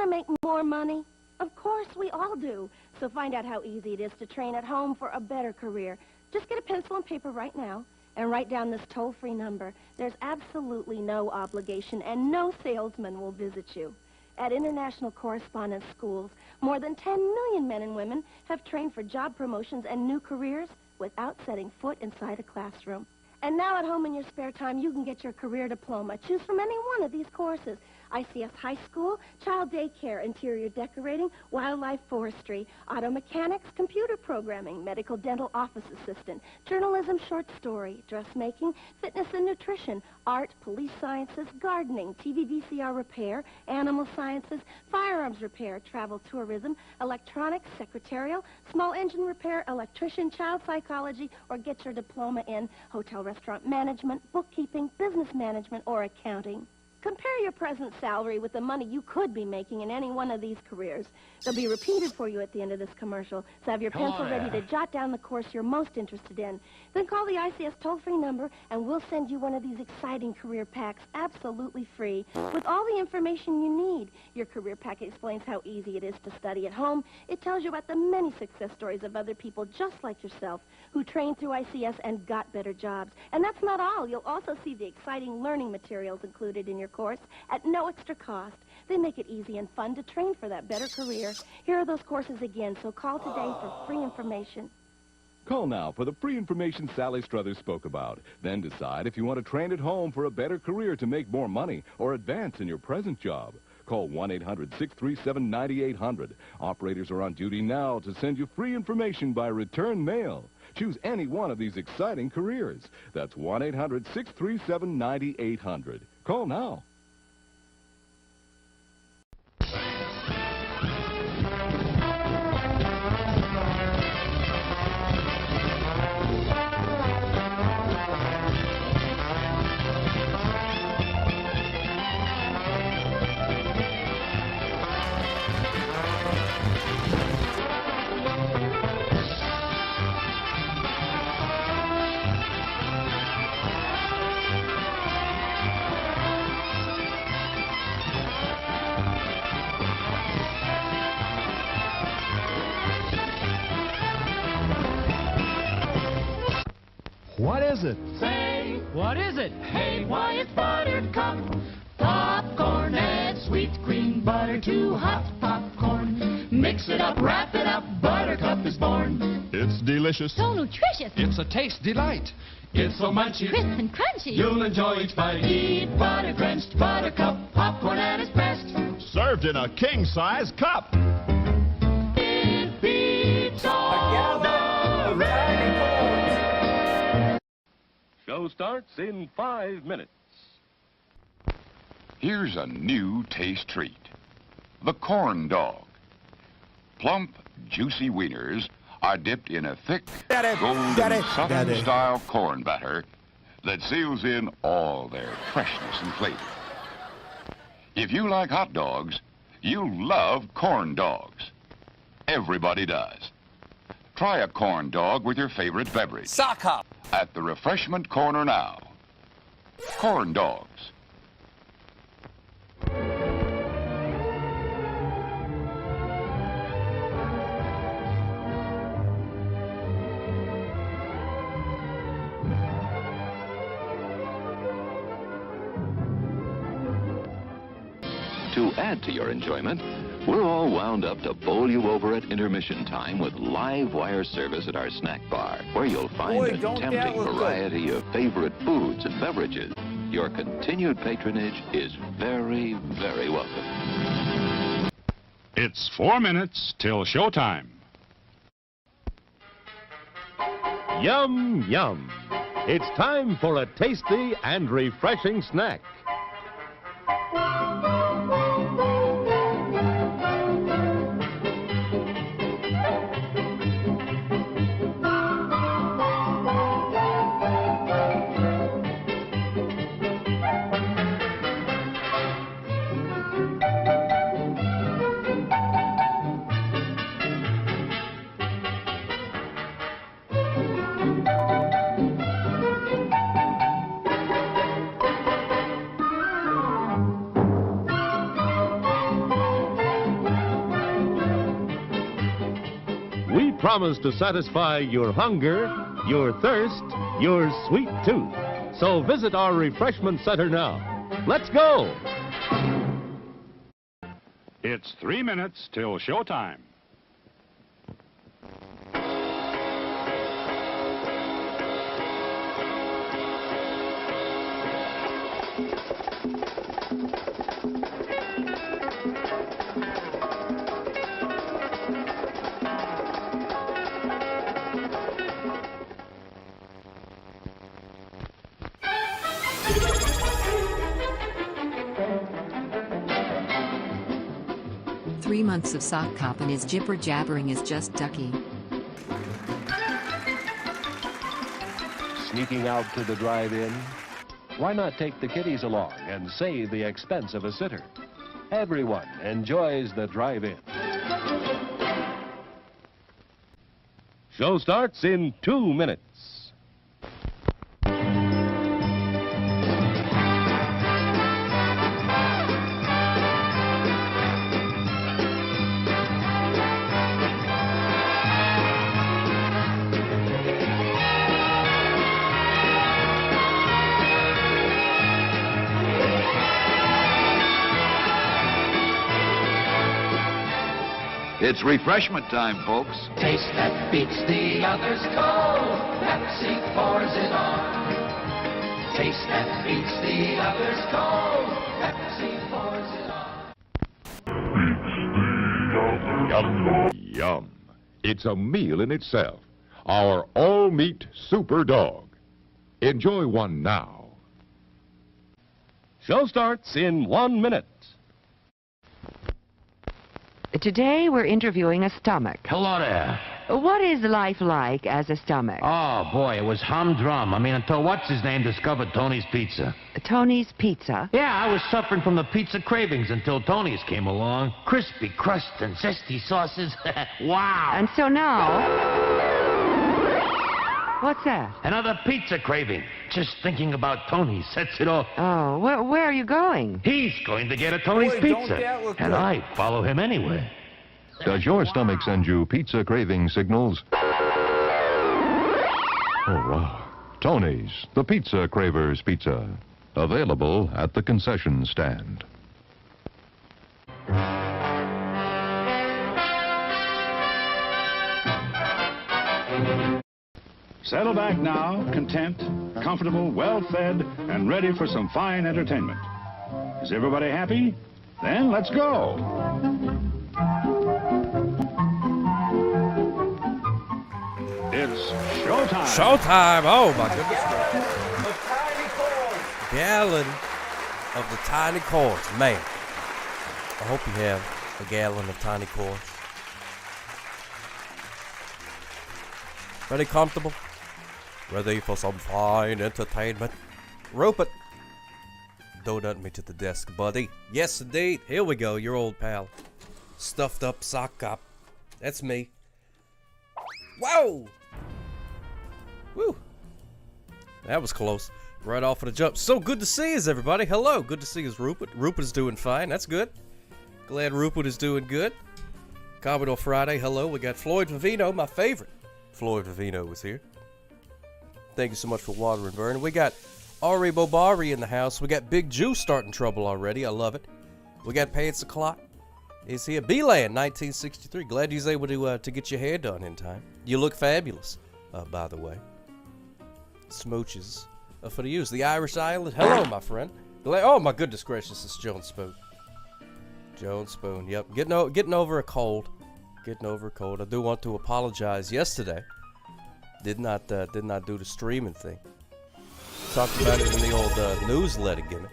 want to make more money? Of course, we all do. So find out how easy it is to train at home for a better career. Just get a pencil and paper right now and write down this toll-free number. There's absolutely no obligation, and no salesman will visit you. At International Correspondence Schools, more than 10 million men and women have trained for job promotions and new careers without setting foot inside a classroom. And now at home in your spare time, you can get your career diploma. Choose from any one of these courses. ICS High School, Child Daycare, Interior Decorating, Wildlife Forestry, Auto Mechanics, Computer Programming, Medical Dental Office Assistant, Journalism Short Story, Dressmaking, Fitness and Nutrition, Art, Police Sciences, Gardening, TV VCR Repair, Animal Sciences, Firearms Repair, Travel Tourism, Electronics, Secretarial, Small Engine Repair, Electrician, Child Psychology, or get your diploma in Hotel Restaurant Management, Bookkeeping, Business Management, or Accounting. Compare your present salary with the money you could be making in any one of these careers. They'll be repeated for you at the end of this commercial, so have your pencil ready to jot down the course you're most interested in. Then call the ICS toll-free number, and we'll send you one of these exciting career packs absolutely free with all the information you need. Your career pack explains how easy it is to study at home. It tells you about the many success stories of other people just like yourself who trained through ICS and got better jobs. And that's not all. You'll also see the exciting learning materials included in your course at no extra cost. They make it easy and fun to train for that better career. Here are those courses again, so call today for free information. Call now for the free information Sally Struthers spoke about. Then decide if you want to train at home for a better career to make more money or advance in your present job. Call 1-800-637-9800. Operators are on duty now to send you free information by return mail. Choose any one of these exciting careers. That's 1-800-637-9800. Call now. What is it? Say, What is it? hey, why it's Buttercup. Popcorn, add sweet green butter to hot popcorn. Mix it up, wrap it up, Buttercup is born. It's delicious. So nutritious. It's a taste delight. It's so munchy, Crisp and crunchy. you'll enjoy each bite. Eat butter-drenched Buttercup, popcorn at its best. Served in a king-size cup. It beats all the rest. Show starts in 5 minutes. Here's a new taste treat. The corn dog. Plump, juicy wieners are dipped in a thick, golden Southern-style corn batter that seals in all their freshness and flavor. If you like hot dogs, you'll love corn dogs. Everybody does. Try a corn dog with your favorite beverage. Sock hop. At the refreshment corner now. Corn dogs. To add to your enjoyment, we're all wound up to bowl you over at intermission time with live wire service at our snack bar, where you'll find a tempting variety of favorite foods and beverages. Your continued patronage is very, very welcome. It's 4 minutes till showtime. Yum, yum. It's time for a tasty and refreshing snack. promise to satisfy your hunger, your thirst, your sweet tooth. So visit our refreshment center now. Let's go! It's 3 minutes till showtime. Three months of sock cop and his jibber jabbering is just ducky. Sneaking out to the drive-in? Why not take the kiddies along and save the expense of a sitter? Everyone enjoys the drive-in. Show starts in 2 minutes. It's refreshment time, folks. Taste that beats the others cold. Pepsi pours it on. Taste that beats the others cold. Pepsi pours it on. Yum, yum. It's a meal in itself. Our all-meat super dog. Enjoy one now. Show starts in 1 minute. Today we're interviewing a stomach. Hello there. What is life like as a stomach? Oh, boy, it was humdrum. I mean, until what's-his-name discovered Tony's Pizza. Tony's Pizza? Yeah, I was suffering from the pizza cravings until Tony's came along. Crispy crust and zesty sauces. Wow. And so now... What's that? Another pizza craving. Just thinking about Tony sets it off. Oh, where are you going? He's going to get a Tony's Pizza. And I follow him anywhere. Does your stomach send you pizza craving signals? Oh, wow. Tony's, the Pizza Cravers Pizza. Available at the concession stand. Settle back now, content, comfortable, well-fed, and ready for some fine entertainment. Is everybody happy? Then let's go. It's showtime. Showtime! Oh my goodness. A tiny corn. Gallon of the tiny corns. Man, I hope you have a gallon of tiny corns. Ready, comfortable? Ready for some fine entertainment? Rupert, donut me to the desk, buddy. Yes, indeed. Here we go, your old pal. Stuffed up sock cop. That's me. Whoa! Woo! That was close. Right off of the jump. So good to see us, everybody. Hello. Good to see us, Rupert. Rupert is doing fine. That's good. Glad Rupert is doing good. Commodore Friday. Hello. We got Floyd Vivino, my favorite. Floyd Vivino was here. Thank you so much for Water and Burn. We got Ari Bobari in the house. We got Big Jew starting trouble already. I love it. We got Pants O'Clock. He's here. B-Land, 1963. Glad he's able to get your hair done in time. You look fabulous, by the way. Smooches for the use. The Irish Island. Hello, my friend. Oh, my goodness gracious. It's Joan Spoon. Joan Spoon. Yep. Getting over a cold. Getting over a cold. I do want to apologize. Yesterday, did not do the streaming thing. Talked about it in the old newsletter gimmick,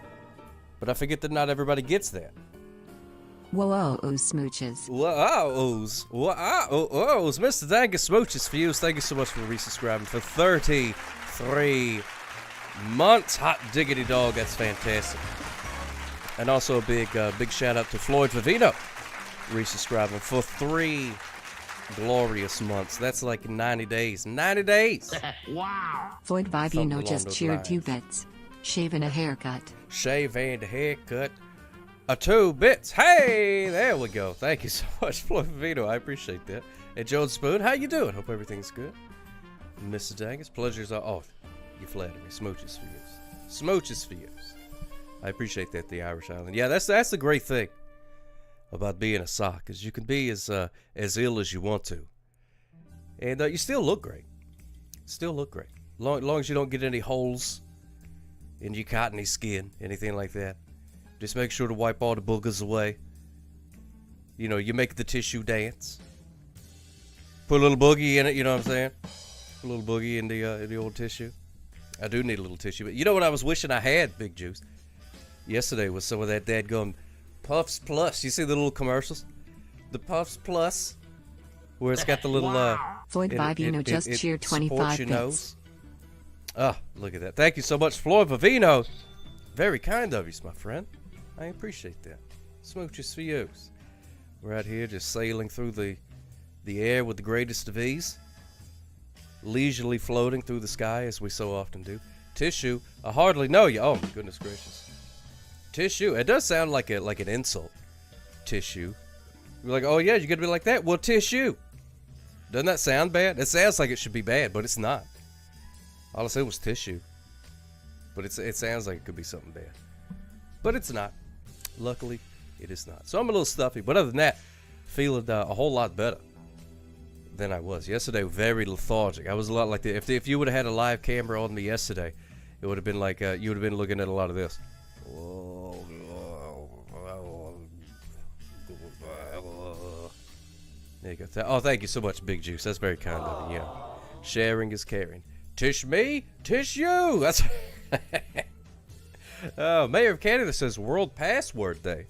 but I forget that not everybody gets that. Whoa, smooches. Whoa-ohs. Whoa-ohs. Mr. Dangus Smooches for you. Thank you so much for resubscribing for 33 months. Hot diggity dog. That's fantastic. And also a big shout out to Floyd Vivino resubscribing for 3 glorious months. That's like 90 days. 90 days. Wow. Floyd Vivino just cheered 2 bits. Shave and a haircut. Shave and a haircut. 2 bits. Hey, there we go. Thank you so much, Floyd Vivino. I appreciate that. Hey, Joan Spoon, how you doing? Hope everything's good. Mrs. Angus, pleasures are... Oh, you flatter me. Smooches for you. Smooches for you. I appreciate that, the Irish Island. Yeah, that's the great thing about being a sock, is you can be as ill as you want to. And you still look great. Still look great. Long as you don't get any holes in your cottony skin, anything like that. Just make sure to wipe all the boogers away. You know, you make the tissue dance. Put a little boogie in it, you know what I'm saying? Put a little boogie in the old tissue. I do need a little tissue. But you know what I was wishing I had, Big Juice? Yesterday was some of that dadgum Puffs Plus. You see the little commercials? The Puffs Plus, where it's got the little... Floyd Vivino just cheered 25 bits. Oh, look at that. Thank you so much, Floyd Vivino. Very kind of you, my friend. I appreciate that. Smooches for you. We're out here just sailing through the air with the greatest of ease. Leisurely floating through the sky, as we so often do. Tissue, I hardly know you. Oh, my goodness gracious. Tissue, it does sound like an insult. Tissue. You're like, oh yeah, you're gonna be like that? Well, tissue. Doesn't that sound bad? It sounds like it should be bad, but it's not. All I said was tissue. But it sounds like it could be something bad. But it's not. Luckily, it is not. So I'm a little stuffy, but other than that, feeling a whole lot better than I was. Yesterday, very lethargic. I was a lot like that. If you would have had a live camera on me yesterday, it would have been like, you would have been looking at a lot of this. There you go. Oh, thank you so much, Big Juice. That's very kind of you. Yeah. Sharing is caring. Tish me, tish you. That's... Oh, Mayor of Canada says World Password Day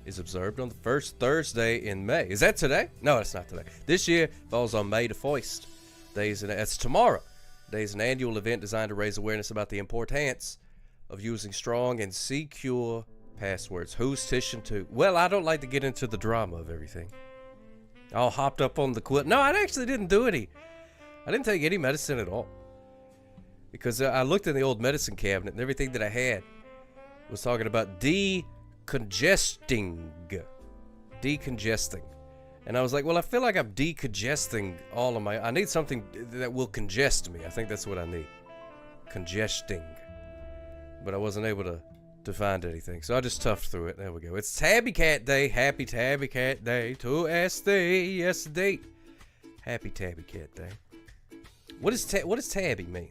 is observed on the first Thursday in May. Is that today? No, it's not today. This year falls on May the 1st. That's tomorrow. Day is an annual event designed to raise awareness about the importance of using strong and secure passwords. Who's tishing to? Well, I don't like to get into the drama of everything. All hopped up on the quilt. No, I actually didn't do any. I didn't take any medicine at all. Because I looked in the old medicine cabinet and everything that I had was talking about decongesting. Decongesting. And I was like, well, I feel like I'm decongesting all of my... I need something that will congest me. I think that's what I need. Congesting. But I wasn't able to find anything. So I just toughed through it. There we go. It's Tabby Cat Day. Happy Tabby Cat Day to SD. Yes, indeed. Happy Tabby Cat Day. What does Tabby mean?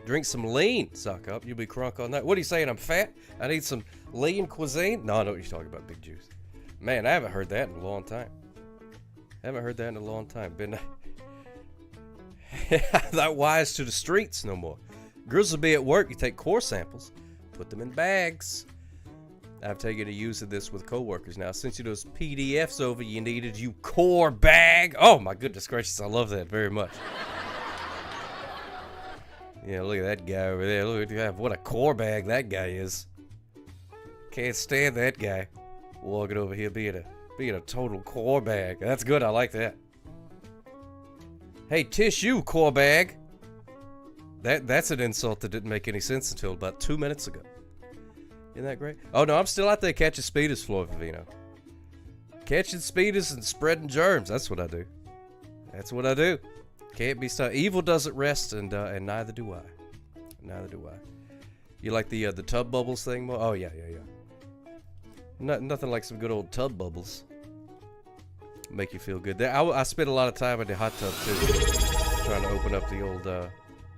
Drink some lean, suck up. You'll be crunk on that. What are you saying? I'm fat? I need some lean cuisine? No, I know what you're talking about, Big Juice. Man, I haven't heard that in a long time. Been not wise to the streets no more. Girls will be at work. You take core samples, put them in bags. I've taken to using this with coworkers now. Since you those PDFs over you needed, you core bag. Oh my goodness gracious, I love that very much. Yeah, look at that guy over there. Look at what a core bag that guy is. Can't stand that guy walking over here being a total core bag. That's good. I like that. Hey, tissue core bag. That's an insult that didn't make any sense until about 2 minutes ago. Isn't that great? Oh no, I'm still out there catching speeders, Floyd Vivino. Catching speeders and spreading germs. That's what I do. Can't be stopped. Evil doesn't rest, and neither do I. You like the tub bubbles thing more? Oh yeah. Nothing like some good old tub bubbles. Make you feel good. I spent a lot of time in the hot tub too, trying to open up the old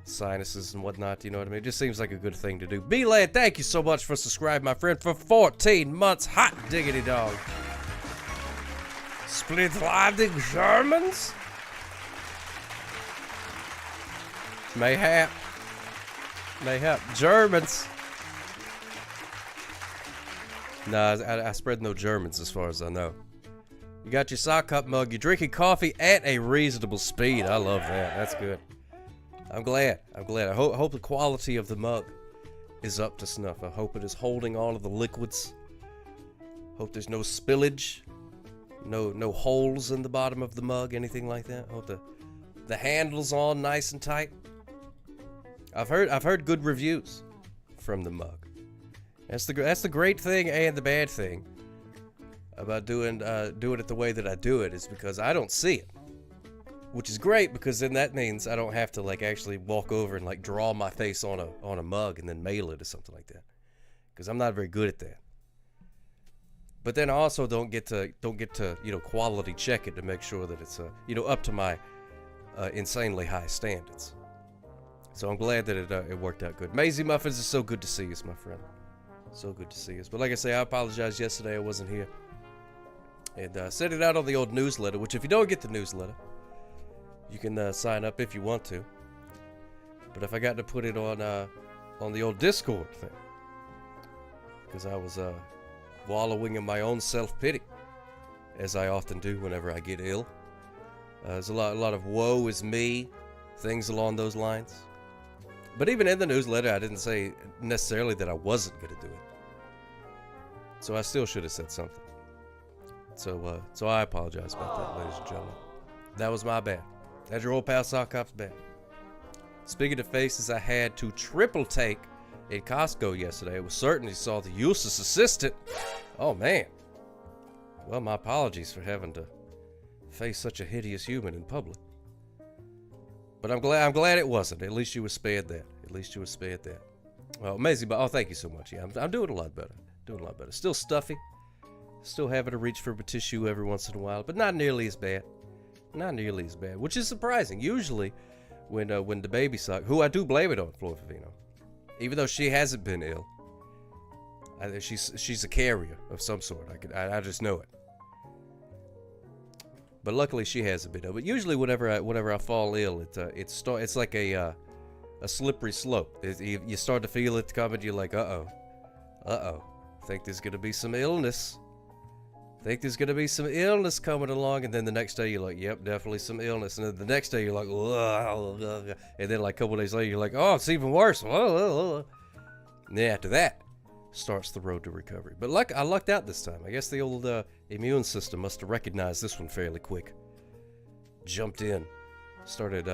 sinuses and whatnot. You know what I mean? It just seems like a good thing to do. B-Lad, thank you so much for subscribing, my friend, for 14 months. Hot diggity dog. Split-landing Germans? Mayhap. Germans. Nah, I spread no Germans as far as I know. You got your sock cup mug. You're drinking coffee at a reasonable speed. I love that. That's good. I'm glad. I hope the quality of the mug is up to snuff. I hope it is holding all of the liquids. Hope there's no spillage. No holes in the bottom of the mug, anything like that. Hope the handle's on nice and tight. I've heard good reviews from the mug. That's the great thing and the bad thing about doing it the way that I do it, is because I don't see it. which is great because then that means I don't have to like actually walk over and like draw my face on a mug and then mail it or something like that, because I'm not very good at that. But then I also don't get to quality check it to make sure that it's up to my insanely high standards. So I'm glad that it worked out good. Maisie Muffins, is so good to see us, my friend. So good to see us. But like I say, I apologize yesterday I wasn't here. And sent it out on the old newsletter, which if you don't get the newsletter, you can sign up if you want to. But I forgot to put it on the old Discord thing, because I was wallowing in my own self-pity, as I often do whenever I get ill. There's a lot of woe is me, things along those lines. But even in the newsletter, I didn't say necessarily that I wasn't going to do it. So I still should have said something. So I apologize about that, ladies and gentlemen. That was my bad. That's your old pal Sock Cop's bad. Speaking of faces I had to triple take in Costco yesterday, was certainly saw the useless assistant. Oh man. Well, my apologies for having to face such a hideous human in public. But I'm glad it wasn't. At least you were spared that. At least you were spared that. Well, amazing. But thank you so much. Yeah, I'm doing a lot better. Still stuffy. Still having to reach for a tissue every once in a while, but not nearly as bad. Not nearly as bad, which is surprising. Usually, when the baby Sock, who I do blame it on, Flor Favino, even though she hasn't been ill, she's a carrier of some sort. I just know it. But luckily she hasn't been ill. But usually whenever I fall ill, it's like a slippery slope. You start to feel it coming. You're like, uh-oh. Think there's gonna be some illness. Coming along, and then the next day you're like, yep, definitely some illness. And then the next day you're like, ugh. And then like a couple days later you're like, oh, it's even worse. And then after that starts the road to recovery. But I lucked out this time. I guess the old immune system must have recognized this one fairly quick. Jumped in, started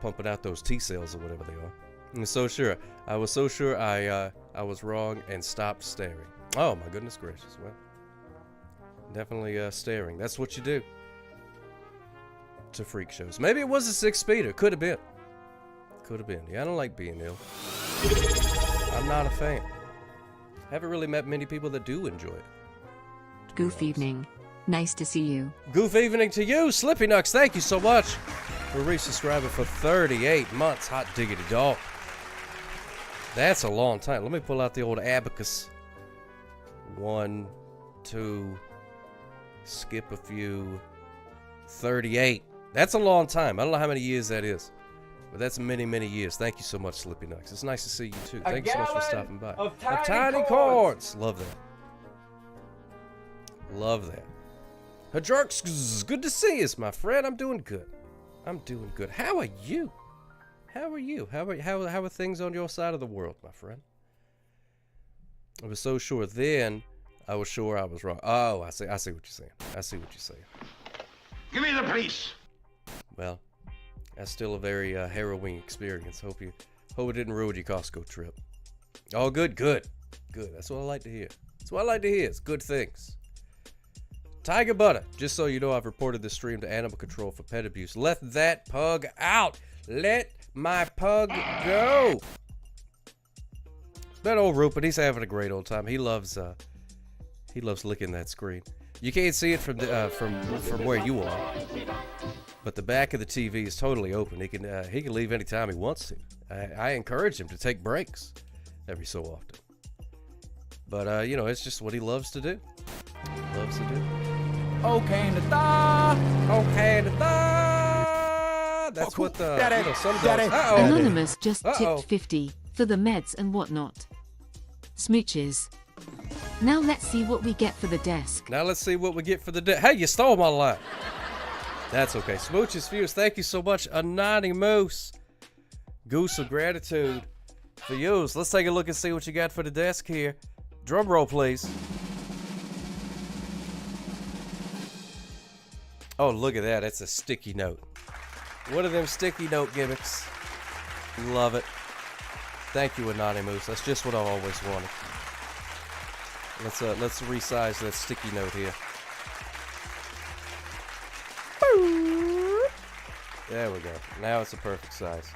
pumping out those T cells or whatever they are. I was so sure I was wrong and stopped staring. Oh my goodness gracious! Well, definitely staring. That's what you do to freak shows. Maybe it was a 6-speeder. Could have been. Yeah, I don't like being ill. I'm not a fan. Haven't really met many people that do enjoy it. Goof evening. Nice to see you. Goof evening to you, Slippy Nux. Thank you so much for resubscribing for 38 months. Hot diggity dog. That's a long time. Let me pull out the old abacus. 1, 2, skip a few. 38. That's a long time. I don't know how many years that is, but that's many, many years. Thank you so much, Slippy Nux. It's nice to see you too. Thank you so much for stopping by. Of tiny corns. Love that. Hajarks, good to see us, my friend. I'm doing good. How are you? How are things on your side of the world, my friend? I was so sure then. I was sure I was wrong. Oh, I see what you're saying. Give me the police. Well, that's still a very harrowing experience. Hope it didn't ruin your Costco trip. Oh, good. That's what I like to hear. It's good things. Tiger Butter, just so you know, I've reported this stream to Animal Control for pet abuse. Let that pug out. Let my pug go. That old Rupert, he's having a great old time. He loves licking that screen. You can't see it from where you are, but the back of the TV is totally open. He can leave anytime he wants to. I encourage him to take breaks every so often. But it's just what he loves to do. Okay, that's what some dogs. Anonymous just tipped 50 for the meds and whatnot. Smooches. Now let's see what we get for the desk. Hey, you stole my line. That's okay. Smooches Fuse, thank you so much. Anonymous. Goose of gratitude for you. Let's take a look and see what you got for the desk here. Drum roll, please. Oh, look at that. That's a sticky note. One of them sticky note gimmicks. Love it. Thank you, Anonymous. That's just what I always wanted. Let's resize that sticky note here. There we go. Now it's the perfect size.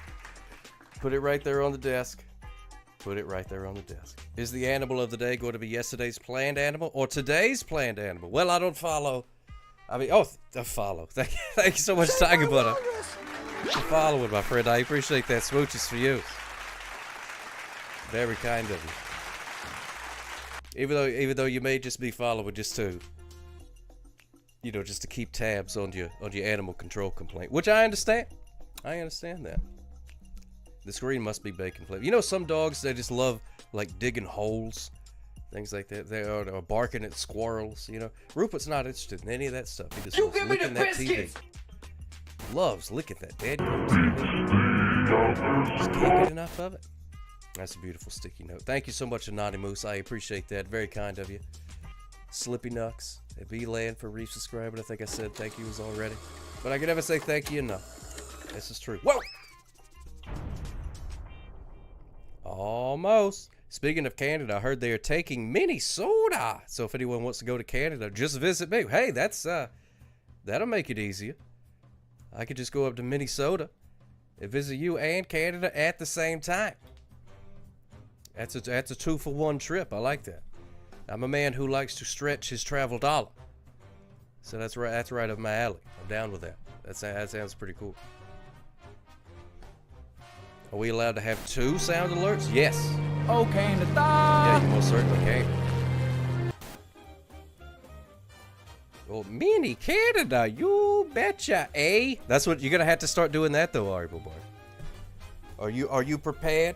Put it right there on the desk. Put it right there on the desk. Is the animal of the day going to be yesterday's planned animal or today's planned animal? Well, I don't follow. I mean, follow. Thank you so much, Tiger Butter. For following, my friend. I appreciate that. Smooches for you. Very kind of you. Even though you may just be following just to, just to keep tabs on your animal control complaint, which I understand. I understand that. The screen must be bacon flavored. Some dogs, they just love like digging holes, things like that. They are barking at squirrels. Rupert's not interested in any of that stuff. He just loves licking that TV. Loves licking that dead TV. Just can't get enough of it. That's a beautiful sticky note. Thank you so much, Anani Moose. I appreciate that. Very kind of you. Slippy Nux at B-Land for resubscribing. I think I said thank yous already. But I can never say thank you enough. This is true. Whoa! Almost. Speaking of Canada, I heard they are taking Minnesota. So if anyone wants to go to Canada, just visit me. Hey, that'll make it easier. I could just go up to Minnesota and visit you and Canada at the same time. That's a 2-for-1 trip. I like that. I'm a man who likes to stretch his travel dollar. So that's right up my alley. I'm down with that. That sounds pretty cool. Are we allowed to have 2 sound alerts? Yes. Okay, the Yeah, you most certainly can. Well, mini Canada, you betcha, eh? That's what you're gonna have to start doing that though, Ariel Boy. Are you prepared?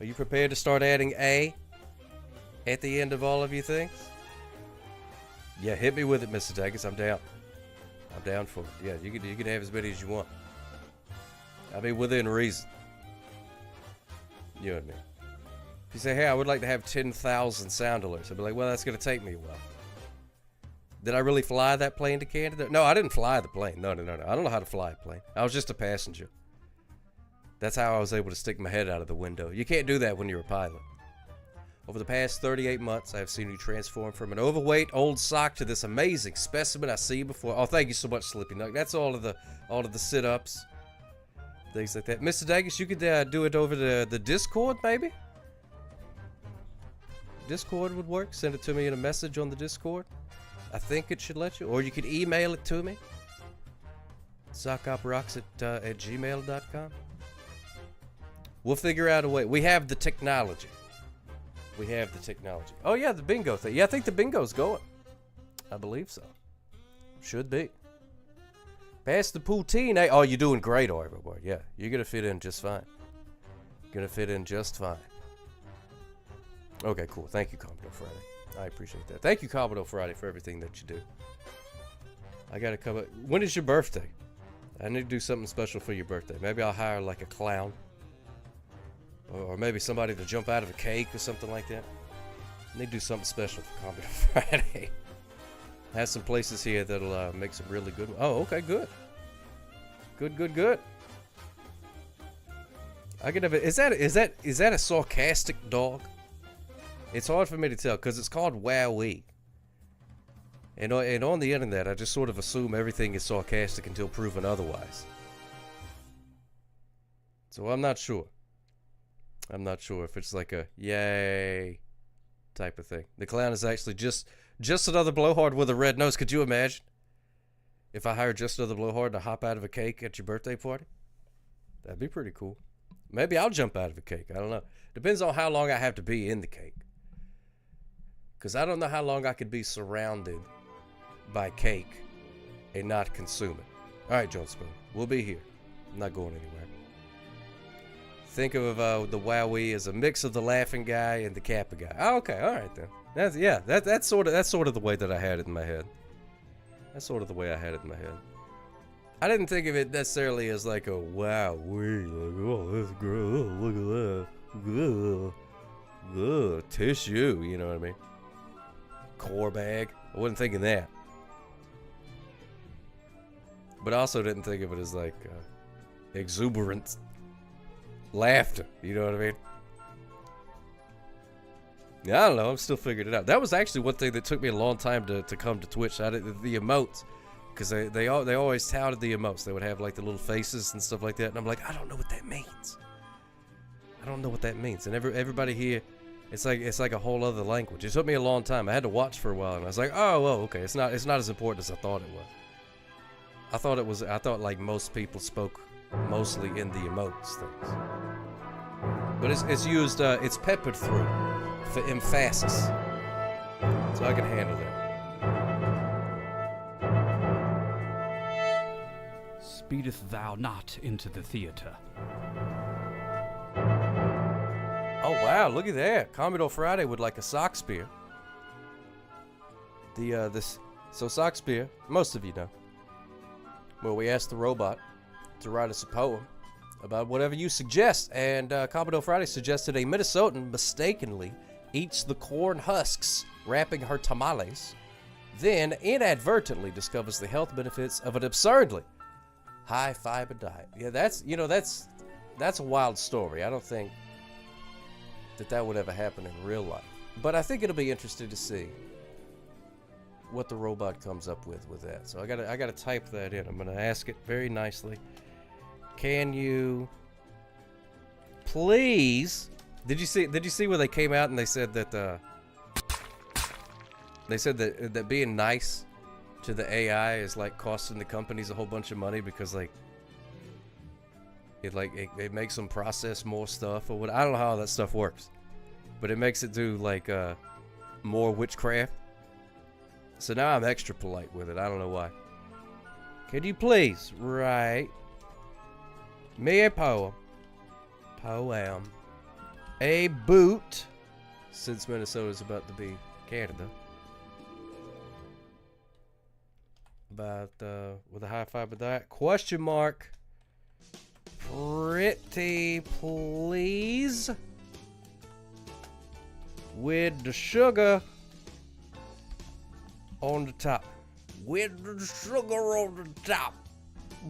Are you prepared to start adding A at the end of all of your things? Yeah, hit me with it, Mr. Daggis. I'm down. I'm down for it. Yeah, you can have as many as you want. I mean, within reason. You know what I mean? If you say, hey, I would like to have 10,000 sound alerts, I'd be like, well, that's going to take me a while. Did I really fly that plane to Canada? No, I didn't fly the plane. No. I don't know how to fly a plane. I was just a passenger. That's how I was able to stick my head out of the window. You can't do that when you're a pilot. Over the past 38 months, I have seen you transform from an overweight old sock to this amazing specimen I see before. Oh, thank you so much, Slippy Nug. That's all of the sit-ups, things like that. Mr. Daggis, you could do it over the Discord, maybe? Discord would work. Send it to me in a message on the Discord. I think it should let you. Or you could email it to me. SockOpRocks at gmail.com. We'll figure out a way. We have the technology. Oh, yeah, the bingo thing. Yeah, I think the bingo's going. I believe so. Should be. Pass the poutine. Oh, you're doing great, everybody. Yeah, you're going to fit in just fine. Okay, cool. Thank you, Commodore Friday. I appreciate that. Thank you, Commodore Friday, for everything that you do. I got to come up. When is your birthday? I need to do something special for your birthday. Maybe I'll hire like a clown. Or maybe somebody to jump out of a cake or something like that. I need to do something special for Commodore Friday. I have some places here that'll make some really good ones. Oh, okay, good. Good. I could have is that a sarcastic dog? It's hard for me to tell because it's called Wowee. And on the internet, I just sort of assume everything is sarcastic until proven otherwise. So I'm not sure. If it's like a yay type of thing. The clown is actually just another blowhard with a red nose. Could you imagine if I hired just another blowhard to hop out of a cake at your birthday party? That'd be pretty cool. Maybe I'll jump out of a cake. I don't know. Depends on how long I have to be in the cake. Because I don't know how long I could be surrounded by cake and not consume it. All right, John Spoon. We'll be here. I'm not going anywhere. Think of the Wowee as a mix of the laughing guy and the Kappa guy. Oh, okay, all right then. That's sort of the way that I had it in my head. That's sort of the way I had it in my head. I didn't think of it necessarily as like a Wowee, like, oh, that's gross, look at that, tissue, you know what I mean? Core bag. I wasn't thinking that. But I also didn't think of it as like exuberant laughter, you know what I mean? Yeah, I don't know. I'm still figuring it out. That was actually one thing that took me a long time to come to Twitch. The emotes because they always touted the emotes. They would have like the little faces and stuff like that, and I'm like, I don't know what that means. I don't know what that means. And everybody here, it's like a whole other language. It took me a long time. I had to watch for a while, and I was like, oh, well, okay, it's not as important as I thought it was. I thought like most people spoke mostly in the emotes things, but it's used. It's peppered through for emphasis, so I can handle it. Speedeth thou not into the theater? Oh wow, look at that. Commodore Friday with like a sock spear. So sock spear, most of you know. Well, we asked the robot to write us a poem about whatever you suggest, and Commodore Friday suggested a Minnesotan mistakenly eats the corn husks wrapping her tamales, then inadvertently discovers the health benefits of an absurdly high fiber diet. Yeah, that's a wild story. I don't think that would ever happen in real life. But I think it'll be interesting to see what the robot comes up with that. So I gotta type that in. I'm gonna ask it very nicely. Can you please? Did you see where they came out and they said that that being nice to the AI is like costing the companies a whole bunch of money because like it makes them process more stuff or what? I don't know how that stuff works, but it makes it do like more witchcraft. So now I'm extra polite with it. I don't know why. Can you please write me a poem, a boot, since Minnesota's about to be Canada, about with a high fiber diet, question mark, pretty please, with the sugar on the top, with the sugar on the top,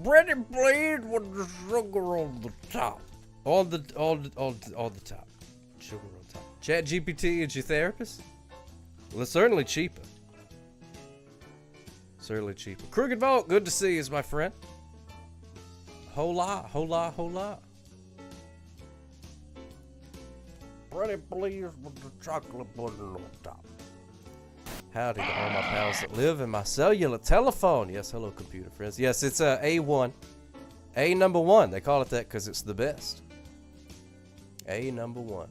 pretty please with the sugar on the top, all the top, sugar on top. Chat GPT is your therapist? Well, it's certainly cheaper. Certainly cheaper. Crooked Vault, good to see you, my friend. Hola, hola, hola. Pretty please with the chocolate pudding on top. Howdy to all my pals that live in my cellular telephone. Yes, hello, computer friends. Yes, it's A1. A number 1. They call it that because it's the best. A number 1.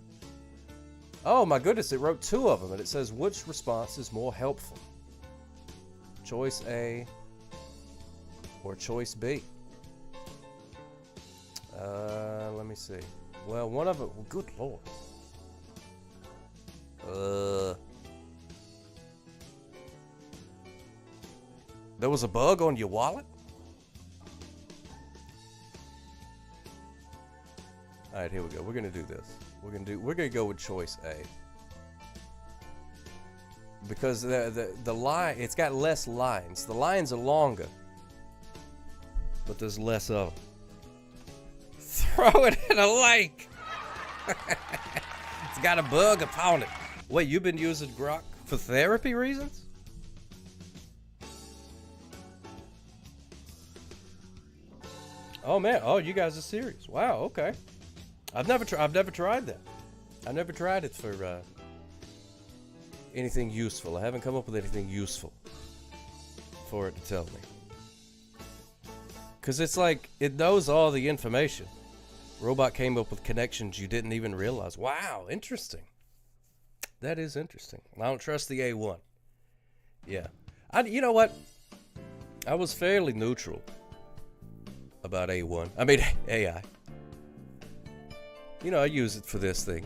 Oh my goodness, it wrote 2 of them, and it says, which response is more helpful? Choice A or choice B? Let me see. Well, one of it, well, good lord. There was a bug on your wallet? All right, here we go. We're gonna do this. We're gonna go with choice A because the line, it's got less lines. The lines are longer, but there's less of them. Throw it in a lake. It's got a bug upon it. Wait, you've been using Grok for therapy reasons? Oh man, oh you guys are serious. Wow, okay. I've never tried that. I never tried it for anything useful. I haven't come up with anything useful for it to tell me. Cause it's like it knows all the information. Robot came up with connections you didn't even realize. Wow, interesting. That is interesting. I don't trust the A1. Yeah. You know what? I was fairly neutral about A1. I mean, AI. You know, I use it for this thing.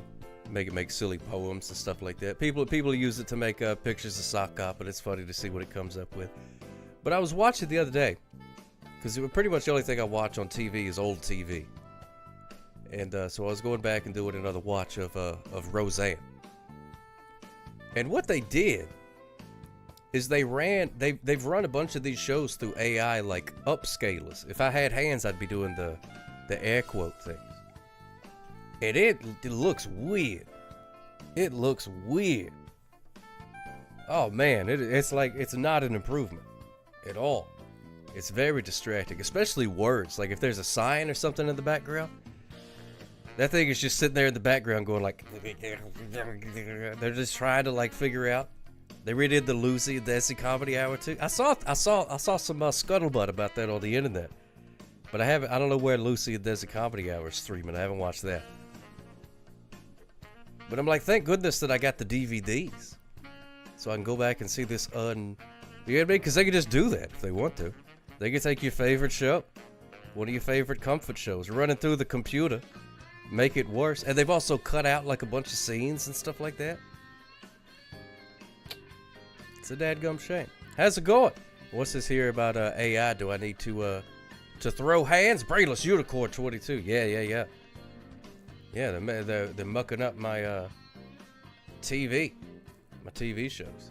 Make silly poems and stuff like that. People use it to make pictures of sock opera. It's funny to see what it comes up with. But I was watching the other day, because pretty much the only thing I watch on TV is old TV. And so I was going back and doing another watch of Roseanne. And what they did is they've run a bunch of these shows through AI like upscalers. If I had hands, I'd be doing the air quote things. And it looks weird. It looks weird. Oh man, it's like it's not an improvement at all. It's very distracting, especially words. Like if there's a sign or something in the background, that thing is just sitting there in the background going like, they're just trying to like figure out. They redid the Lucy and Desi Comedy Hour too. I saw some scuttlebutt about that on the internet, but I don't know where Lucy and Desi Comedy Hour is streaming. I haven't watched that. But I'm like, thank goodness that I got the DVDs, so I can go back and see this you know what I mean? Because they can just do that if they want to. They can take your favorite show, one of your favorite comfort shows, run it through the computer, make it worse. And they've also cut out like a bunch of scenes and stuff like that. It's a dadgum shame. How's it going? What's this here about AI? Do I need to throw hands? Brainless Unicorn 22. Yeah. Yeah, they're mucking up my TV shows.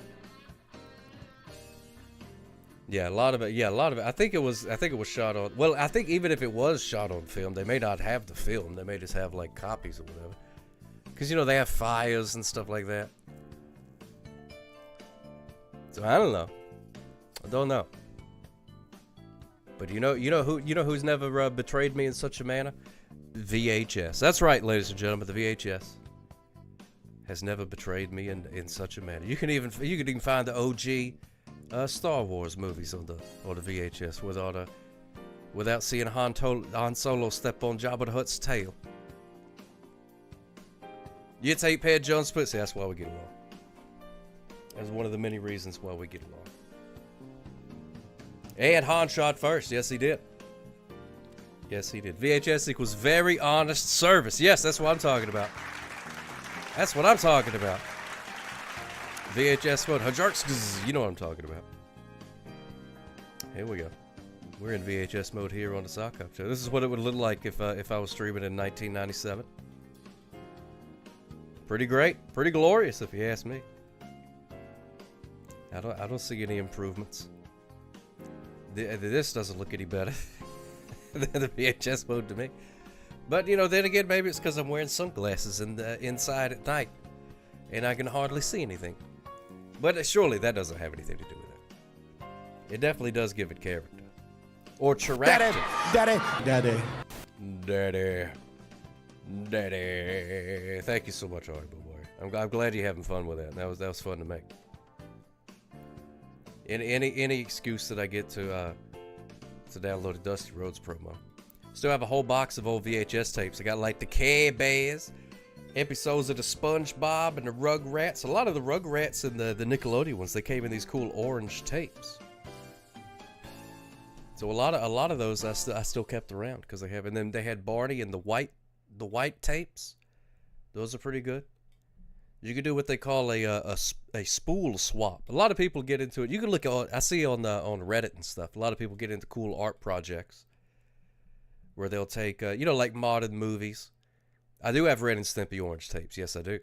Yeah, a lot of it. I think it was shot on. Well, I think even if it was shot on film, they may not have the film. They may just have like copies or whatever. Because they have fires and stuff like that. So I don't know. I don't know. But you know who's never betrayed me in such a manner? VHS. That's right, ladies and gentlemen. The VHS has never betrayed me in such a manner. You can even find the OG Star Wars movies on the VHS without seeing Han Solo step on Jabba the Hutt's tail. You take Pat Jones pussy. That's why we get along. That's one of the many reasons why we get along. And Han shot first. Yes, he did. Yes, he did. VHS equals very honest service. Yes, that's what I'm talking about. That's what I'm talking about. VHS mode. Hajarks. You know what I'm talking about. Here we go. We're in VHS mode here on the Sock Hop Show. This is what it would look like if I was streaming in 1997. Pretty great. Pretty glorious, if you ask me. I don't see any improvements. This doesn't look any better than the VHS mode to me. But, then again, maybe it's because I'm wearing sunglasses inside at night, and I can hardly see anything. But surely that doesn't have anything to do with it. It definitely does give it character. Or character. Daddy. Thank you so much, Horrible Boy. I'm glad you're having fun with that. That was fun to make. Any excuse that I get to download a Dusty Rhodes promo. Still have a whole box of old VHS tapes. I got like the Care Bears, episodes of the SpongeBob and the Rugrats. A lot of the Rugrats and the Nickelodeon ones, they came in these cool orange tapes. So a lot of those I still kept around because they have. And then they had Barney and the white tapes. Those are pretty good. You can do what they call a spool swap. A lot of people get into it. You can look at, I see on Reddit and stuff, a lot of people get into cool art projects where they'll take, like modern movies. I do have Ren and Stimpy orange tapes. Yes, I do.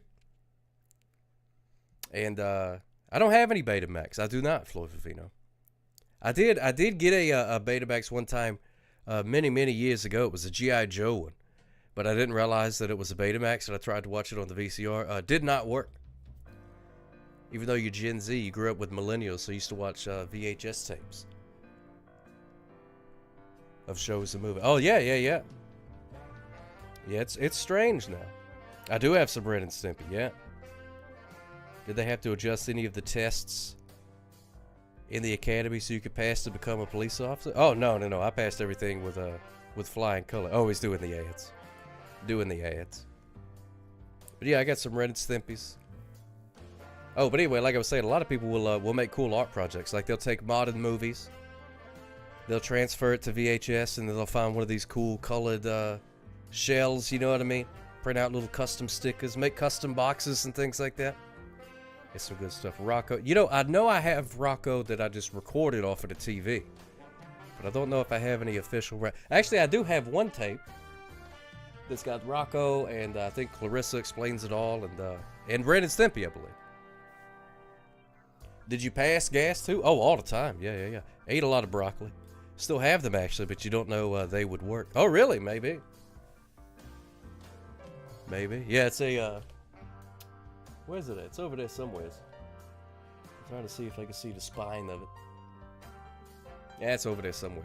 And I don't have any Betamax. I do not, Floyd Favino. I did get a Betamax one time many years ago. It was a G.I. Joe one. But I didn't realize that it was a Betamax, and I tried to watch it on the VCR. Did not work. Even though you're Gen Z, you grew up with millennials, so you used to watch VHS tapes of shows and movies. Oh, yeah. Yeah, it's strange now. I do have some Ren and Stimpy, yeah. Did they have to adjust any of the tests in the academy so you could pass to become a police officer? Oh, no. I passed everything with flying color. Always doing the ads. But yeah, I got some Ren and Stimpys. Oh, but anyway, like I was saying, a lot of people will make cool art projects. Like they'll take modern movies, they'll transfer it to VHS, and then they'll find one of these cool colored shells, you know what I mean? Print out little custom stickers, make custom boxes and things like that. It's some good stuff. Rocco, I know I have Rocco that I just recorded off of the TV, but I don't know if I have any official. Actually, I do have one tape that's got Rocco, and I think Clarissa Explains It All, and Ren and Stimpy, I believe. Did you pass gas too? Oh, all the time. Yeah. Ate a lot of broccoli. Still have them, actually, but you don't know they would work. Oh, really? Maybe. Yeah, it's a, where's it at? It's over there somewhere. I'm trying to see if I can see the spine of it. Yeah, it's over there somewhere.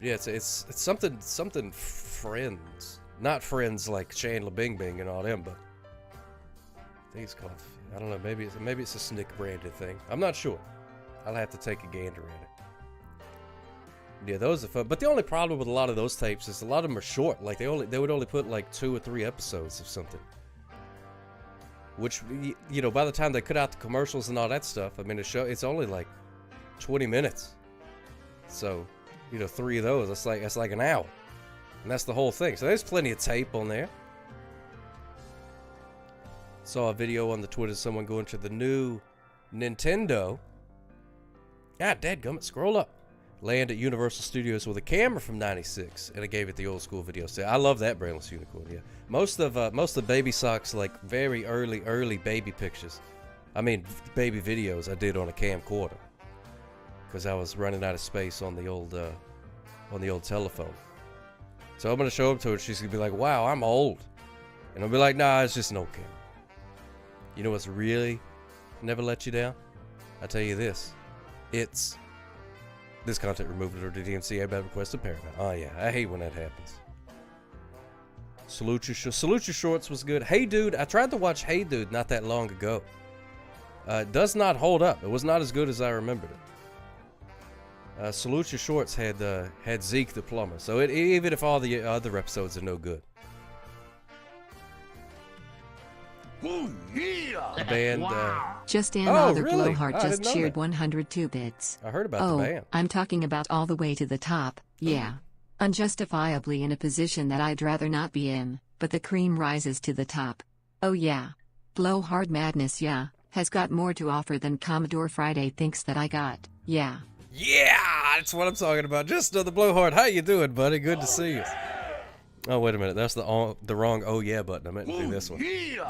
Yeah, it's something Friends. Not Friends like Chandler Bing Bing and all them, but I think it's called, I don't know, maybe it's a Snick branded thing. I'm not sure. I'll have to take a gander at it. Yeah, those are fun. But the only problem with a lot of those tapes is a lot of them are short. Like they would only put like 2 or 3 episodes of something. Which, you know, by the time they cut out the commercials and all that stuff, I mean, it's only like 20 minutes. So, you know, 3 of those, that's like an hour. And that's the whole thing. So there's plenty of tape on there. Saw a video on the Twitter of someone going to the new Nintendo. God, dadgummit, scroll up. Land at Universal Studios with a camera from '96, and I gave it the old school video. So I love that brainless unicorn. Yeah, most of Baby Sock's like very early baby pictures. I mean, baby videos I did on a camcorder because I was running out of space on the old telephone. So I'm gonna show them to her. She's gonna be like, "Wow, I'm old," and I'll be like, "Nah, it's just an old camera." You know what's really never let you down? I tell you this, it's. This content removed or did DMCA by request of Paramount. Oh yeah, I hate when that happens. Salute Your Shorts was good. Hey Dude, I tried to watch Hey Dude not that long ago. It does not hold up. It was not as good as I remembered it. Salute Your Shorts had Zeke the plumber, so even if all the other episodes are no good. Ooh, yeah! The band, Just another really? blowhard just cheered 102 bits. I heard about the band. I'm talking about all the way to the top, yeah. Unjustifiably in a position that I'd rather not be in, but the cream rises to the top. Oh yeah. Blowhard Madness, yeah, has got more to offer than Commodore Friday thinks that I got, yeah. Yeah, that's what I'm talking about. Just another blowhard. How you doing, buddy? Good to see you. Oh, wait a minute. That's the wrong oh yeah button. I meant to do this one.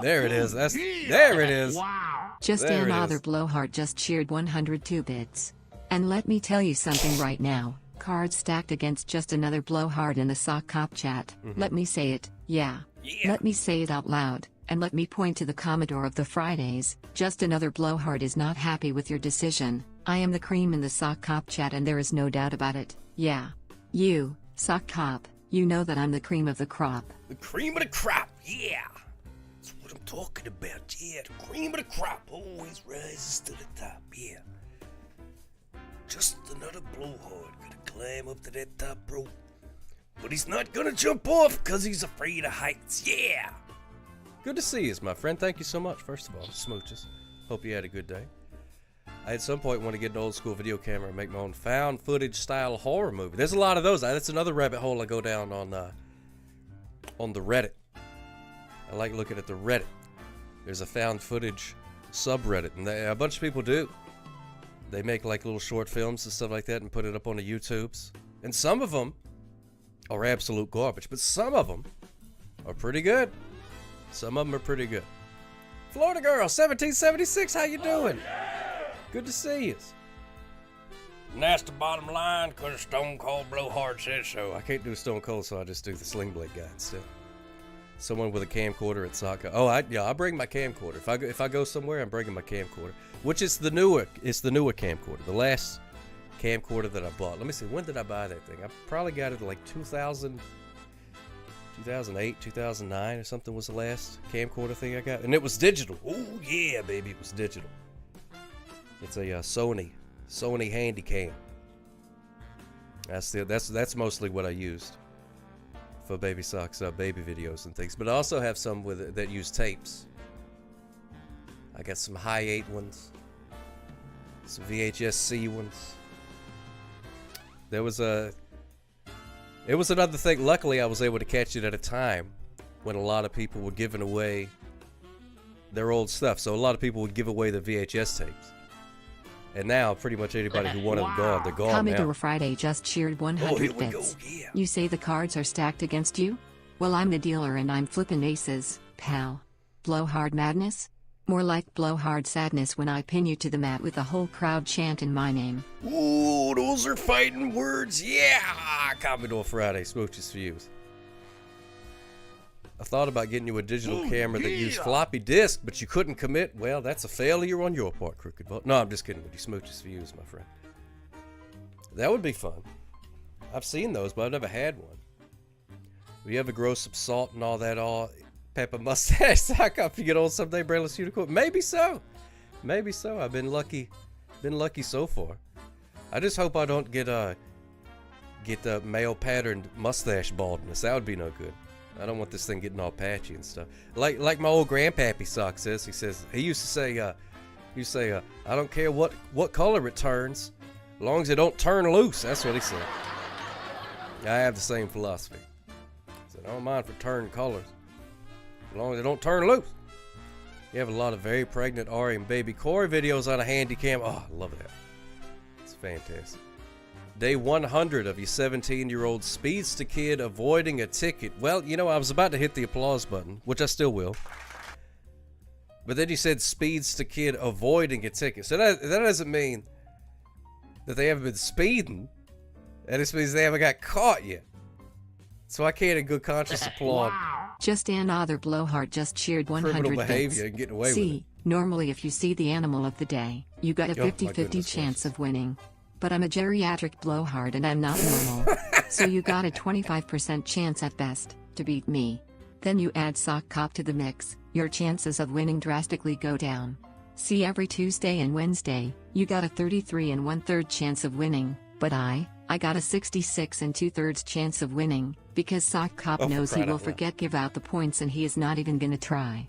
There it is. There it is. Wow. Just another blowhard just cheered 102 bits. And let me tell you something right now. Cards stacked against just another blowhard in the Sock Cop chat. Let me say it, yeah. Let me say it out loud, and let me point to the Commodore of the Fridays. Just another blowhard is not happy with your decision. I am the cream in the Sock Cop chat and there is no doubt about it, yeah. You, Sock Cop. You know that I'm the cream of the crop. The cream of the crop, yeah. That's what I'm talking about, yeah. The cream of the crop always rises to the top, yeah. Just another blowhard gonna climb up to that top rope. But he's not gonna jump off because he's afraid of heights, yeah. Good to see you, my friend. Thank you so much, first of all, smooches. Hope you had a good day. I at some point want to get an old school video camera and make my own found footage style horror movie. There's a lot of those. That's another rabbit hole I go down on the Reddit. I like looking at the Reddit. There's a found footage subreddit, and a bunch of people do. They make like little short films and stuff like that and put it up on the YouTubes. And some of them are absolute garbage, but some of them are pretty good. Some of them are pretty good. Florida Girl, 1776, how you doing? Good to see you. And that's the bottom line, because Stone Cold Blowhard said so. I can't do Stone Cold, so I just do the Sling Blade guy instead. Someone with a camcorder at Saka. Oh, I bring my camcorder. If I go somewhere, I'm bringing my camcorder, which is the newer camcorder. The last camcorder that I bought. Let me see. When did I buy that thing? I probably got it like 2008, 2009 or something was the last camcorder thing I got, and it was digital. Oh yeah, baby, it was digital. It's a Sony Handycam. That's mostly what I used for Baby Socks, baby videos and things. But I also have some that use tapes. I got some high 8 ones, some VHS-C ones. It was another thing. Luckily, I was able to catch it at a time when a lot of people were giving away their old stuff. So a lot of people would give away their VHS tapes. And now, pretty much anybody who wanted them gone, they're gone Commodore now. Friday just cheered 100 bits. Yeah. You say the cards are stacked against you? Well, I'm the dealer and I'm flipping aces, pal. Blowhard Madness? More like Blowhard Sadness when I pin you to the mat with the whole crowd chanting my name. Ooh, those are fighting words. Yeah! Commodore Friday, smooches for you. I thought about getting you a digital camera that used floppy disk, but you couldn't commit. Well, that's a failure on your part, Crooked Vault. No, I'm just kidding with you. Smooches for you, my friend. That would be fun. I've seen those, but I've never had one. Will you ever grow some salt and all that, all pepper mustache sock up you get old someday, Brainless Unicorn? Maybe so. Maybe so. I've been lucky. Been lucky so far. I just hope I don't get the male patterned mustache baldness. That would be no good. I don't want this thing getting all patchy and stuff. Like my old grandpappy sock says. He used to say, I don't care what color it turns, as long as it don't turn loose. That's what he said. I have the same philosophy. I said, I don't mind for turning colors, as long as it don't turn loose. You have a lot of very pregnant Ari and baby Corey videos on a handy cam. Oh, I love that. It's fantastic. Day 100 of your 17-year-old speedster kid avoiding a ticket. Well, you know, I was about to hit the applause button, which I still will. But then you said speedster kid avoiding a ticket. So that doesn't mean that they haven't been speeding. That just means they haven't got caught yet. So I can't in good conscience applaud. Just another blowhard just cheered 100 criminal bits. behavior and getting away with it. Normally if you see the animal of the day, you got a 50-50 chance of winning. But I'm a geriatric blowhard and I'm not normal. So you got a 25% chance at best to beat me. Then you add Sock Cop to the mix, your chances of winning drastically go down. See, every Tuesday and Wednesday, you got a 33 1/3 chance of winning, but I got a 66 2/3 chance of winning, because Sock Cop knows he will give out the points and he is not even gonna try.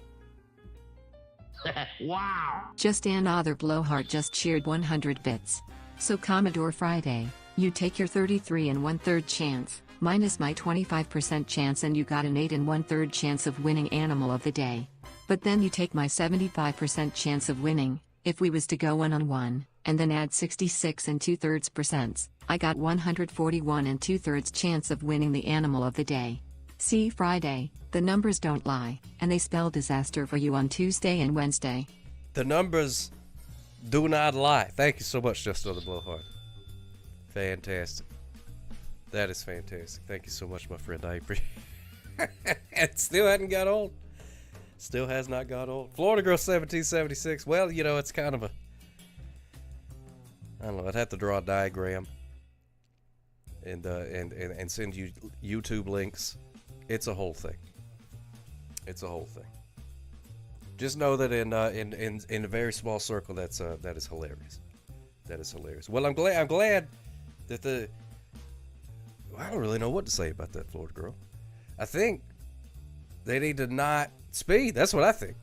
Wow! Just another blowhard just cheered 100 bits. So Commodore Friday, you take your 33 1/3 chance, minus my 25% chance, and you got an 8 1/3 chance of winning Animal of the Day. But then you take my 75% chance of winning, if we was to go 1-on-1, and then add 66 2/3%, I got 141 2/3 chance of winning the Animal of the Day. See, Friday, the numbers don't lie, and they spell disaster for you on Tuesday and Wednesday. The numbers do not lie. Thank you so much, Just Another Blowhard. Fantastic. That is fantastic. Thank you so much, my friend. I appreciate it. Still hadn't got old. Still has not got old. Florida Girl 1776. Well, you know, it's kind of a... I don't know. I'd have to draw a diagram and send you YouTube links. It's a whole thing. It's a whole thing. Just know that in a very small circle, that is hilarious. That is hilarious. Well, I'm glad that the... I don't really know what to say about that Florida Girl. I think they need to not speed. That's what I think.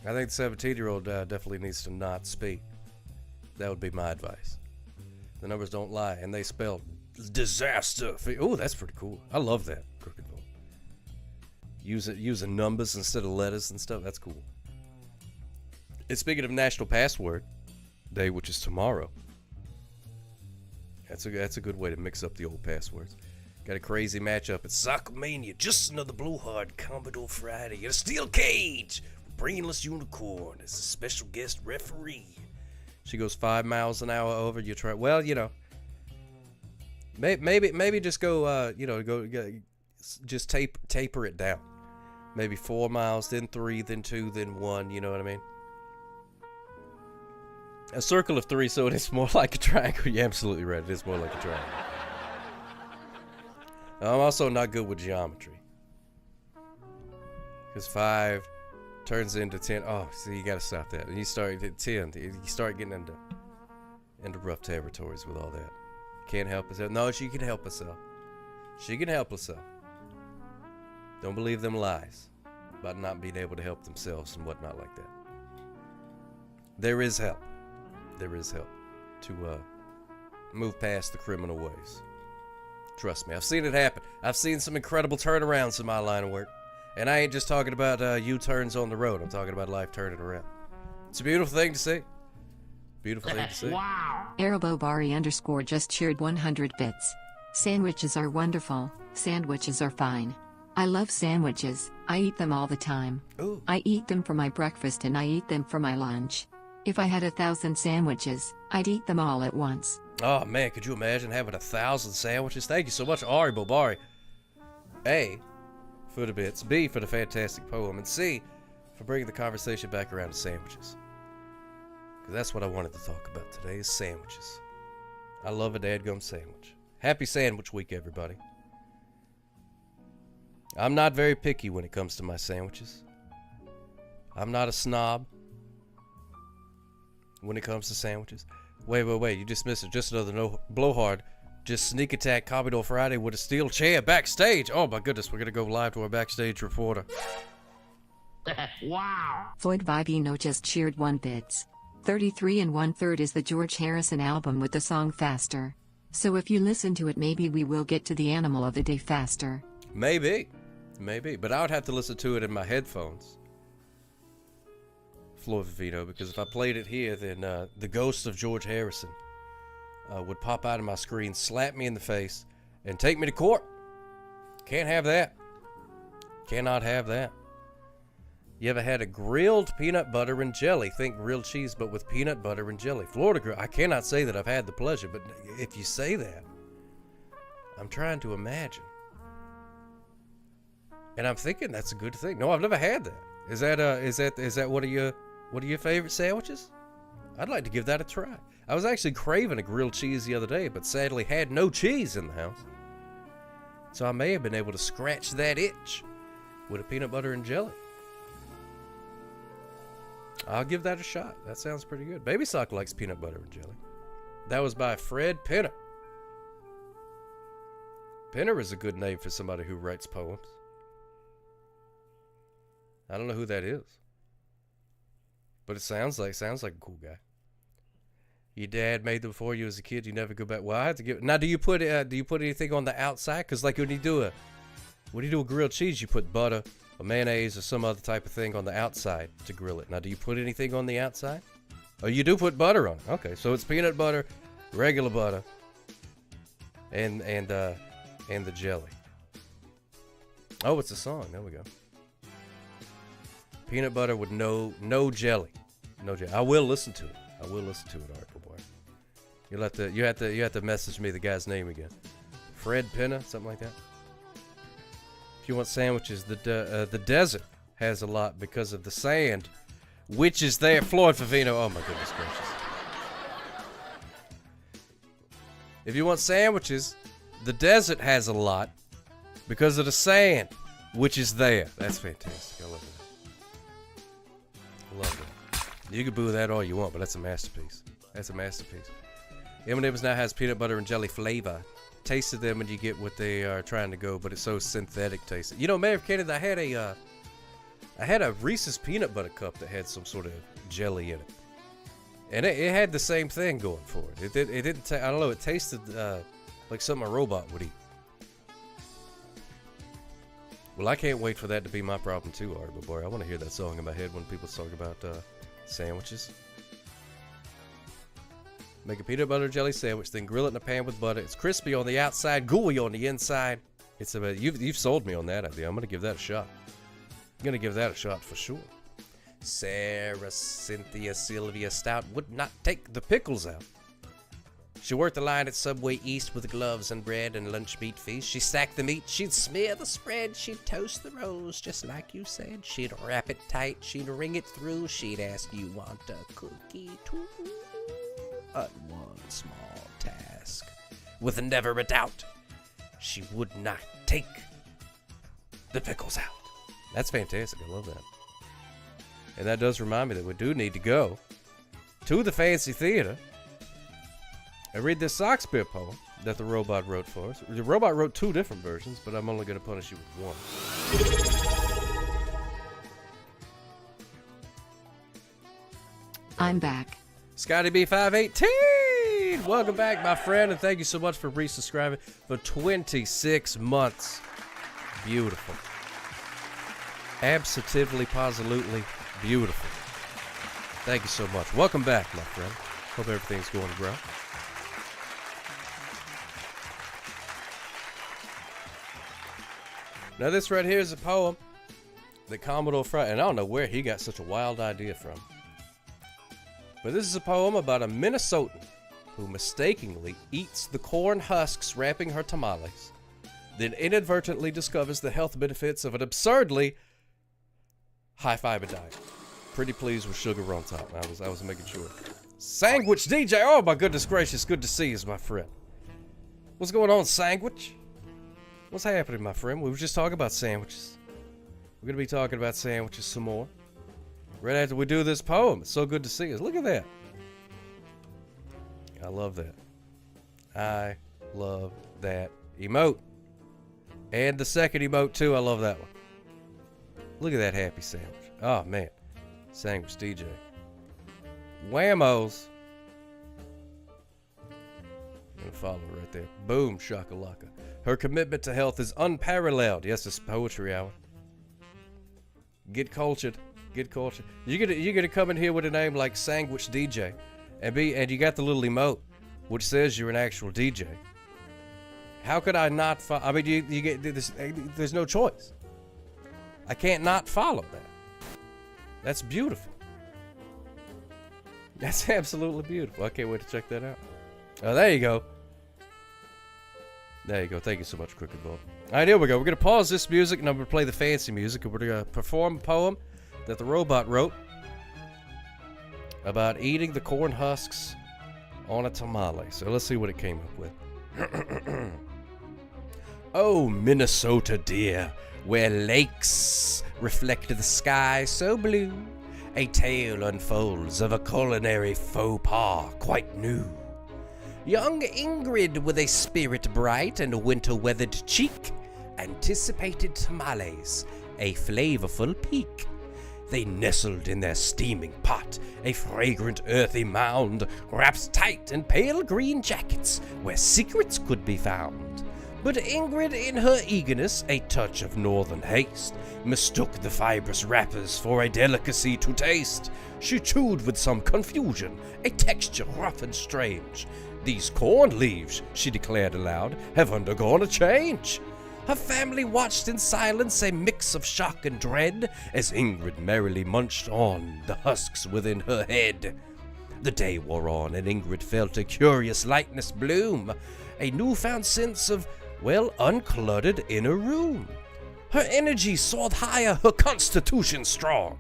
I think the 17-year-old definitely needs to not speed. That would be my advice. The numbers don't lie, and they spell disaster. Oh, that's pretty cool. I love that. Crooked Vote. Using numbers instead of letters and stuff. That's cool. And speaking of National Password Day, which is tomorrow, that's a good way to mix up the old passwords. Got a crazy matchup at Soccermania. Just Another Blowhard Commodore Friday in a steel cage. Brainless Unicorn is a special guest referee. She goes 5 miles an hour over. You try. Well, you know, maybe just go. Just taper it down. Maybe 4 miles, then 3, then 2, then 1. You know what I mean? A circle of 3, so it is more like a triangle. You're absolutely right. It is more like a triangle. I'm also not good with geometry. Because 5 turns into 10. Oh, see, you gotta stop that. And you start at 10. You start getting into rough territories with all that. Can't help herself. No, she can help herself. She can help herself. Don't believe them lies about not being able to help themselves and whatnot like that. There is help. There is help to move past the criminal ways. Trust me, I've seen it happen. I've seen some incredible turnarounds in my line of work. And I ain't just talking about U-turns on the road. I'm talking about life turning around. It's a beautiful thing to see. Beautiful thing to see. Wow. Arabobari _ just cheered 100 bits. Sandwiches are wonderful. Sandwiches are fine. I love sandwiches. I eat them all the time. Ooh. I eat them for my breakfast and I eat them for my lunch. If I had 1,000 sandwiches, I'd eat them all at once. Oh man, could you imagine having 1,000 sandwiches? Thank you so much, Ari Bobari. A, for the bits. B, for the fantastic poem. And C, for bringing the conversation back around to sandwiches. Because that's what I wanted to talk about today, is sandwiches. I love a dadgum sandwich. Happy Sandwich Week, everybody. I'm not very picky when it comes to my sandwiches. I'm not a snob when it comes to sandwiches. Wait. You just missed it. Just another no blowhard. Just sneak attack Commodore Friday with a steel chair backstage. Oh my goodness, we're going to go live to our backstage reporter. Wow. Floyd Vivino just cheered 1 bits. 33 1/3 is the George Harrison album with the song Faster. So if you listen to it, maybe we will get to the animal of the day faster. Maybe. But I would have to listen to it in my headphones. Floyd Vivino, because if I played it here, then the ghost of George Harrison would pop out of my screen, slap me in the face, and take me to court. Can't have that. Cannot have that. You ever had a grilled peanut butter and jelly? Think grilled cheese, but with peanut butter and jelly. Florida Grill. I cannot say that I've had the pleasure, but if you say that, I'm trying to imagine. And I'm thinking that's a good thing. No, I've never had that. Is that one of your favorite sandwiches? I'd like to give that a try. I was actually craving a grilled cheese the other day, but sadly had no cheese in the house. So I may have been able to scratch that itch with a peanut butter and jelly. I'll give that a shot. That sounds pretty good. Baby Sock likes peanut butter and jelly. That was by Fred Penner. Penner is a good name for somebody who writes poems. I don't know who that is, but it sounds like a cool guy. Your dad made them for you as a kid. You never go back. Well, I have to give. Now, do you put anything on the outside? Because like when you do a grilled cheese, you put butter or mayonnaise or some other type of thing on the outside to grill it. Now, do you put anything on the outside? Oh, you do put butter on it. Okay, so it's peanut butter, regular butter, and the jelly. Oh, it's a song. There we go. Peanut butter with no jelly. No jelly. I will listen to it. All right, boy. You have to message me the guy's name again. Fred Penner, something like that. If you want sandwiches, the desert has a lot because of the sand, which is there. Floyd Vivino. Oh my goodness gracious. If you want sandwiches, the desert has a lot because of the sand, which is there. That's fantastic. I love it. Love it. You can boo that all you want, but that's a masterpiece. M&M's now has peanut butter and jelly flavor. Tasted them and you get what they are trying to go, but it's so synthetic tasting. You know, Mayor of Canada, I had a Reese's peanut butter cup that had some sort of jelly in it, and it had the same thing going for it. It didn't. I don't know. It tasted like something a robot would eat. Well, I can't wait for that to be my problem too, Art. But boy, I want to hear that song in my head when people talk about sandwiches. Make a peanut butter jelly sandwich, then grill it in a pan with butter. It's crispy on the outside, gooey on the inside. It's you've sold me on that idea. I'm gonna give that a shot. For sure. Sarah Cynthia Sylvia Stout would not take the pickles out. She worked the line at Subway East with gloves and bread and lunch meat feast. She stacked the meat, she'd smear the spread, she'd toast the rolls just like you said. She'd wrap it tight, she'd ring it through, she'd ask, you want a cookie too? But one small task, with never a doubt, she would not take the pickles out. That's fantastic, I love that. And that does remind me that we do need to go to the Fancy Theater and read this Shakespeare poem that the robot wrote for us. The robot wrote 2 different versions, but I'm only going to punish you with one. I'm back. Scotty B518! Welcome back, my friend, and thank you so much for resubscribing for 26 months. Beautiful. Absolutely, positively beautiful. Thank you so much. Welcome back, my friend. Hope everything's going well. Now this right here is a poem that Commodore Friday, and I don't know where he got such a wild idea from, but this is a poem about a Minnesotan who mistakenly eats the corn husks wrapping her tamales, then inadvertently discovers the health benefits of an absurdly high fiber diet. Pretty pleased with sugar on top. I was making sure. Sandwich DJ. Oh, my goodness gracious. Good to see you, my friend. What's going on, Sandwich? What's happening, my friend? We were just talking about sandwiches. We're going to be talking about sandwiches some more. Right after we do this poem. It's so good to see us. Look at that. I love that. I love that emote. And the second emote, too. I love that one. Look at that happy sandwich. Oh, man. Sandwich DJ. Whammos. I'm going to follow her right there. Boom, shakalaka. Her commitment to health is unparalleled. Yes, it's poetry hour. Get cultured. Get cultured. You're gonna come in here with a name like Sandwich DJ, and you got the little emote, which says you're an actual DJ. How could I not follow? I mean, you get this. There's no choice. I can't not follow that. That's beautiful. That's absolutely beautiful. I can't wait to check that out. Oh, there you go. There you go. Thank you so much, Crooked Ball. All right, here we go. We're going to pause this music, and I'm going to play the fancy music, and we're going to perform a poem that the robot wrote about eating the corn husks on a tamale. So let's see what it came up with. Oh, Minnesota dear, where lakes reflect the sky so blue, a tale unfolds of a culinary faux pas quite new. Young Ingrid, with a spirit bright and a winter-weathered cheek, anticipated tamales, a flavorful peak. They nestled in their steaming pot, a fragrant earthy mound, wrapped tight in pale green jackets, where secrets could be found. But Ingrid, in her eagerness, a touch of northern haste, mistook the fibrous wrappers for a delicacy to taste. She chewed with some confusion, a texture rough and strange. These corn leaves, she declared aloud, have undergone a change. Her family watched in silence, a mix of shock and dread, as Ingrid merrily munched on the husks within her head. The day wore on, and Ingrid felt a curious lightness bloom, a newfound sense of, well, uncluttered inner room. Her energy soared higher, her constitution strong.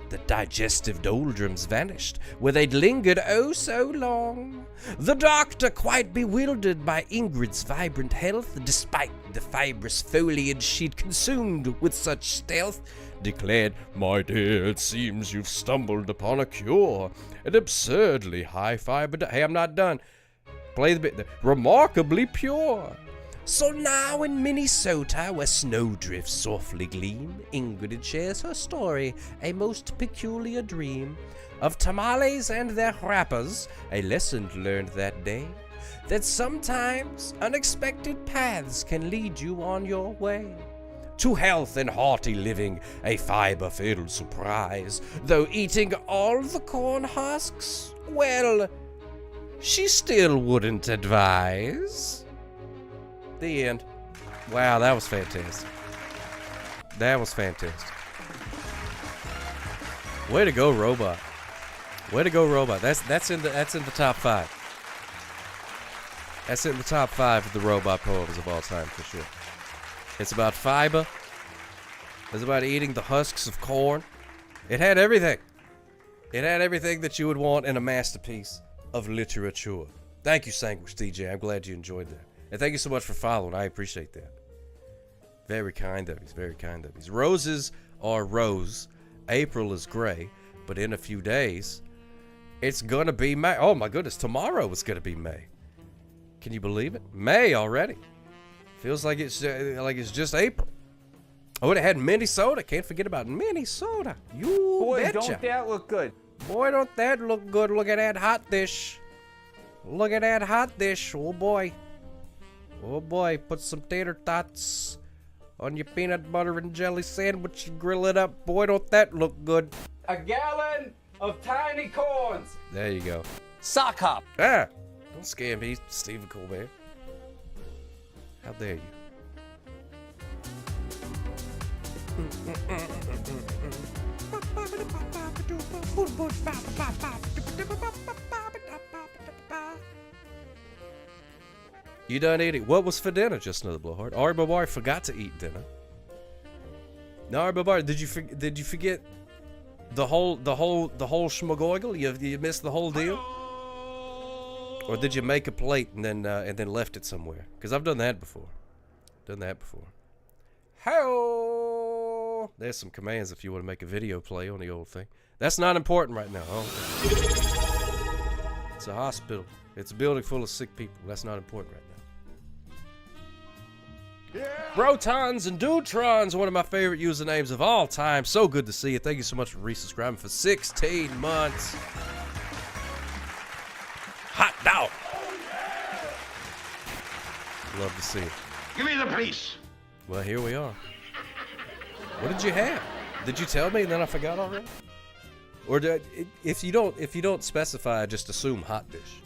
The digestive doldrums vanished, where they'd lingered oh so long. The doctor, quite bewildered by Ingrid's vibrant health, despite the fibrous foliage she'd consumed with such stealth, declared, "My dear, it seems you've stumbled upon a cure, an absurdly high-fibered—" Hey, I'm not done. Play the bit there. "Remarkably pure." So now in Minnesota, where snowdrifts softly gleam, Ingrid shares her story, a most peculiar dream, of tamales and their wrappers, a lesson learned that day, that sometimes unexpected paths can lead you on your way. To health and hearty living, a fiber-filled surprise, though eating all the corn husks, well, she still wouldn't advise. The end. Wow, that was fantastic. That was fantastic. Way to go, robot. Way to go, robot. That's in the top 5. That's in the top 5 of the robot poems of all time for sure. It's about fiber. It's about eating the husks of corn. It had everything. It had everything that you would want in a masterpiece of literature. Thank you, Sandwich DJ. I'm glad you enjoyed that. And thank you so much for following. I appreciate that. Very kind of you. Very kind of you. Roses are rose. April is gray. But in a few days, it's going to be May. Oh, my goodness. Tomorrow is going to be May. Can you believe it? May already. Feels like it's just April. Oh, it had Minnesota. Can't forget about Minnesota. You Boy, betcha. don't that look good. Boy, don't that look good. Look at that hot dish. Look at that hot dish. Oh, boy. Oh boy, put some tater tots on your peanut butter and jelly sandwich and grill it up. Boy, don't that look good. A gallon of tiny corns. There you go. Sock hop. Ah, don't scare me, Stephen Colbert. How dare you? You done eating? What was for dinner? Just another blowhard. Ari Babar forgot to eat dinner. No, Ari Babar, did you forget the whole schmagoigle? You missed the whole deal? Or did you make a plate and then left it somewhere? Because I've done that before. How? There's some commands if you want to make a video play on the old thing. That's not important right now. Oh. It's a hospital. It's a building full of sick people. That's not important right now. Yeah. Brotons and Dutrons, one of my favorite usernames of all time. So good to see you. Thank you so much for resubscribing for 16 months. Hot dog. Love to see it. Give me the police. Well, here we are. What did you have? Did you tell me and then I forgot already? Or if you don't specify, just assume hot dish.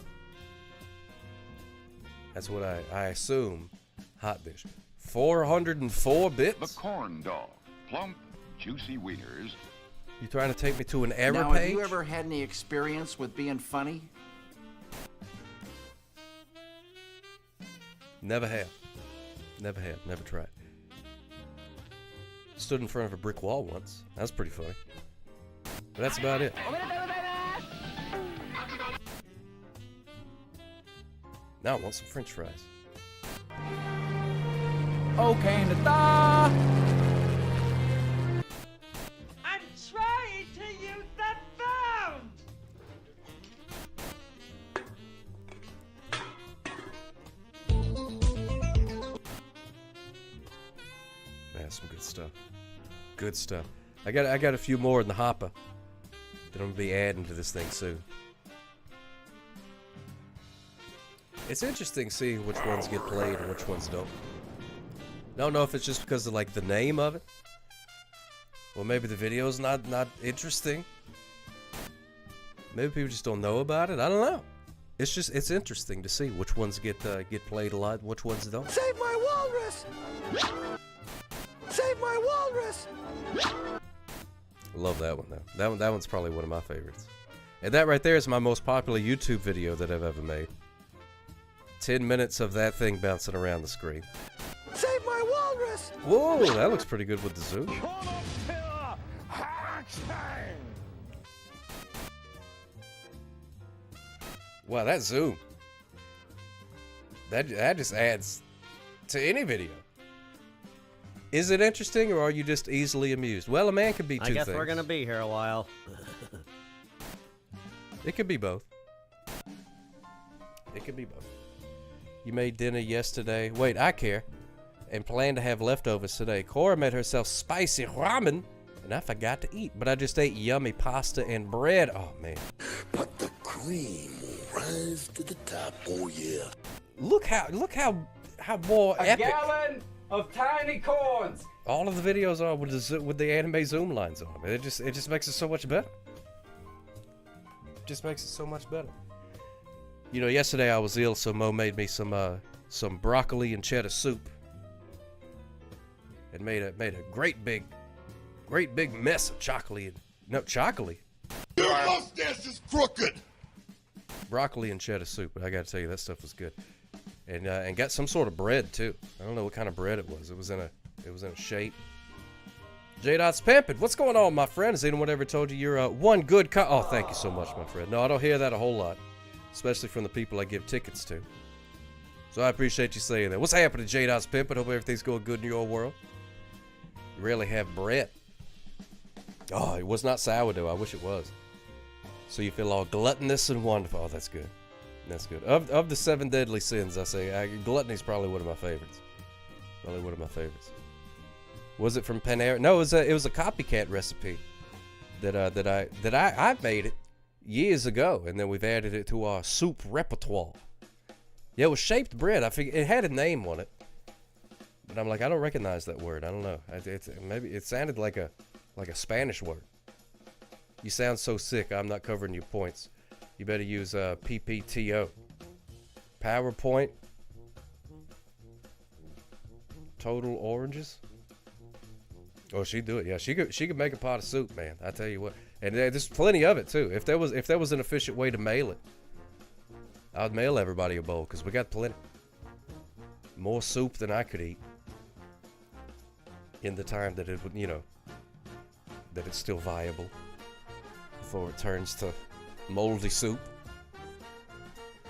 That's what I assume. Hot dish. 404 bits. The corn dog. Plump, juicy wieners. You trying to take me to an error now, page? Have you ever had any experience with being funny? Never have. Never tried. Stood in front of a brick wall once. That was pretty funny. But that's about it. Now I want some french fries. Okay, Nata. I'm trying to use the phone! Man, some good stuff. Good stuff. I got a few more in the hopper that I'm gonna be adding to this thing soon. It's interesting seeing which ones get played and which ones don't. I don't know if it's just because of like the name of it. Well, maybe the video's not interesting. Maybe people just don't know about it. I don't know. It's interesting to see which ones get played a lot, and which ones don't. Save my walrus! Save my walrus! Love that one though. That one's probably one of my favorites. And that right there is my most popular YouTube video that I've ever made. 10 minutes of that thing bouncing around the screen. Save my walrus! Whoa, that looks pretty good with the zoom. Wow, that zoom. That just adds to any video. Is it interesting, or are you just easily amused? Well, a man could be two things. I guess we're gonna be here a while. It could be both. It could be both. You made dinner yesterday. Wait, I care. And plan to have leftovers today. Cora made herself spicy ramen, and I forgot to eat. But I just ate yummy pasta and bread. Oh, man. But the cream will rise to the top. Oh, yeah. Look how more epic. A gallon of tiny corns. All of the videos are with the anime zoom lines on them. It just makes it so much better. Just makes it so much better. You know, yesterday I was ill, so Mo made me some broccoli and cheddar soup. It made a great big mess of chocolate. No, chocolate. Your mustache is crooked. Broccoli and cheddar soup, but I gotta tell you, that stuff was good. And got some sort of bread too. I don't know what kind of bread it was. It was in a shape. J-Dot's pimping. What's going on, my friend? Has anyone ever told you you're one good Oh, thank you so much, my friend. No, I don't hear that a whole lot, especially from the people I give tickets to. So I appreciate you saying that. What's happening, J-Dot's pimping? Hope everything's going good in your world. You rarely have bread. Oh, it was not sourdough. I wish it was. So you feel all gluttonous and wonderful. Oh, that's good. That's good. Of the 7 deadly sins, I say gluttony is probably one of my favorites. Probably one of my favorites. Was it from Panera? No, it was a copycat recipe that I made it years ago, and then we've added it to our soup repertoire. Yeah, it was shaped bread. I figured it had a name on it, but I'm like, I don't recognize that word. I don't know. Maybe it sounded like a Spanish word. You sound so sick. I'm not covering your points. You better use PPTO. PowerPoint. Total oranges. Oh, she'd do it. Yeah, she could make a pot of soup, man. I tell you what. And there's plenty of it too. If there was an efficient way to mail it, I'd mail everybody a bowl because we got plenty. More soup than I could eat in the time that it would, that it's still viable before it turns to moldy soup.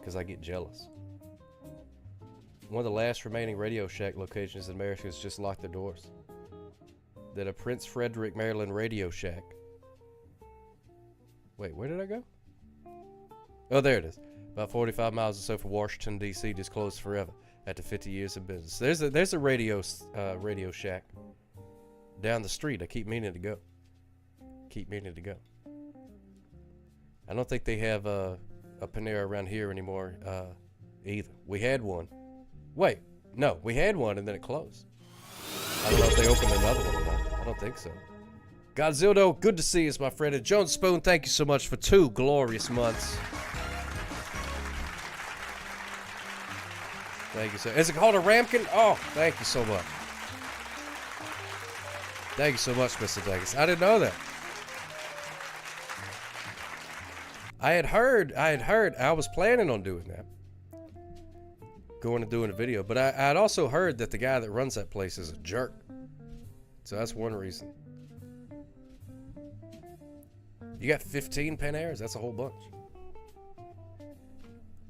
because I get jealous. One of the last remaining Radio Shack locations in America has just locked their doors. That a Prince Frederick, Maryland Radio Shack. Wait, where did I go? Oh, there it is. About 45 miles or so from Washington, D.C. just closed forever after 50 years of business. There's a Radio Shack down the street. I keep meaning to go. I don't think they have a Panera around here anymore either. We had one. Wait, no, we had one and then it closed. I don't know if they opened another one or not. I don't think so. Godzildo, good to see you, my friend. And Joan Spoon, thank you so much for 2 glorious months. Thank you so. Is it called a ramekin? Oh, thank you so much. Thank you so much, Mr. Daggis. I didn't know that. I had heard, I was planning on doing that. Going and doing a video. But I had also heard that the guy that runs that place is a jerk. So that's one reason. You got 15 Panera's? That's a whole bunch.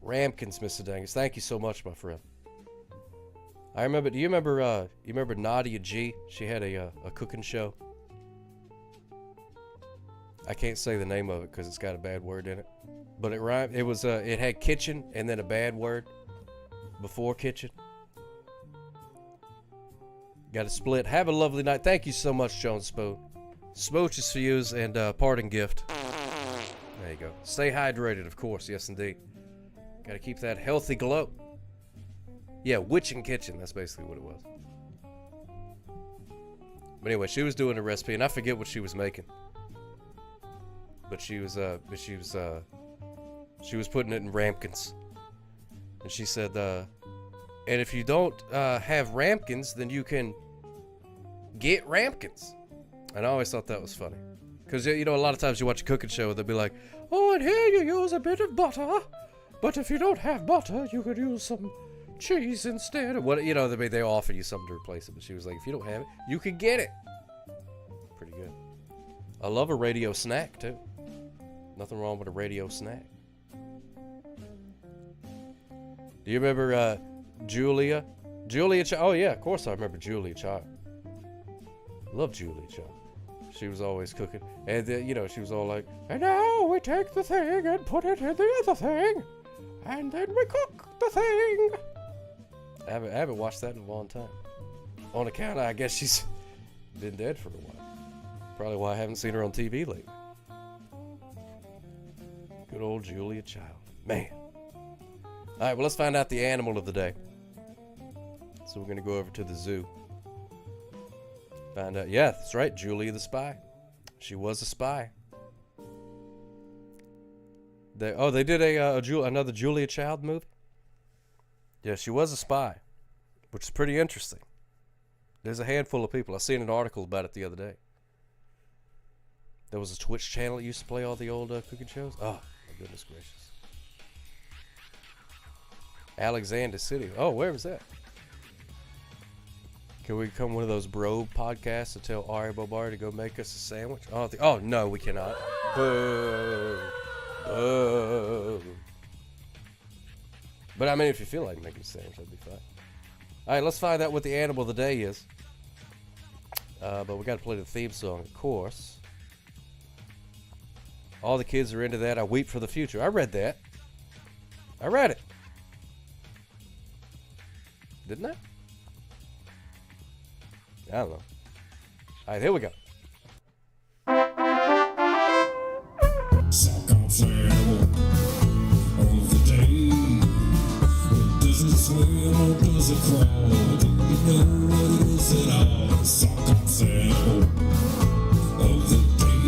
Ramkins, Mr. Dangus. Thank you so much, my friend. I remember, do you remember Nadia G? She had a cooking show. I can't say the name of it because it's got a bad word in it. But it rhymed. It was, it had kitchen and then a bad word before kitchen. Got a split. Have a lovely night. Thank you so much, Joan Spoon. Smooches for yous and parting gift. There you go. Stay hydrated, of course. Yes, indeed. Got to keep that healthy glow. Yeah, Witching Kitchen. That's basically what it was. But anyway, she was doing a recipe, and I forget what she was making. But she was putting it in ramekins. And she said, and if you don't have ramekins, then you can get ramekins. And I always thought that was funny. Because, you know, a lot of times you watch a cooking show, they'll be like, oh, and here you use a bit of butter. But if you don't have butter, you could use some cheese instead. Or what, you know, they offer you something to replace it. But she was like, if you don't have it, you can get it. Pretty good. I love a radio snack, too. Nothing wrong with a radio snack. Do you remember Julia? Julia Child? Oh, yeah, of course I remember Julia Child. Love Julia Child. She was always cooking. And, you know, she was all like, and now we take the thing and put it in the other thing. And then we cook the thing. I haven't watched that in a long time. On account of, I guess she's been dead for a while. Probably why I haven't seen her on TV lately. Good old Julia Child. Man. All right, well, let's find out the animal of the day. So we're going to go over to the zoo. Find out. Yeah, that's right. Julia the spy. She was a spy. They did another Julia Child movie? Yeah, she was a spy, which is pretty interesting. There's a handful of people. I seen an article about it the other day. There was a Twitch channel that used to play all the old cooking shows. Oh, my goodness gracious. Alexander City. Oh, where was that? Can we become one of those bro podcasts to tell Ari Bobar to go make us a sandwich? Oh, no, we cannot. Boo. Boo. But I mean, if you feel like making a sandwich, that'd be fine. All right, let's find out what the animal of the day is. But we got to play the theme song, of course. All the kids are into that. I weep for the future. I read that. I read it. Didn't I? I don't know. All right, here we go. Sock off animal of the day. Does it swim or does it crawl? Do you know what it is at all? Sock off animal of the day.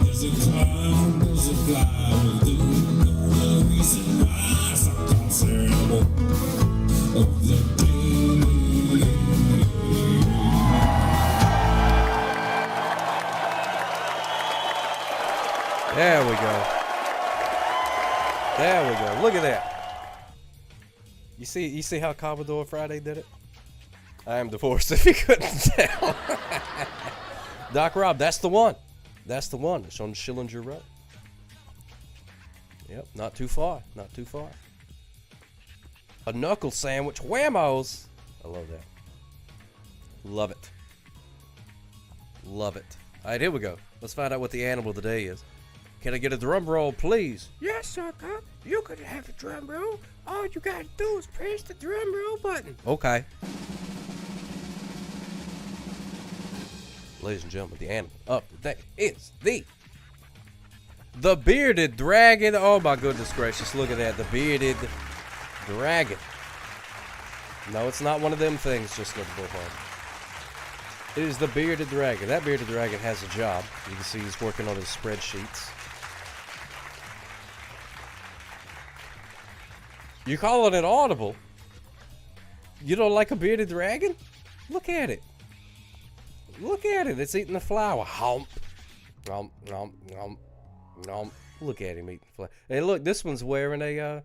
Does it climb or does it fly? Do you know the reason why? Sock off animal of the day. There we go. There we go. Look at that. You see how Commodore Friday did it? I am divorced if you couldn't tell. Doc Rob, that's the one. That's the one. It's on Schillinger Road. Yep, not too far. Not too far. A knuckle sandwich. Whammos! I love that. Love it. Love it. All right, here we go. Let's find out what the animal of the day is. Can I get a drum roll, please? Yes, sucker. You could have a drum roll. All you gotta do is press the drum roll button. Okay. Ladies and gentlemen, the animal of the day is the bearded dragon. Oh my goodness gracious, look at that. The bearded dragon. No, it's not one of them things, just like the bullhorn. It is the bearded dragon. That bearded dragon has a job. You can see he's working on his spreadsheets. You calling it audible? You don't like a bearded dragon? Look at it. Look at it. It's eating the flower. Hump. Nom, nom, nom, nom. Look at him eating the flower. Hey, look, this one's wearing a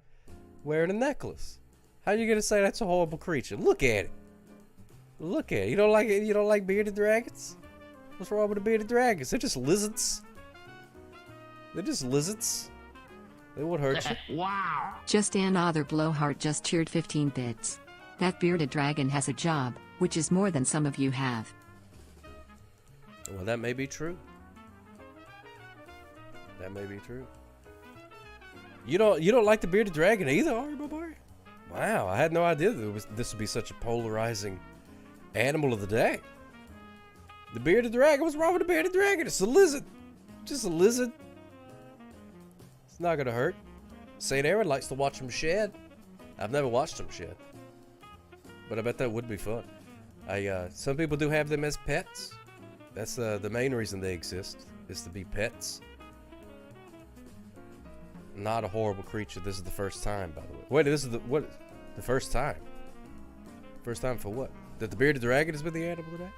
necklace. How you gonna say that's a horrible creature? Look at it. Look at it. You don't like it? You don't like bearded dragons? What's wrong with the bearded dragons? They're just lizards. They're just lizards. They won't hurt you. Wow. Just another blowhard just cheered 15 bits. That bearded dragon has a job, which is more than some of you have. Well, that may be true. That may be true. You don't like the bearded dragon either, are you, my boy? Wow, I had no idea this would be such a polarizing animal of the day. The bearded dragon. What's wrong with the bearded dragon? It's a lizard. Just a lizard. It's not gonna hurt. St. Aaron likes to watch them shed. I've never watched them shed, but I bet that would be fun. Some people do have them as pets. That's the main reason they exist, is to be pets. Not a horrible creature. This is the first time, by the way. Wait, this is the first time? First time for what? That the bearded dragon has been the animal today?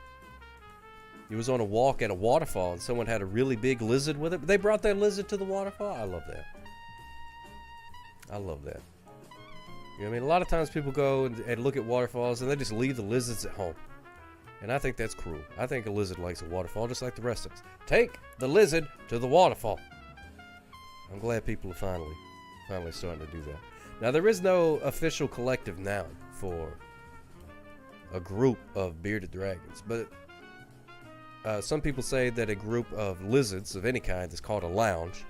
He was on a walk at a waterfall and someone had a really big lizard with it. They brought that lizard to the waterfall. I love that. I love that. You know what I mean? A lot of times people go and look at waterfalls and they just leave the lizards at home. And I think that's cruel. I think a lizard likes a waterfall just like the rest of us. Take the lizard to the waterfall. I'm glad people are finally starting to do that. Now, there is no official collective noun for a group of bearded dragons, but some people say that a group of lizards of any kind is called a lounge,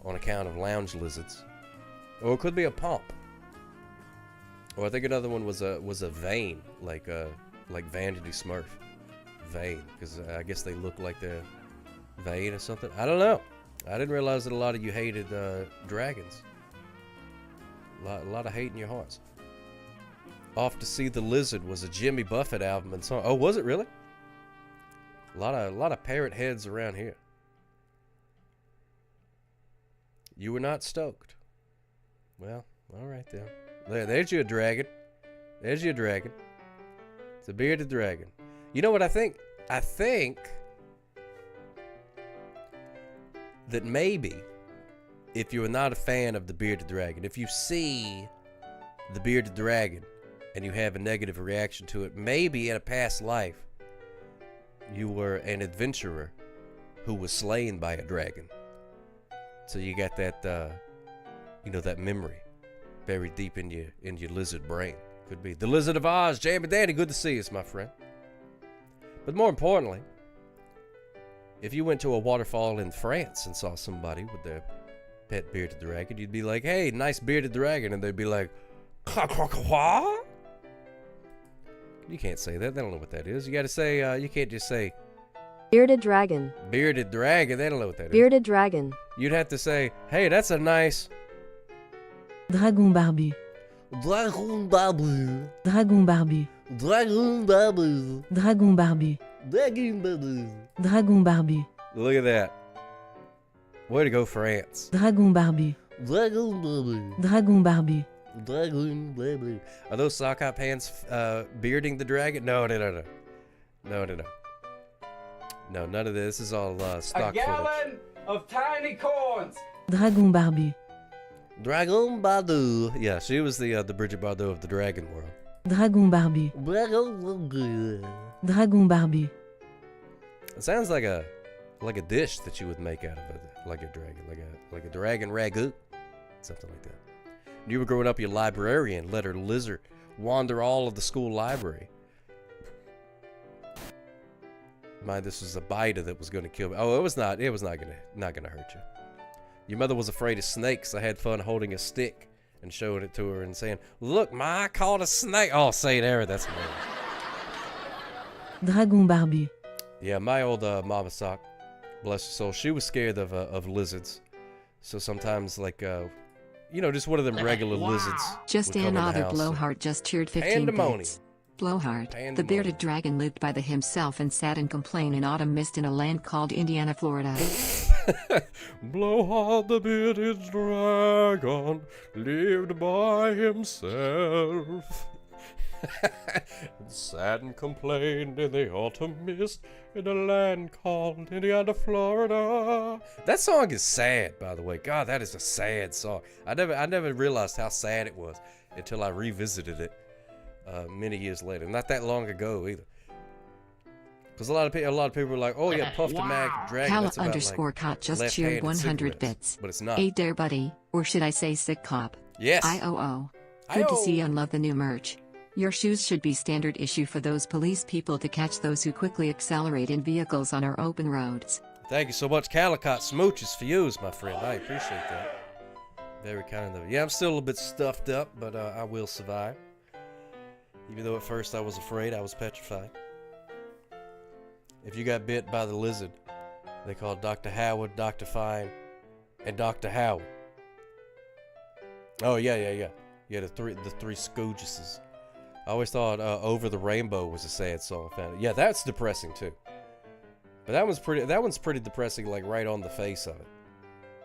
on account of lounge lizards, or it could be a pomp. Or I think another one was a vein, like Vanity Smurf, vein, because I guess they look like they're vain or something. I don't know. I didn't realize that a lot of you hated dragons. A lot of hate in your hearts. Off to See the Lizard was a Jimmy Buffett album and song. Oh, was it really? A lot of parrot heads around here. You were not stoked. Well, all right then. There's your dragon. There's your dragon. It's a bearded dragon. You know what I think? I think that maybe if you are not a fan of the bearded dragon, if you see the bearded dragon and you have a negative reaction to it, maybe in a past life you were an adventurer who was slain by a dragon. So you got that, that memory buried deep in your lizard brain. Could be the Lizard of Oz. Jamie Danny, good to see us, my friend. But more importantly, if you went to a waterfall in France and saw somebody with their pet bearded dragon, you'd be like, "Hey, nice bearded dragon," and they'd be like, "Quoi?" You can't say that. They don't know what that is. You got to say. You can't just say bearded dragon. Bearded dragon. They don't know what that is. Bearded dragon. You'd have to say, "Hey, that's a nice dragon barbu. Dragon barbu. Dragon barbu. Dragon barbu. Dragon barbu. Dragon barbu. Dragon barbu. Look at that. Way to go, France. Dragon barbu. Dragon barbu. Dragon barbu. Dragon barbu. Are those sock hop hands bearding the dragon? No. No, none of this. This is all stock footage. A gallon of tiny corns. Dragon barbu. Dragon Bardot. Yeah, she was the Bridget Bardot of the dragon world. Dragon barbu. Dragon. Dragon barbu. It sounds like a like a dish that you would make out of it, like a dragon, like a dragon ragout, something like that. When you were growing up, your librarian let her lizard wander all of the school library. Mind, this was a biter that was going to kill me. Oh, it was not gonna hurt you. Your mother was afraid of snakes. I had fun holding a stick and showing it to her and saying, "Look, Ma, I caught a snake." Oh, Saint Aaron, that's hilarious. Dragon barbu. Yeah, my old mama sock, bless her soul, she was scared of lizards. So sometimes, like, just one of them regular lizards. Just would come in the another house. blowhard just cheered 15 Pandemonium. bits. Blowhard, the Pandemonium. bearded dragon, lived by the himself and sat and complained in autumn mist in a land called Indiana, Florida. Blowhard the bearded dragon lived by himself. And sat and complained in the autumn mist in a land called Indiana, Florida. That song is sad, by the way. God, that is a sad song. I never realized how sad it was until I revisited it many years later. Not that long ago either. Because a lot of people were like, "Oh yeah, Puff the Mag Dragon." Hala That's about, _ like, cot just left-handed cheered 100 cigarettes. bits. But it's not. Hey there, buddy, or should I say sick cop? Yes. IOO. Good to see you and love the new merch. Your shoes should be standard issue for those police people to catch those who quickly accelerate in vehicles on our open roads. Thank you so much, Calicut. Smooches for yous, my friend. I appreciate that. Very kind of you. Yeah, I'm still a little bit stuffed up, but I will survive. Even though at first I was afraid, I was petrified. If you got bit by the lizard, they call Dr. Howard, Dr. Fine, and Dr. Howard. Oh, yeah. Yeah, the three Scoogeses. I always thought Over the Rainbow was a sad song. I found it. Yeah, that's depressing too. But that one's pretty depressing, like right on the face of it.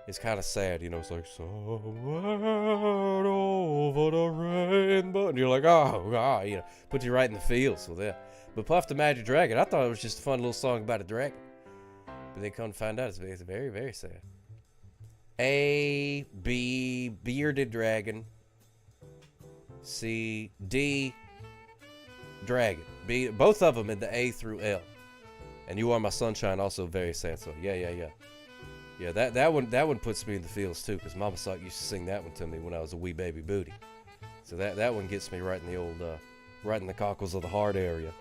It's kind of sad, it's like somewhere over the rainbow, and you're like, oh God, put you right in the feels with that. But Puff the Magic Dragon, I thought it was just a fun little song about a dragon. But then come to find out, it's very, very sad. A, B, bearded dragon. C, D, dragon. B, both of them in the A through L. And You Are My Sunshine, also very sad song. Yeah. Yeah, that one puts me in the feels too, because Mama Sock used to sing that one to me when I was a wee baby booty. So that one gets me right in the old, right in the cockles of the heart area.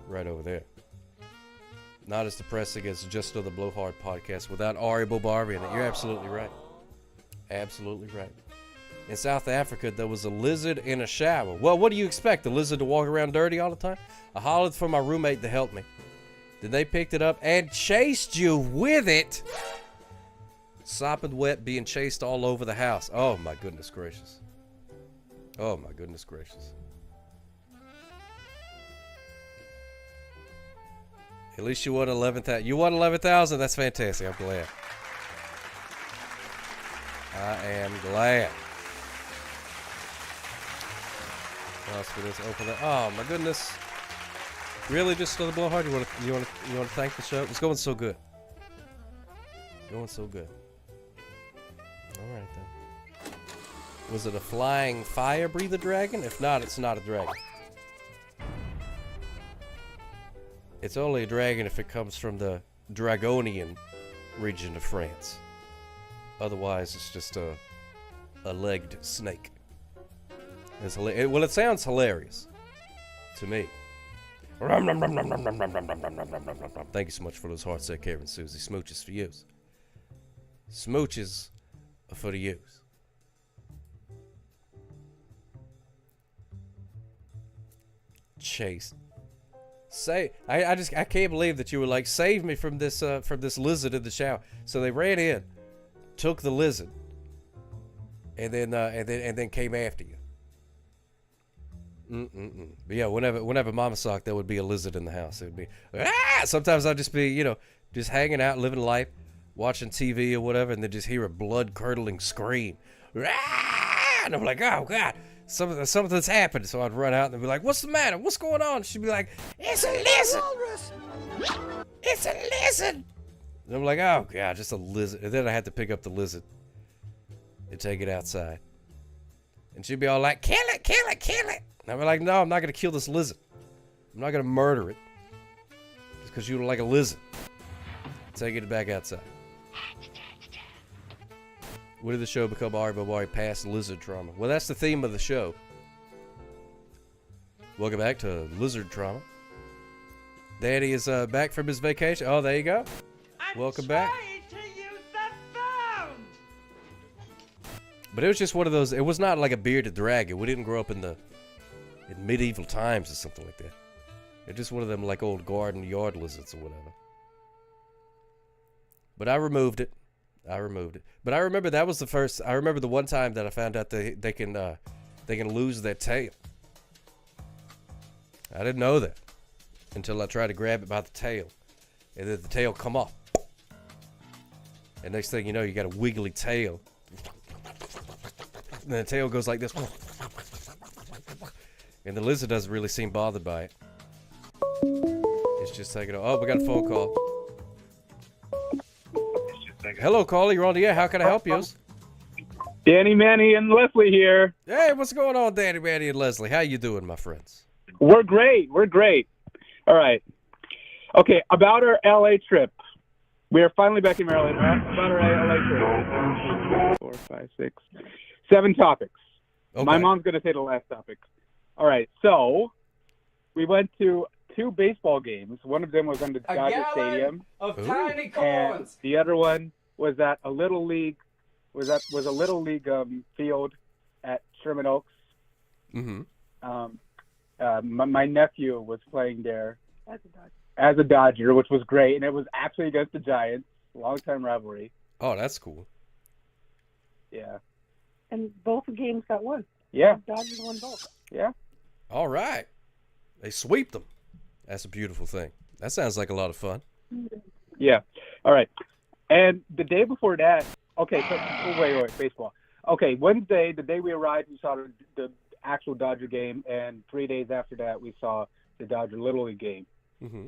Right over there. Not as depressing as Just Another Blowhard podcast without Ari Bobarbi in it. You're absolutely right. Absolutely right. In South Africa, there was a lizard in a shower. Well, what do you expect? The lizard to walk around dirty all the time? I hollered for my roommate to help me. Then they picked it up and chased you with it. Sopping wet, being chased all over the house. Oh, my goodness gracious. Oh, my goodness gracious. At least you won 11,000. You won 11,000. That's fantastic. I'm glad. I am glad. What else for this? Open that. Oh my goodness. Really, just another blowhard? You want to thank the show? It's going so good. Going so good. All right then. Was it a flying fire breather dragon? If not, it's not a dragon. It's only a dragon if it comes from the Dragonian region of France. Otherwise, it's just a legged snake. Well, it sounds hilarious to me. Thank you so much for those hearts there, Karen Susie. Smooches for yous. Smooches for the yous. Chase. I can't believe that you were like, save me from this lizard in the shower. So they ran in, took the lizard, and then came after you. But yeah, whenever Mama Sock, there would be a lizard in the house. It would be sometimes I'd just be, just hanging out, living life, watching TV or whatever, and then just hear a blood-curdling scream. And I'm like, oh God, something's happened. So I'd run out and be like, what's the matter? What's going on? She'd be like, it's a lizard. It's a lizard. And I'm like, oh God, just a lizard. And then I had to pick up the lizard and take it outside. And she'd be all like, kill it, kill it, kill it. And I'd be like, no, I'm not going to kill this lizard. I'm not going to murder it. Just because you don't like a lizard. Taking it back outside. When did the show become Ari past lizard trauma? Well, that's the theme of the show. Welcome back to Lizard Trauma. Daddy is back from his vacation. Oh, there you go. Welcome back. But it was just one of those. It was not like a bearded dragon. We didn't grow up in medieval times or something like that. It's just one of them like old garden yard lizards or whatever. But I removed it. But I remember that was the first. I remember the one time that I found out they can lose their tail. I didn't know that until I tried to grab it by the tail, and then the tail come off. And next thing you know, you got a wiggly tail. And the tail goes like this. And the lizard doesn't really seem bothered by it. It's just taking. Oh, we got a phone call. Hello, caller. You're on the air. How can I help you? Danny, Manny, and Leslie here. Hey, what's going on, Danny, Manny, and Leslie? How you doing, my friends? We're great. All right. Okay, about our LA trip. We are finally back in Maryland. About our LA trip. 4, 5, 6, 7 topics. Okay. My mom's going to say the last topic. All right, so we went to 2 baseball games. One of them was on the Dodger Stadium. Of tiny corns. And the other one was at a little league. Was a little league field at Sherman Oaks. Mm-hmm. My nephew was playing there as a Dodger, which was great, and it was actually against the Giants. Long-time rivalry. Oh, that's cool. Yeah. And both games got won. Yeah. The Dodgers won both. Yeah. All right. They sweep them. That's a beautiful thing. That sounds like a lot of fun. Yeah. All right. And the day before that, okay, so, wait, baseball. Okay, Wednesday, the day we arrived, we saw the actual Dodger game, and 3 days after that, we saw the Dodger Little League game. Mm-hmm.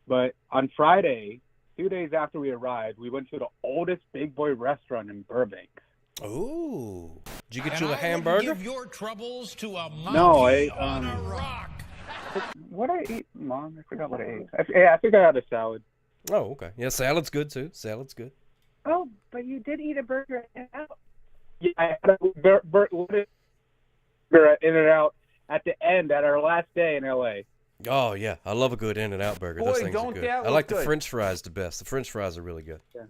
But on Friday, 2 days after we arrived, we went to the oldest Big Boy restaurant in Burbank. Ooh. Did you get you a hamburger? Give your troubles to a monkey No, I on a rock. What I ate, Mom? I forgot what I ate. I think I had a salad. Oh, okay. Yeah, salad's good too. Salad's good. Oh, but you did eat a burger at In-N-Out. Yeah, I had a burger at In-N-Out at the end, at our last day in L.A. Oh, yeah. I love a good In-N-Out burger. Boy, Those things don't are good. that I like look the good. French fries the best. The French fries are really good. Yeah.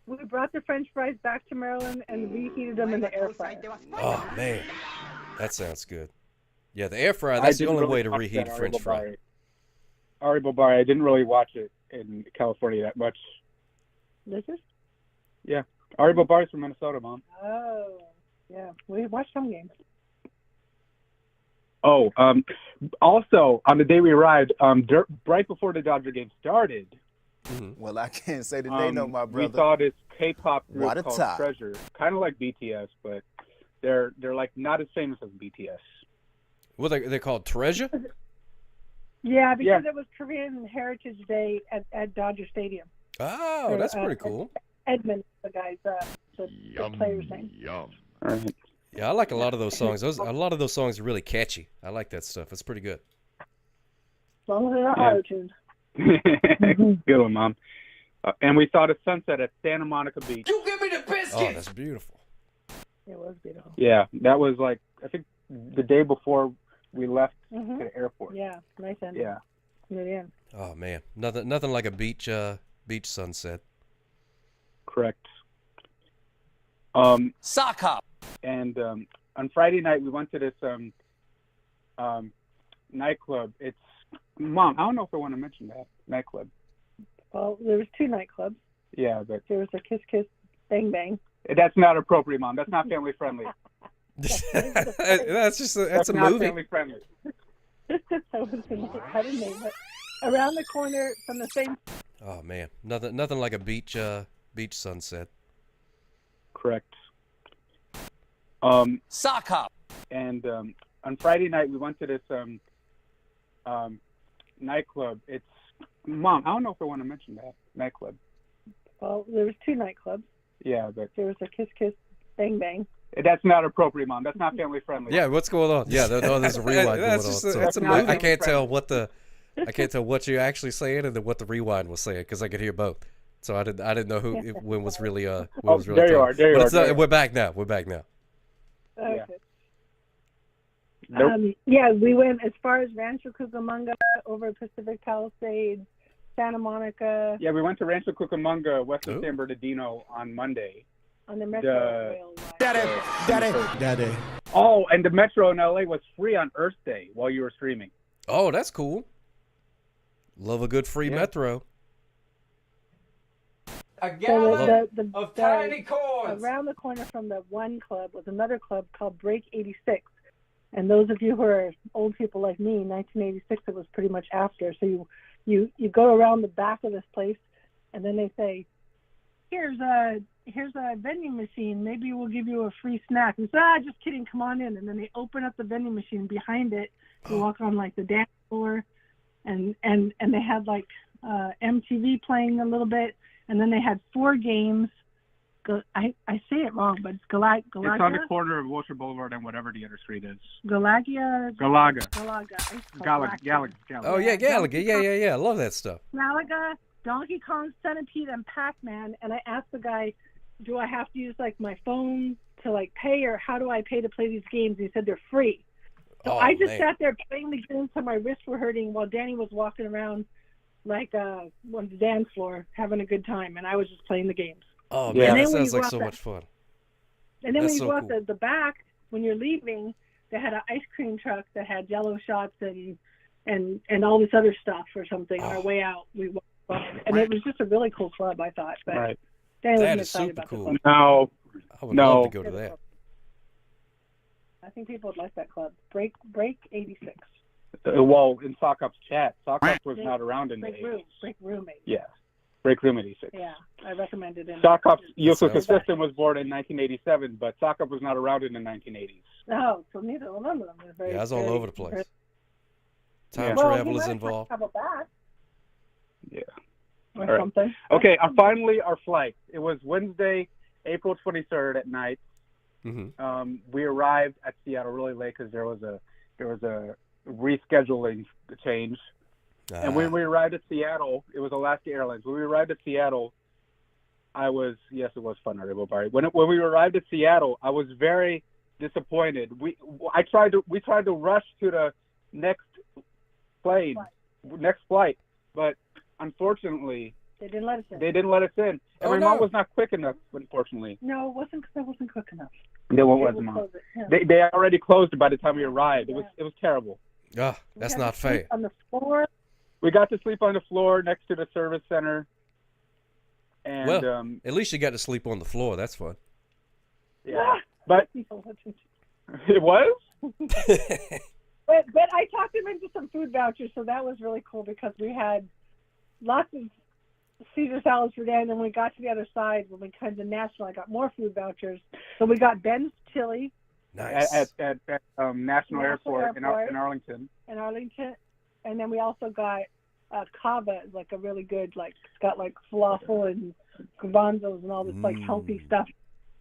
We brought the French fries back to Maryland and reheated them in the air fryer. Oh, man. That sounds good. Yeah, the air fryer, that's the only way to reheat a French fry. Ari Bobari, I didn't really watch it in California that much. This is? Yeah. Ari Bobari's from Minnesota, Mom. Oh, yeah. We watched some games. Oh, also, on the day we arrived, right before the Dodger game started, well, I can't say that they know my brother. We saw this K-pop group What a called top. Treasure, kind of like BTS, but they're like not as famous as BTS. What they're called Treasure? Yeah, because it was Korean Heritage Day at Dodger Stadium. Oh, that's pretty cool. Edmund, the guy's the player's name. All right. Yeah, I like a lot of those songs. A lot of those songs are really catchy. I like that stuff. It's pretty good. As long as they're not auto-tuned. Good one, Mom. And we saw the sunset at Santa Monica Beach. You give me the biscuit. Oh, that's beautiful. It was beautiful. Yeah, that was like, I think the day before we left to the airport. Yeah, nice ending. Yeah. Yeah. Oh man, nothing like a beach sunset. Correct. Sock hop. And on Friday night we went to this nightclub. It's Mom. I don't know if I want to mention that nightclub. Well, there was 2 nightclubs. Yeah, but there was a Kiss Kiss Bang Bang. That's not appropriate, Mom. That's not family friendly. That's a not movie. Family friendly. I didn't name it. Around the corner from the same. Oh man, nothing like a beach sunset. Correct. Sock hop. And on Friday night we went to this nightclub. It's Mom. I don't know if I want to mention that nightclub. Well, there was 2 nightclubs. Yeah, but there was a Kiss Kiss Bang Bang. That's not appropriate, Mom. That's not family friendly. Yeah, what's going on? Yeah, there's a rewind going on. So that's a movie. I can't tell what the I can't tell what you're actually saying and then what the rewind was saying because I could hear both. So I didn't know when was really was really. There you are. There you are. We're back now. We're back now. Okay. Nope. Yeah, we went as far as Rancho Cucamonga, over Pacific Palisades, Santa Monica. Yeah, we went to Rancho Cucamonga, west of San Bernardino on Monday. On the Metro Rail line. Daddy. Oh, and the Metro in LA was free on Earth Day while you were streaming. Oh, that's cool. Love a good free Metro. A gallon of tiny corns. Around the corner from the one club was another club called Break 86. And those of you who are old people like me, 1986, it was pretty much after. So you go around the back of this place, and then they say, here's a vending machine. Maybe we'll give you a free snack. And say, just kidding, come on in. And then they open up the vending machine. Behind it, you walk on like the dance floor, and they had like MTV playing a little bit, and then they had 4 games. I say it wrong, but it's Galaga. It's on the corner of Wilshire Boulevard and whatever the other street is. Galaga. Galaga. Oh yeah, Galaga. Yeah. I love that stuff. Galaga, Donkey Kong, Centipede, and Pac-Man. And I asked the guy, do I have to use like my phone to like pay, or how do I pay to play these games? And he said they're free. So I just sat there playing the games till my wrists were hurting while Danny was walking around like on the dance floor having a good time, and I was just playing the games. Oh man, that sounds like so much fun. And then when you go out the back, when you're leaving, they had an ice cream truck that had Jello shots and all this other stuff or something. On our way out, we walked by, and it was just a really cool club, I thought. But that is super cool. No, I would love to go to that. I think people would like that club. Break 86. Well, in Sock Up's chat, Sock Up was not around in the 80s. Break Room 86. Yeah. Break Room 86. Yeah, I recommended it. Sock Up's Yokosuka System was born in 1987, but Sock Up was not around in the 1980s. Oh, so neither one of them was very. Yeah, it's all over the place. Time well, travel is involved. Have a back. Yeah. Or something. Okay, finally our flight. It was Wednesday, April 23rd at night. Mm-hmm. We arrived at Seattle really late because there was a rescheduling change. And when we arrived at Seattle, it was Alaska Airlines. When we arrived at Seattle, it was fun, everybody. When we arrived at Seattle, I was very disappointed. We tried to rush to the next flight, but unfortunately they didn't let us in. And my mom was not quick enough, unfortunately. No, it wasn't quick enough. No, it wasn't, Mom. They already closed by the time we arrived. It was terrible. That's not fair. On the floor. We got to sleep on the floor next to the service center. And well, at least you got to sleep on the floor. That's fun. Yeah, but it was. But I talked him into some food vouchers, so that was really cool because we had lots of Caesar salads for Dan. And then when we got to the other side, when we came to Nashville, I got more food vouchers. So we got Ben's Chili. Nice. At National Airport in Arlington. And then we also got Kava, like a really good, like it's got like falafel and garbanzos and all this like healthy stuff.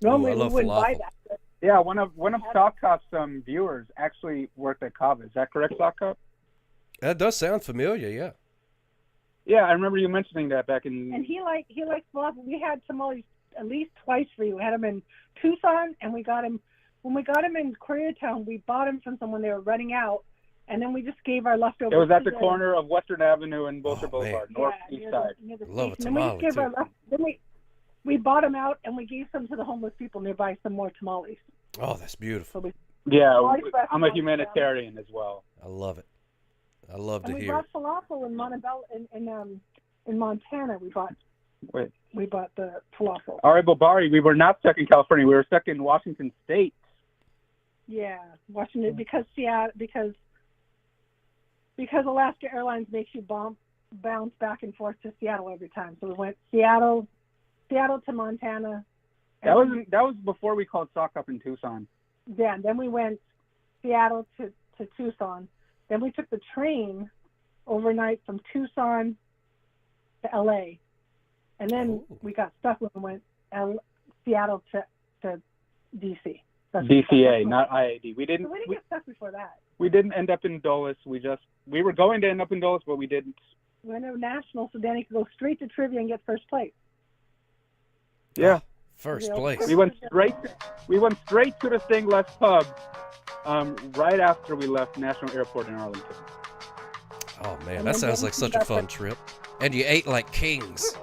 Normally we wouldn't buy that. Yeah, one of Sock Cop's viewers actually worked at Kava. Is that correct, Sock Cop? That does sound familiar, yeah. Yeah, I remember you mentioning that back in. And he likes falafel. We had tamales at least twice for you. We had them in Tucson, and we got him when we got him in Koreatown. We bought him from someone. They were running out. And then we just gave our leftovers. It was at the corner of Western Avenue and Wilshire Boulevard, northeast side. Love a tamale, we bought them out, and we gave some to the homeless people nearby, some more tamales. Oh, that's beautiful. So I'm a humanitarian as well. I love it. I love to hear. We bought falafel in Montebello, in Montana. We bought the falafel. All right, Bobari, we were not stuck in California. We were stuck in Washington State. Yeah, Washington, because Alaska Airlines makes you bounce back and forth to Seattle every time. So we went Seattle to Montana. That was before we called Sock Up in Tucson. Yeah, and then we went Seattle to Tucson. Then we took the train overnight from Tucson to LA. And then we got stuck when we went Seattle to DC. DCA, not IAD. We didn't. So we didn't get stuck before that. We didn't end up in Dulles. We were going to end up in Dulles, but we didn't. We went to national, so Danny could go straight to trivia and get first place. Yeah. First place. We went straight to the Thing Less pub right after we left National Airport in Arlington. Oh man, that sounds like such a fun trip. And you ate like kings.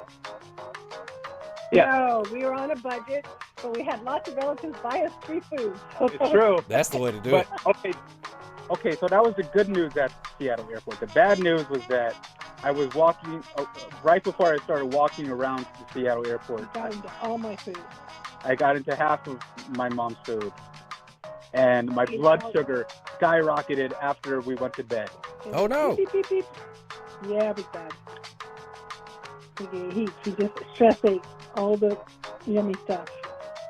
Yeah. No, we were on a budget, but we had lots of relatives buy us free food. It's true. That's the way to do it. Okay, so that was the good news at Seattle Airport. The bad news was that I was walking, right before I started walking around the Seattle Airport. Got into all my food. I got into half of my mom's food. And my blood sugar skyrocketed after we went to bed. Oh, no. Beep, beep, beep. Yeah, it was bad. He just stress ate all the yummy stuff.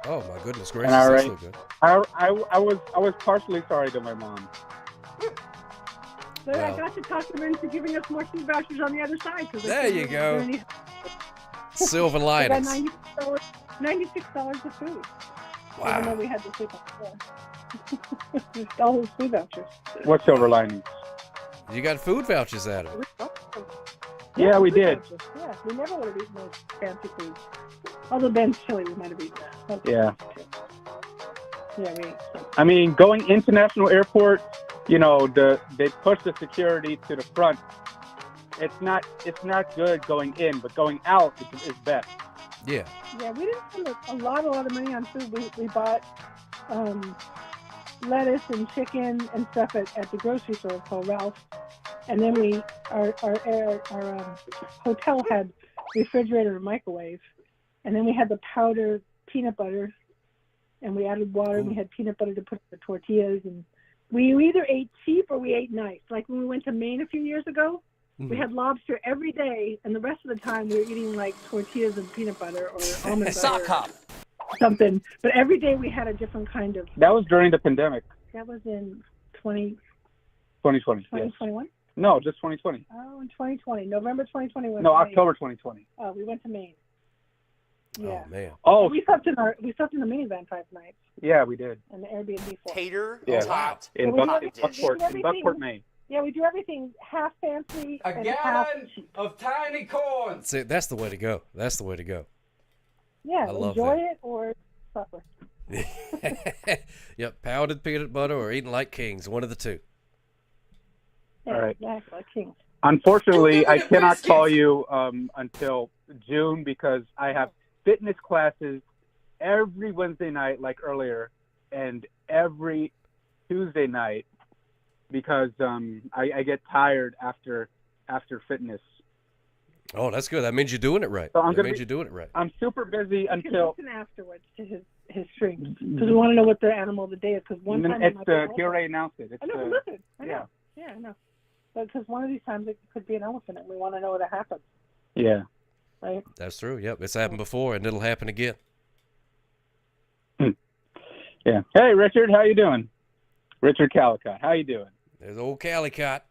Oh, my goodness gracious. And That's so good. I was partially sorry to my mom. But I got to talk them into giving us more food vouchers on the other side. There you go. Silver linings. We got $96 of food. Wow. Even though we had to sleep on the floor. All those food vouchers. What silver linings? You got food vouchers out of it. Yeah, we did. Vouchers. Yeah, we never would have eaten those fancy foods. Although Ben's chili, we might have eaten that. Yeah. Yeah, we ate. I mean, going into National Airport, you know, they push the security to the front. It's not good going in, but going out is best. Yeah. Yeah, we didn't spend a lot of money on food. We bought lettuce and chicken and stuff at the grocery store called Ralph's, and then our hotel had refrigerator and microwave, and then we had the powdered peanut butter, and we added water. And we had peanut butter to put in the tortillas, and we either ate cheap or we ate nice. Like when we went to Maine a few years ago, we had lobster every day, and the rest of the time we were eating like tortillas and peanut butter or almond butter. Sock hop. Something. But every day we had a different kind of. That was during the pandemic. That was in 2020. 2021? No, just 2020. Oh, in 2020. November 2020. No, October 2020. Oh, we went to Maine. Yeah. Oh, man. Oh. We slept in the minivan 5 nights. Yeah, we did. And the Airbnb 4. Tater hot. In Buckport, Maine. Yeah, we do everything half fancy A and half gallon of tiny corn. See, that's the way to go. That's the way to go. Yeah, I love enjoy that. it or suffer. Yep, pounded peanut butter or eating like kings, one of the two. Yeah, All right. exactly, like kings. Unfortunately, I cannot call you until June because I have fitness classes every Wednesday night, like earlier, and every Tuesday night because I get tired after fitness. Oh, that's good. That means you're doing it right. So that means you're doing it right. I'm super busy You can until listen afterwards to his stream because we want to know what the animal of the day is. Because one time it's Kira announced it. It's I know, listen. I know. yeah. Yeah, I know. But because one of these times it could be an elephant, and we want to know what happens. Yeah. Right. That's true. Yep, it's happened before, and it'll happen again. Yeah. Hey, Richard, how you doing? Richard Calicott, how you doing? There's old Calicott.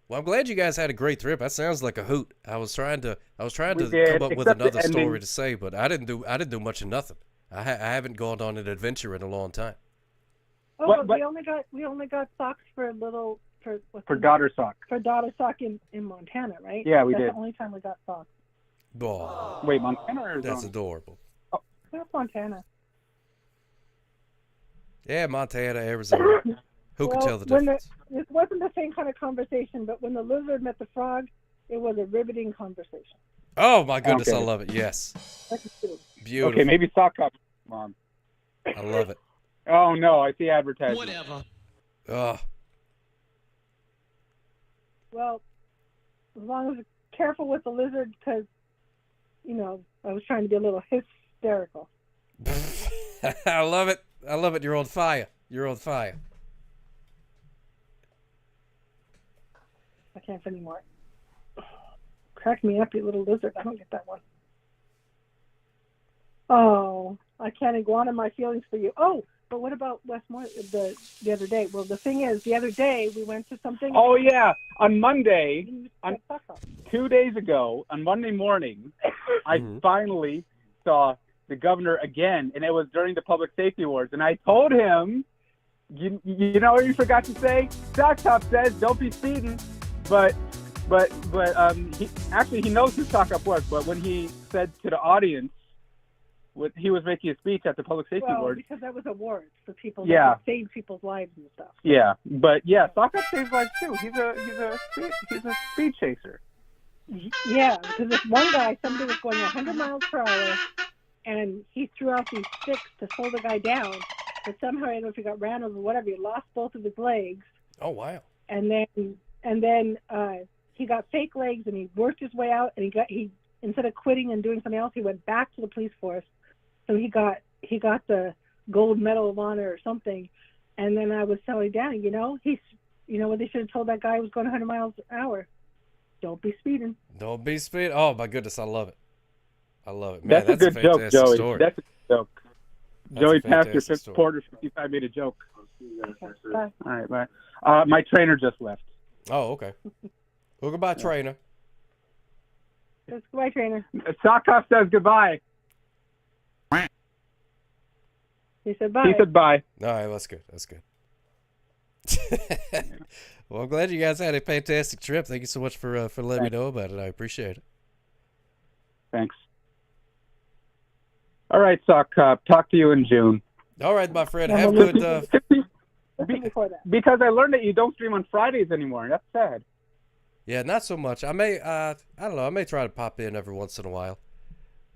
Well, I'm glad you guys had a great trip. That sounds like a hoot. I was trying to come up with another story to say, but I didn't do much of nothing. I haven't gone on an adventure in a long time. Oh, but we only got socks for daughter sock. For daughter sock in Montana, right? Yeah, we That's did. the only time we got socks. Oh, wait, Montana or Arizona? That's adorable. Oh, that's Montana. Yeah, Montana, Arizona. Who can tell the difference? It wasn't the same kind of conversation, but when the lizard met the frog, it was a riveting conversation. Oh my goodness, Okay. I love it. Yes, That's beautiful. beautiful. Okay, maybe sock up, Mom. I love it. Oh no, I see advertising. Whatever. Oh, Well, as long as you're careful with the lizard, because, I was trying to be a little hysterical. I love it. I love it. You're on fire. You're on fire. I can't say anymore. Crack me up, you little lizard. I don't get that one. Oh, I can't iguana my feelings for you. Oh, but what about Westmore the other day? Well, the thing is, the other day we went to something. Oh yeah, on Monday, 2 days ago, on Monday morning, I finally saw the governor again, and it was during the Public Safety Awards. And I told him, you know what you forgot to say? Sock Top says, don't be speeding. But he knows who Sock Top was. But when he said to the audience, he was making a speech at the Public Safety Awards. Because that was awards for people Yeah. that saved people's lives and stuff. Yeah, but yeah, Sock Top saves lives too. He's a speed chaser. Yeah, because this one guy, somebody was going 100 miles per hour, and he threw out these sticks to slow the guy down. But somehow, I don't know if he got ran over or whatever, he lost both of his legs. Oh, wow. And then he got fake legs, and he worked his way out, and he instead of quitting and doing something else, he went back to the police force. So he got the gold medal of honor or something. And then I was telling Danny, you know what they should have told that guy who was going 100 miles an hour? Don't be speeding. Don't be speeding. Oh, my goodness. I love it. I love it. Man, That's a good joke, Joey. Story. That's a good joke. That's Joey a fantastic Pastor, story. Porter 55 made a joke. Bye. All right, bye. My trainer just left. Oh, okay. Well, goodbye, trainer. Goodbye, trainer. Sockhoff says goodbye. He said bye. He said bye. All right, that's good. That's good. Well, I'm glad you guys had a fantastic trip. Thank you so much for letting me know about it. I appreciate it. Thanks. All right, Sock Cop. Talk to you in June. All right, my friend. Have good. Because I learned that you don't stream on Fridays anymore. That's sad. Yeah, not so much. I may. I don't know. I may try to pop in every once in a while,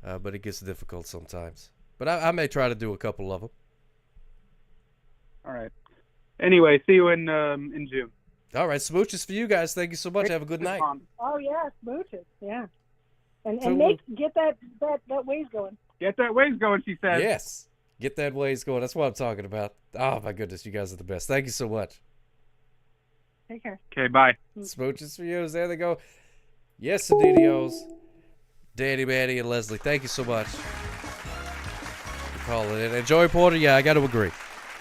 but it gets difficult sometimes. But I may try to do a couple of them. All right. Anyway, see you in June. All right, smooches for you guys. Thank you so much. Have a good night. Oh yeah, smooches. Yeah, and So get that waves going. Get that waves going, she says. Yes, get that waves going. That's what I'm talking about. Oh my goodness, you guys are the best. Thank you so much. Take care. Okay, bye. Smooches for you. There they go. Yes, Adidios. Danny, Manny, and Leslie. Thank you so much for calling in. And Joey Porter, yeah, I got to agree.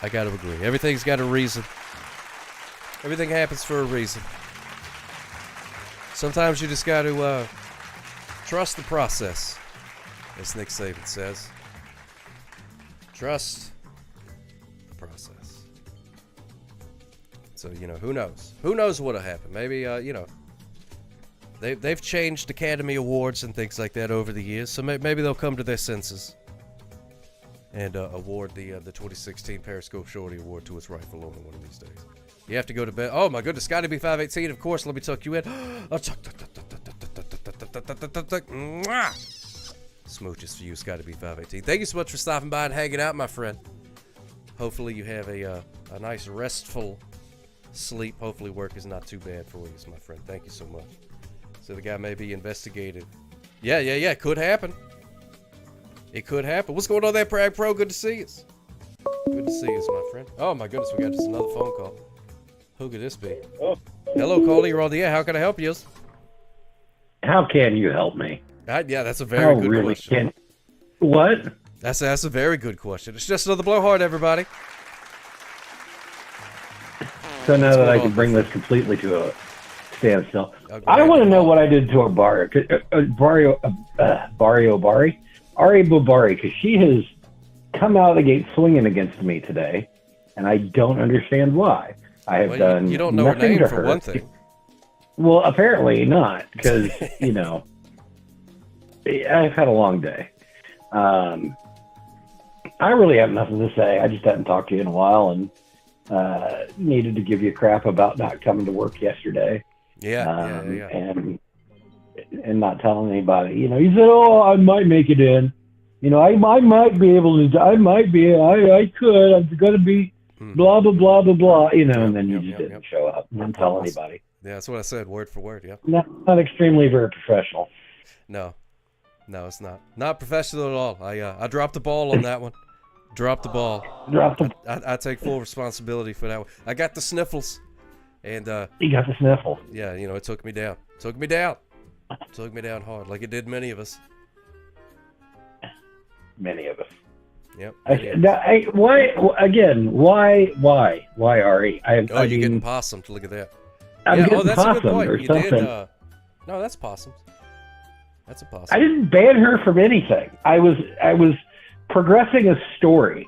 Everything's got a reason. Everything happens for a reason. Sometimes you just got to trust the process, as Nick Saban says. Trust the process. So, who knows? Who knows what'll happen? Maybe, they've changed Academy Awards and things like that over the years, so maybe they'll come to their senses and award the 2016 Periscope Shorty Award to its rightful owner one of these days. You have to go to bed. Oh, my goodness. Scotty B518, of course. Let me tuck you in. Smooches for you, Scotty B518. Thank you so much for stopping by and hanging out, my friend. Hopefully you have a nice, restful sleep. Hopefully work is not too bad for you, my friend. Thank you so much. So the guy may be investigated. Yeah. Could happen. It could happen. What's going on there, Prag Pro? Good to see you. Good to see you, my friend. Oh, my goodness. We got just another phone call. Who could this be? Oh. Hello, caller. You're on the air. How can I help you? How can you help me? Yeah, that's a very good question. What? That's a very good question. It's just another blowhard, everybody. So now that I can bring this completely to a standstill, I want to know what I did to Ari Bobari, because she has come out of the gate swinging against me today, and I don't understand why. I have done you don't know her nothing name to for her. one thing. Well, apparently not, because I've had a long day. I really have nothing to say. I just hadn't talked to you in a while, and needed to give you crap about not coming to work yesterday. Yeah. And not telling anybody. You said, "Oh, I might make it in. I might be able to. I could. I'm going to be blah blah blah blah blah." And then you just didn't show up and didn't tell anybody. Yeah, that's what I said, word for word. Yeah. Not extremely very professional. No, it's not. Not professional at all. I dropped the ball on that one. Dropped the ball. I take full responsibility for that one. I got the sniffles, and you got the sniffles. Yeah, it took me down. Took me down hard, like it did many of us. Many of us. Yep. Why, Ari? You're getting possum. Look at that. I'm getting that's a good possum point. or You something. did. No, that's possums. That's a possum. I didn't ban her from anything. I was progressing a story.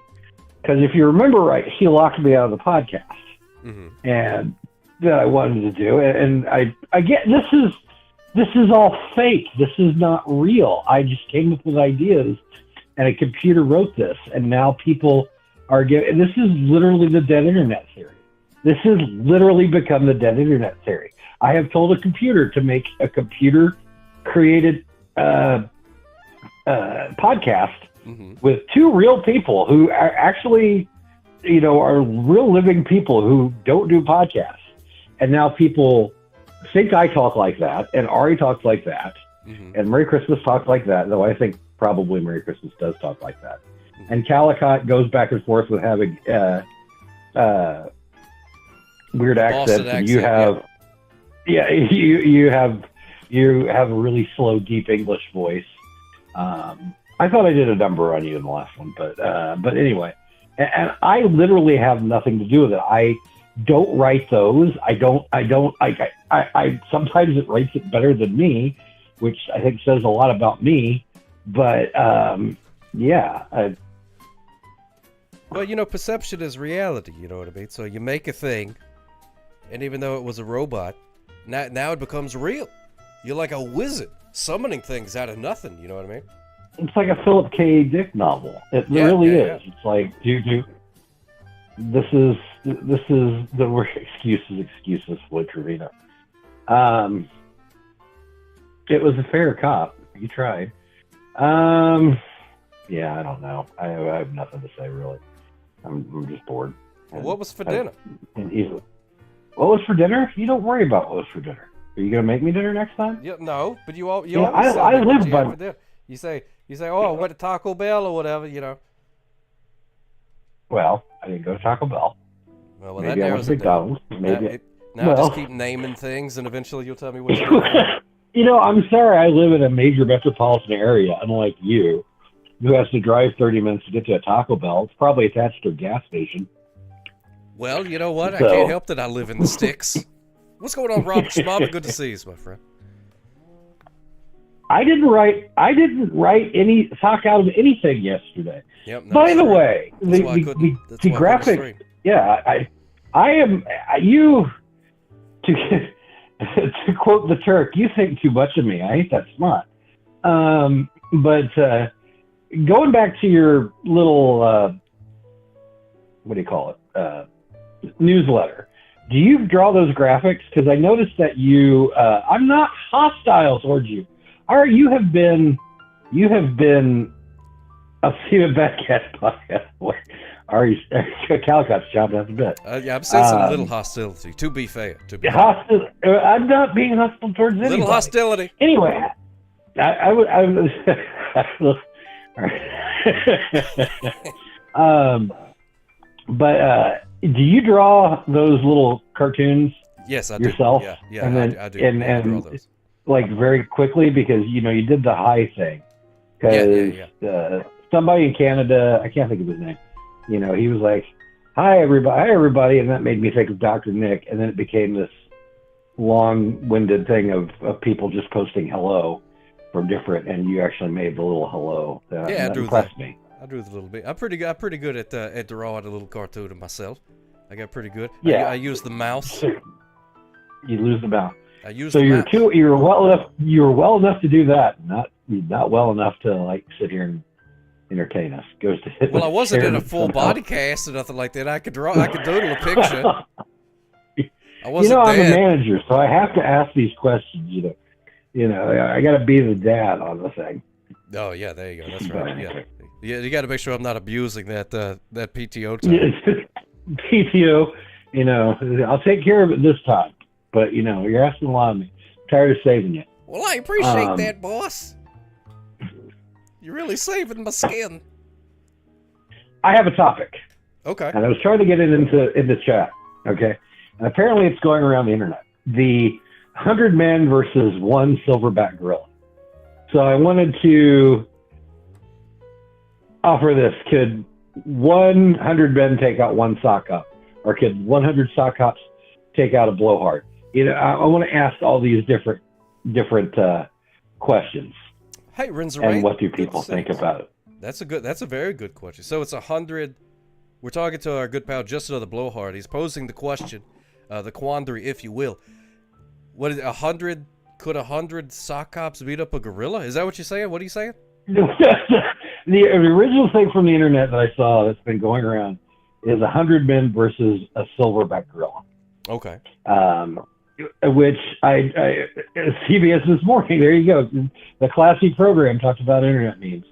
Because if you remember right, he locked me out of the podcast, and that I wanted to do, and I get this is all fake. This is not real. I just came up with ideas, and a computer wrote this, and now people are getting. This is literally the dead internet theory. This has literally become the dead internet theory. I have told a computer to make a computer-created podcast with two real people who are actually, are real living people who don't do podcasts. And now people think I talk like that, and Ari talks like that, and Merry Christmas talks like that, though I think probably Merry Christmas does talk like that. And Calicott goes back and forth with having weird accents, and you have, you have a really slow, deep English voice. I thought I did a number on you in the last one, but anyway, and I literally have nothing to do with it. I don't write those. I sometimes it writes it better than me, which I think says a lot about me. But well, perception is reality. You know what I mean? So you make a thing, and even though it was a robot, now it becomes real. You're like a wizard summoning things out of nothing. You know what I mean? It's like a Philip K. Dick novel. It really is. Yeah. It's like, this is the word excuses, Floyd Trevino. It was a fair cop. You tried. Yeah, I don't know. I have nothing to say, really. I'm just bored. What was for dinner? What was for dinner? You don't worry about what was for dinner. Are you gonna make me dinner next time? Yeah, no, but you always I live by. You say, oh, I went to Taco Bell or whatever, Well, I didn't go to Taco Bell. Well, maybe I went to McDonald's. Maybe. Just keep naming things, and eventually you'll tell me what you're doing. I'm sorry. I live in a major metropolitan area, unlike you, who has to drive 30 minutes to get to a Taco Bell. It's probably attached to a gas station. Well, you know what? I can't help that I live in the sticks. What's going on, Robert Schmobber? Good to see you, my friend. I didn't write any sock out of anything yesterday. Yep, no, by the way, the graphic. Yeah, I am you to quote the Turk. You think too much of me. I ain't that smart. But going back to your little what do you call it? Newsletter. Do you draw those graphics? Because I noticed that you. I'm not hostile towards you. You have been a Stephen Batcat podcast. Calicott's job that's a bit. Yeah, I'm sensing a little hostility. To be fair, I'm not being hostile towards anybody. Little hostility. Anyway, I would. But do you draw those little cartoons? Yes, I do. Yourself? Yeah, and then, I do. And draw those. Like very quickly, because you did the high thing. Because somebody in Canada, I can't think of his name. He was like, "Hi everybody," and that made me think of Dr. Nick. And then it became this long-winded thing of people just posting hello from different, and you actually made the little hello. I drew impressed me. I drew the little bit. I'm pretty good at drawing a little cartoon of myself. I got pretty good. Yeah. I use the mouse. You lose the mouse. I use. So the you're well enough. You're well enough to do that. Not well enough to sit here and entertain us. Goes to hit. Well, I wasn't in a full body cast or nothing like that. I could draw. I could doodle a picture. I wasn't. I'm a manager, so I have to ask these questions. I got to be the dad on the thing. Oh yeah, there you go. That's right. Yeah, you got to make sure I'm not abusing that PTO time. PTO. I'll take care of it this time. But you're asking a lot of me. I'm tired of saving you. Well, I appreciate that, boss. You're really saving my skin. I have a topic. Okay. And I was trying to get it into chat. Okay. And apparently it's going around the internet. The 100 men versus one silverback gorilla. So I wanted to offer this. Could 100 men take out one sock hop? Or could 100 sock hops take out a blowhard? I want to ask all these different questions. Hey, Renzo, and what do people think about it? That's a very good question. So it's 100. We're talking to our good pal, Just Another Blowhard. He's posing the question, the quandary, if you will. What is 100? Could 100 sock cops beat up a gorilla? Is that what you're saying? What are you saying? The original thing from the internet that I saw that's been going around is 100 men versus a silverback gorilla. Okay. Which I CBS this morning. There you go. The classy program talked about internet memes.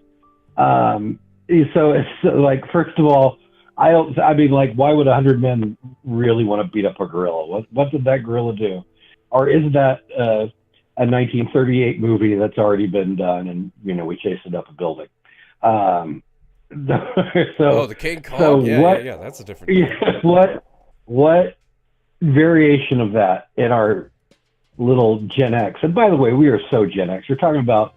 So it's like, first of all, I mean, like, why would 100 men really want to beat up a gorilla? What did that gorilla do? Or is that a 1938 movie that's already been done, and we chased it up a building? The King Kong. So yeah, that's a different. What variation of that in our little Gen X? And by the way, we are so Gen X. You're talking about,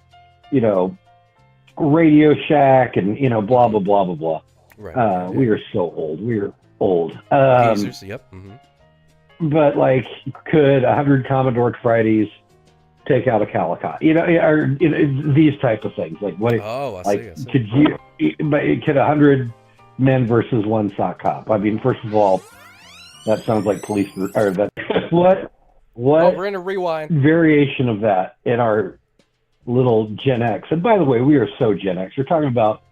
Radio Shack and blah blah blah blah blah. Right. We are so old. We are old. Geezers, yep. Mm-hmm. But like, could 100 Commodore Fridays take out a Calicut? Or these type of things. Like what? Oh, I see. Could 100 men versus one sock cop? I mean, first of all, that sounds like police. Or that what? We're in a rewind variation of that in our little Gen X. And by the way, we are so Gen X. You're talking about,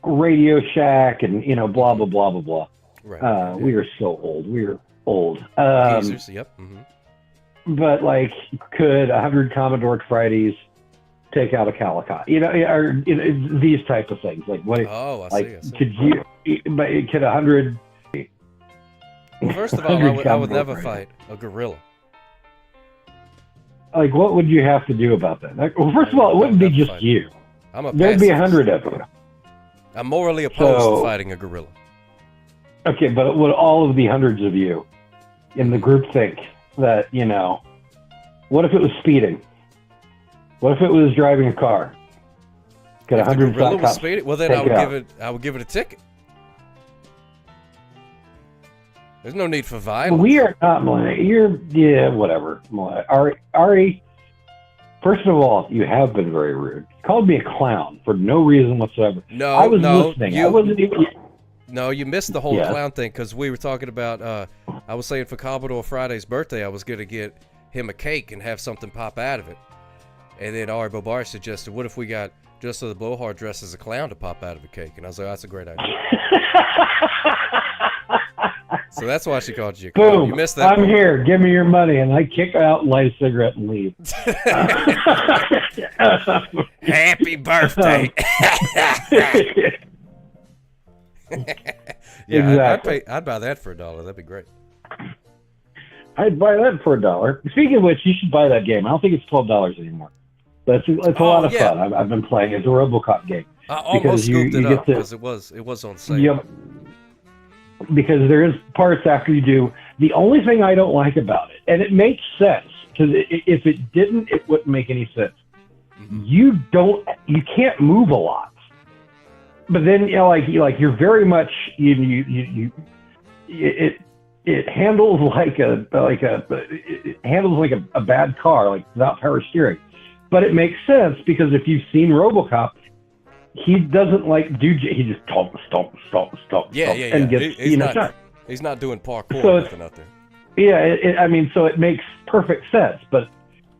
Radio Shack and blah blah blah blah blah. Right. We are so old. We are old. Geezers, yep. Mm-hmm. But like, could 100 Commodore Fridays take out a Calicut? Or these type of things. Like what? Oh, I see. Could 100? Well, first of all, I would never fight a gorilla. Like, what would you have to do about that? Like, well, first of all, it wouldn't be just you. There'd be 100 of you. I'm morally opposed to fighting a gorilla. Okay, but would all of the hundreds of you in the group think that, what if it was speeding? What if it was driving a car? Could 100 gorilla was speeding? Well, then I would give it a ticket. There's no need for violence. We are not whatever. Ari, first of all, you have been very rude. You called me a clown for no reason whatsoever. I was listening. I wasn't even... No, you missed the whole clown thing, because we were talking about, I was saying for Commodore Friday's birthday, I was going to get him a cake and have something pop out of it. And then Ari Bobar suggested, what if we got Just So the Blowhard dressed as a clown to pop out of a cake? And I was like, that's a great idea. So that's why she called you a clown. Boom. You missed that. I'm here. Give me your money. And I kick out, light a cigarette, and leave. Happy birthday. Yeah, exactly. I'd buy that for $1. That'd be great. I'd buy that for $1. Speaking of which, you should buy that game. I don't think it's $12 anymore. But it's a lot of fun. I've been playing. It's a RoboCop game. I almost scooped it up because it was on sale. Yep. Because there is parts after you do. The only thing I don't like about it, and it makes sense, because if it didn't, it wouldn't make any sense. Mm-hmm. You can't move a lot. But then you're very much it handles like a bad car, like without power steering. But it makes sense because if you've seen RoboCop, he doesn't he just stomp. Yeah. And gets shot. He's not doing parkour so or nothing out there. Yeah, so it makes perfect sense, but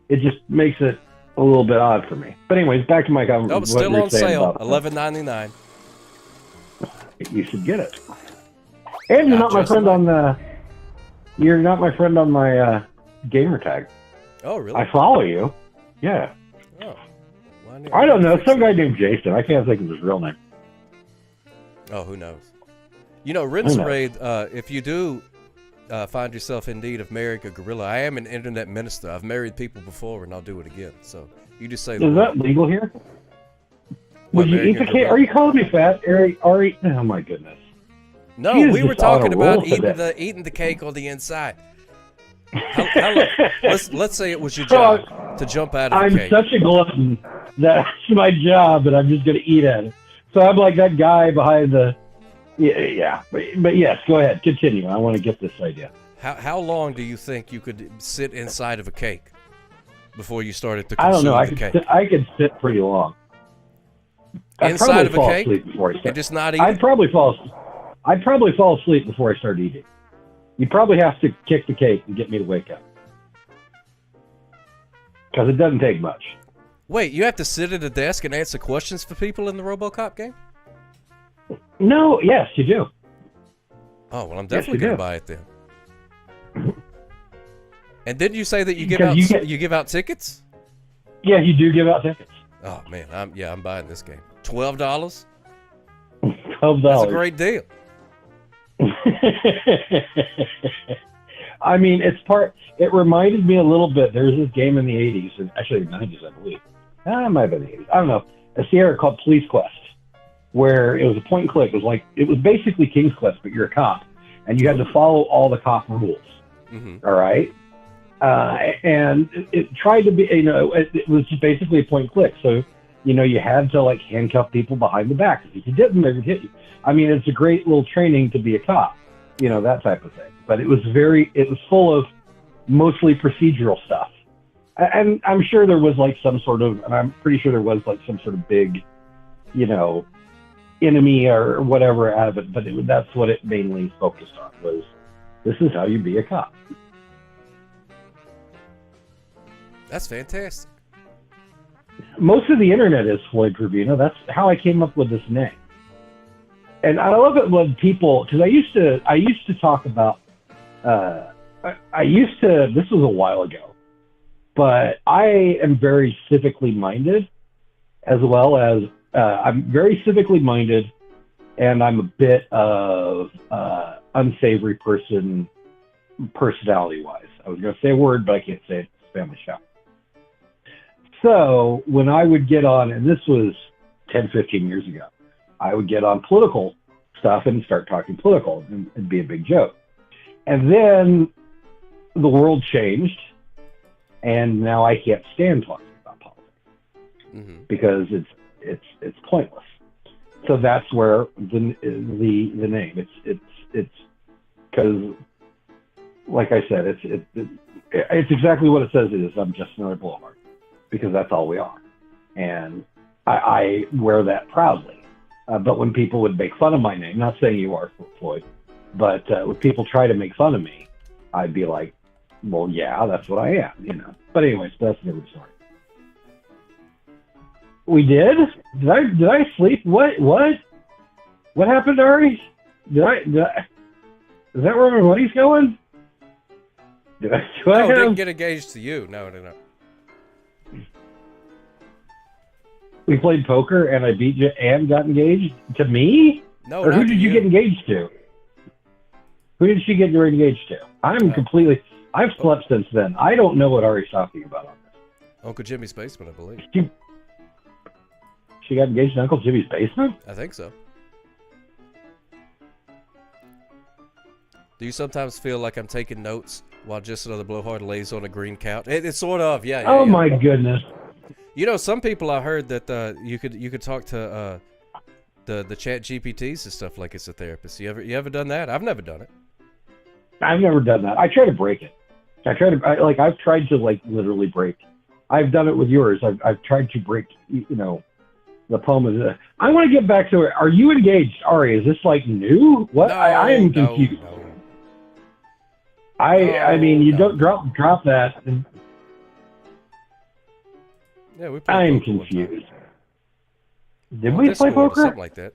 it just makes it a little bit odd for me. But anyways, back to my comment. Nope, still on sale, $11.99. You should get it. And you're not my friend on the. You're not my friend on my gamer tag. Oh, really? I follow you. Yeah. Oh. I don't know. Some guy named Jason. I can't think of his real name. Oh, who knows? Rinse Raid, if you do find yourself in need of marrying a gorilla, I am an internet minister. I've married people before, and I'll do it again. So you just say. Is that legal here? Would you eat the cake? Are you calling me fat, Ari? Oh my goodness. No, we were talking about eating the cake on the inside. Let's say it was your job to jump out of the cake. I'm such a glutton. That's my job, and I'm just going to eat at it. So I'm like that guy behind the. Yeah. But yes, go ahead. Continue. I want to get this idea. How long do you think you could sit inside of a cake before you started to I consume don't know. the cake? I could sit pretty long. Inside of a fall cake? asleep before I start. And just not eat I'd it? probably fall asleep before I start eating. You'd probably have to kick the cake and get me to wake up. Because it doesn't take much. Wait, you have to sit at a desk and answer questions for people in the RoboCop game? No, yes, you do. Oh, well, I'm Yes, definitely you going to do. buy it then. And didn't you say that you Because give out tickets? Yeah, you do give out tickets. Oh man, I'm buying this game. $12? $12. That's a great deal. I mean, it reminded me a little bit. There was this game in the 80s, and actually the 90s, I believe. It might have been the 80s. I don't know. A Sierra called Police Quest, where it was a point and click. It was basically King's Quest, but you're a cop, and you had to follow all the cop rules. Mm-hmm. All right. And it tried to be, it was just basically a point and click. So, you had to like handcuff people behind the back. If you didn't, they would hit you. I mean, it's a great little training to be a cop, that type of thing. But it was full of mostly procedural stuff. And I'm sure there was like some sort of, and I'm pretty sure there was like some sort of big, enemy or whatever out of it. But that's what it mainly focused on was, this is how you be a cop. That's fantastic. Most of the internet is Floyd Trevino. That's how I came up with this name. And I love it when people, because I used to talk about, this was a while ago, but I am very civically minded, as well as I'm very civically minded, and I'm a bit of unsavory person, personality-wise. I was going to say a word, but I can't say it. It's a family show. So when I would get on, and this was 10, 15 years ago, I would get on political stuff and start talking political, and it'd be a big joke. And then the world changed, and now I can't stand talking about politics because it's pointless. So that's where the name. It's because, like I said, it's exactly what it says it is. I'm just another blowhard, because that's all we are, and I wear that proudly. But when people would make fun of my name, not saying you are, Floyd, but when people try to make fun of me, I'd be like, well, yeah, that's what I am, But anyways, that's a different story. We did? Did I sleep? What happened, Ari? Is that where my money's going? Didn't get engaged to you. No. We played poker and I beat you and got engaged to me? No, or not who did to you you. get engaged to? Who did she get engaged to? I've slept since then. I don't know what Ari's talking about on this. Uncle Jimmy's basement, I believe. She got engaged in Uncle Jimmy's basement? I think so. Do you sometimes feel like I'm taking notes while just another blowhard lays on a green couch? It's sort of, yeah. Oh my goodness. Some people I heard that you could talk to the chat GPTs and stuff like it's a therapist. You ever done that? I've never done it. I've never done that. I try to break it. I've tried to literally break. I've done it with yours. I've tried to break, the poem. I want to get back to it. Are you engaged, Ari? Is this new? What? No, I am confused. No. I mean, you don't drop that. Yeah, we I'm confused. Did we play poker? Something like that.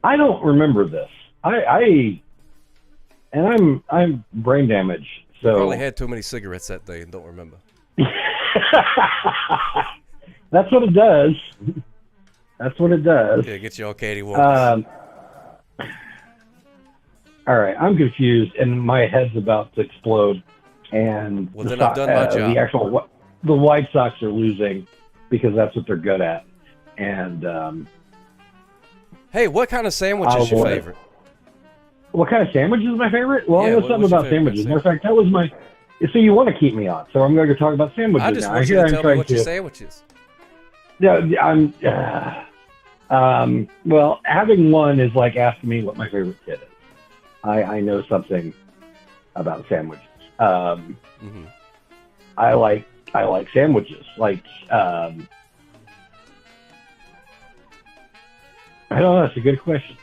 I don't remember this. I'm brain damaged. So Probably had too many cigarettes that day and don't remember. That's what it does. That's what it does. Yeah, get you all Katie Walkers. All right, I'm confused, and my head's about to explode. And well, then I've done my job. The White Sox are losing because that's what they're good at. And hey, what kind of sandwich is your favorite? What kind of sandwich is my favorite? Well, Yeah, I know something about sandwiches. Matter of fact, that was my. So you want to keep me on? So I'm going to talk about sandwiches I just now. want you to tell me what your sandwich is. Yeah, well, having one is like asking me what my favorite kid is. I know something about sandwiches. I like sandwiches. I don't know. That's a good question.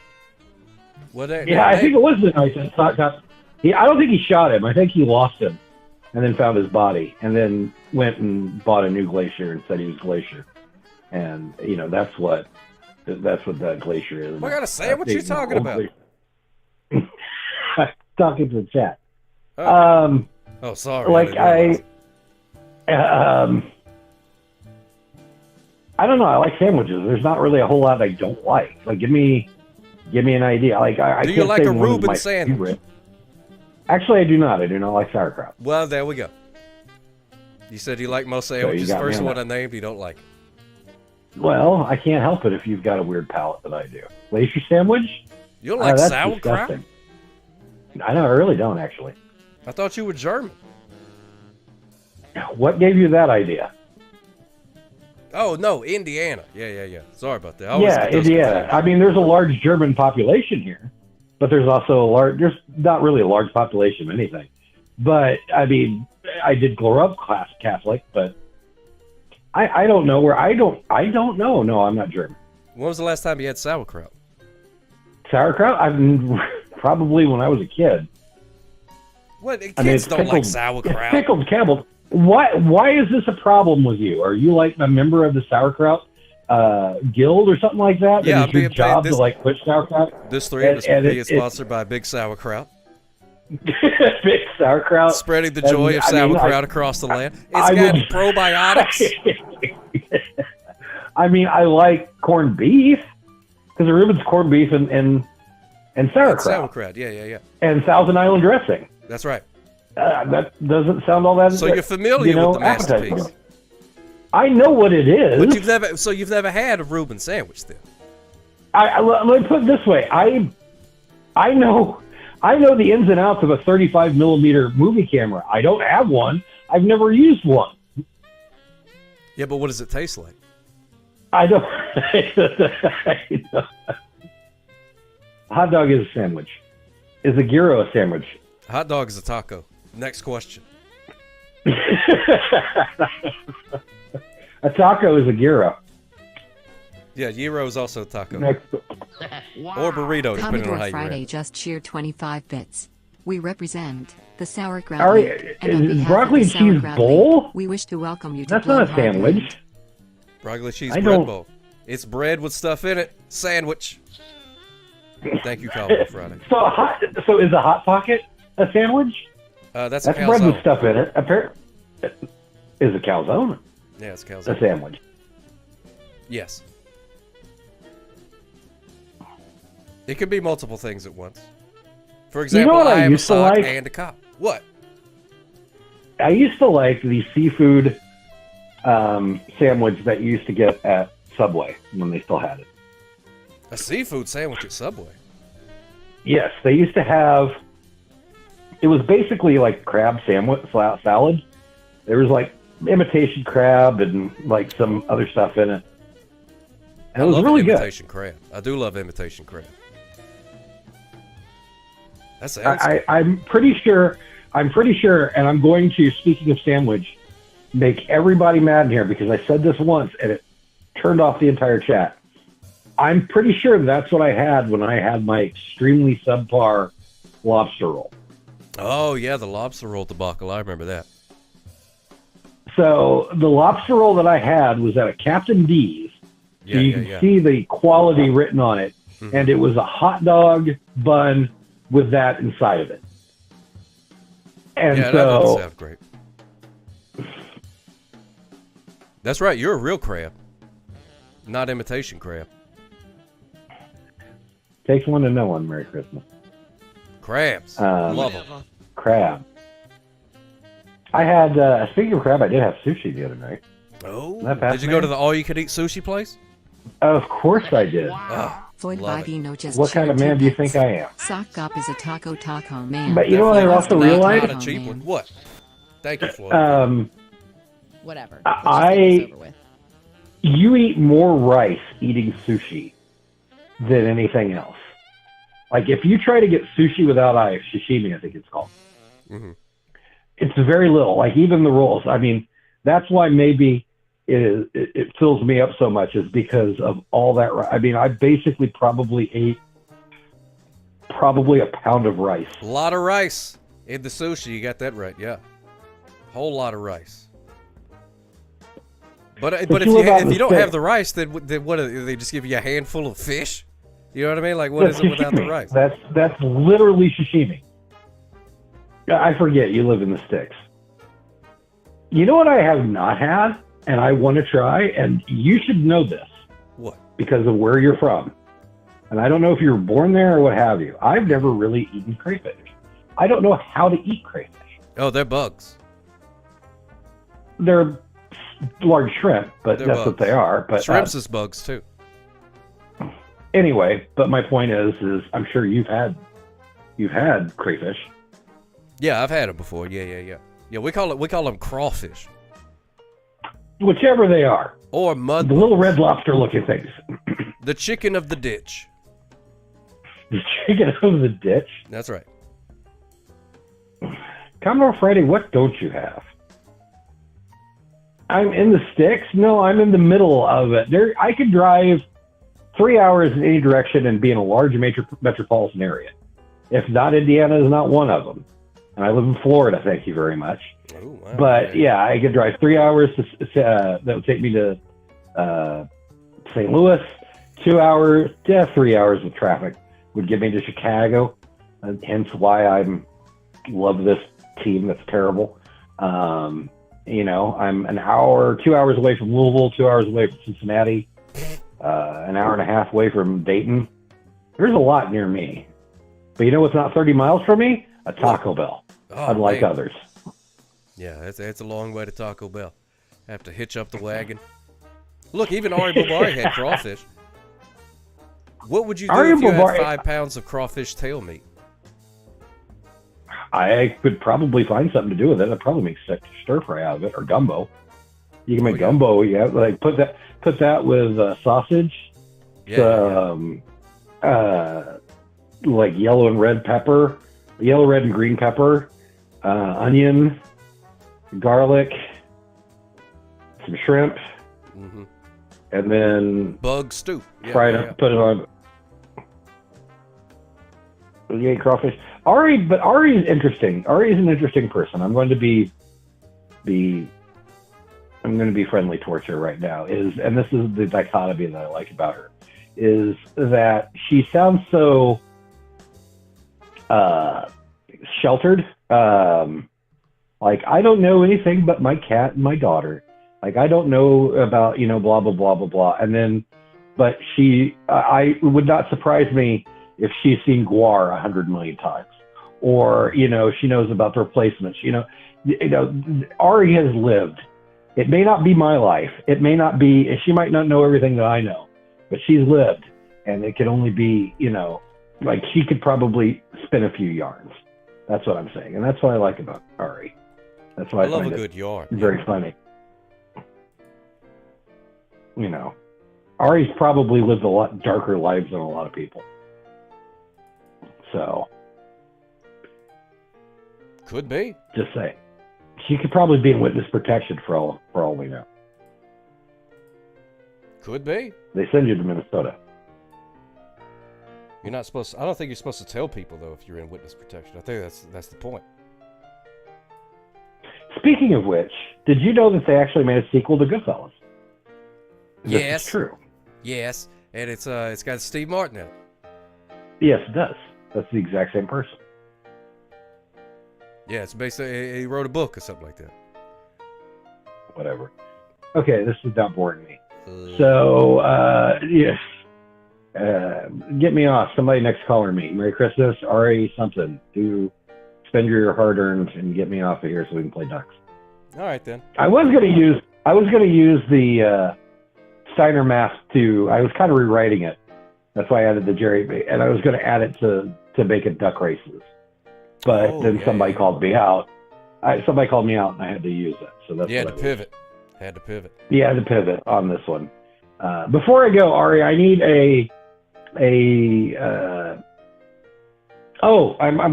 What? Yeah, I think it was the night that Sock Cop. I don't think he shot him. I think he lost him, and then found his body, and then went and bought a new Glacier and said he was Glacier, and that's what that Glacier is. What kind of sandwich you talking about? Talking to the chat. Oh, sorry. Like I don't know. I like sandwiches. There's not really a whole lot I don't like. Like, give me an idea. Like, I do you can't like say a one is Reuben my sandwich? favorite. Actually, I do not. I do not like sauerkraut. Well, there we go. You said you like most sandwiches. got me First on one that. I named, you don't like. Well, I can't help it if you've got a weird palate that I do. Glacier sandwich? You don't like that's sauerkraut? disgusting. I know. I really don't, actually. I thought you were German. What gave you that idea? Oh, no, Indiana. Yeah. Sorry about that. I always Yeah, get those Indiana. confused. I mean, there's a large German population here, but there's also there's not really a large population of anything. But, I mean, I did grow up Catholic, but I don't know where, I don't know. No, I'm not German. When was the last time you had sauerkraut? Sauerkraut? Probably when I was a kid. What? Kids it's don't like pickled- sauerkraut. It's pickled cabbage. Why is this a problem with you? Are you like a member of the sauerkraut guild or something like that? Yeah, and it's your job to like push sauerkraut. This three of us will be sponsored by Big Sauerkraut. Big sauerkraut. Spreading the joy of sauerkraut across the land. It's got probiotics. I mean, I like corned beef because the Reuben's corned beef and sauerkraut. Sauerkraut, yeah. And Thousand Island dressing. That's right. That doesn't sound all that. So you're familiar with the appetizing. masterpiece. I know what it is. But you've never had a Reuben sandwich then. Let me put it this way. I know the ins and outs of a 35 millimeter movie camera. I don't have one. I've never used one. Yeah, but what does it taste like? I don't. Hot dog is a sandwich. Is a gyro a sandwich? Hot dog is a taco. Next question. A taco is a gyro. Yeah, gyro is also a taco. Next. Or burrito, depending Commodore on how you Friday read it. just cheered 25 bits. We represent the Sauerkraut Are we- League, and on is behalf broccoli of the and cheese Sauerkraut bowl? League, we wish to welcome you to That's not a Blowhard sandwich. Land. Broccoli cheese I bread don't- bowl. It's bread with stuff in it. Sandwich. Thank you, Commodore Friday. So is a Hot Pocket a sandwich? That's That's a bread with calzone. stuff in it. Is a calzone Yeah, it's a calzone. sandwich? Yes. It can be multiple things at once. For example, what I I am a used to sock like? and a cop. What? I used to like the seafood sandwich that you used to get at Subway when they still had it. A seafood sandwich at Subway. Yes, they used to have. It was basically like crab sandwich salad. There was like imitation crab and like some other stuff in it. And it was I love really good. imitation crab. I do love imitation crab. That sounds I'm pretty sure, and I'm going to, speaking of sandwich, make everybody mad in here because I said this once and it turned off the entire chat. I'm pretty sure that's what I had when I had my extremely subpar lobster roll. Oh, yeah, the lobster roll debacle. I remember that. So the lobster roll that I had was at a Captain D's. So you can see the quality written on it. Mm-hmm. And it was a hot dog bun with that inside of it. And Yeah, that doesn't sound great. That's right. You're a real crab, not imitation crab. Takes one to know one. Merry Christmas. Crabs. Love them. Crab. I had, speaking of crab, I did have sushi the other night. Oh, Isn't that did you go to fascinating? the all-you-can-eat sushi place? Of course I did. Floyd Love it. Vivino just What kind of cheered man 2 do you bits. think I am? Sock Cop is a taco man. But you know what I also Not realized? a cheap one. What? Thank you, Floyd. Whatever. You eat more rice eating sushi than anything else. Like if you try to get sushi without ice, sashimi, I think it's called. Mm-hmm. It's very little. Like even the rolls. I mean, that's why maybe it fills me up so much is because of all that. I mean, I basically probably ate a pound of rice. A lot of rice in the sushi. You got that right. Yeah, whole lot of rice. But if you don't have the rice, then what do they just give you a handful of fish? You know what I mean? Like, what is it without the rice? That's literally sashimi. I forget you live in the sticks. You know what I have not had, and I want to try, and you should know this. What? Because of where you're from. And I don't know if you were born there or what have you. I've never really eaten crayfish. I don't know how to eat crayfish. Oh, they're bugs. They're large shrimp, but They're that's bugs. what they are. But Shrimps is bugs too. Anyway, but my point is I'm sure you've had crayfish. Yeah, I've had them before. Yeah. Yeah, we call them crawfish. Whichever they are. Or mud. The little red lobster looking things. The chicken of the ditch. The chicken of the ditch? That's right. Commodore Friday, what don't you have? I'm in the sticks? No, I'm in the middle of it. I could drive 3 hours in any direction and be in a large metropolitan area. If not, Indiana is not one of them. And I live in Florida, thank you very much. Oh, wow. But yeah, I could drive 3 hours that would take me to St. Louis. 2 hours, 3 hours with traffic would get me to Chicago. Hence why I love this team that's terrible. You know, I'm an hour, 2 hours away from Louisville, 2 hours away from Cincinnati, an hour and a half away from Dayton. There's a lot near me. But you know what's not 30 miles from me? A Taco Bell, unlike others. Yeah, it's a long way to Taco Bell. Have to hitch up the wagon. Look, even Ari Bobari had crawfish. What would you do if you had 5 pounds of crawfish tail meat? I could probably find something to do with it. I'd probably make stir fry out of it or gumbo. You can make gumbo. Yeah, like put that with sausage. Yeah. Like yellow and red pepper, yellow, red, and green pepper, onion, garlic, some shrimp, and then bug stew. Fry it up, put it on. You ate crawfish. Ari is interesting. Ari is an interesting person. I'm going to be friendly towards her right now. And this is the dichotomy that I like about her, is that she sounds so sheltered. Like, I don't know anything but my cat and my daughter. Like, I don't know about, blah, blah, blah, blah, blah. And then, but it would not surprise me if she's seen GWAR 100 million times, or, she knows about the replacements. Ari has lived. It may not be my life. It may not be, she might not know everything that I know, but she's lived, and it can only be, like, she could probably spin a few yarns. That's what I'm saying. And that's what I like about Ari. That's why I love find a good yarn. Very funny. Ari's probably lived a lot darker lives than a lot of people. So. Could be. Just say. She could probably be in witness protection for all we know. Could be. They send you to Minnesota. You're not supposed to, I don't think you're supposed to tell people, though, if you're in witness protection. I think that's the point. Speaking of which, did you know that they actually made a sequel to Goodfellas? Yes. This is true. Yes, and it's got Steve Martin in it. Yes, it does. That's the exact same person. Yeah, it's basically, he wrote a book or something like that. Whatever. Okay, this is not boring me. So, yes. Get me off. Somebody next caller me. Merry Christmas, Ari, something. Spend your hard-earned and get me off of here so we can play ducks. All right, then. I was gonna use the Steiner mask I was kind of rewriting it. That's why I added the Jerry, and I was going to add it to make it duck races. But then somebody called me out. Somebody called me out, and I had to use it. So that's Had to pivot. Yeah, I had to pivot on this one. Before I go, Ari, I need I'm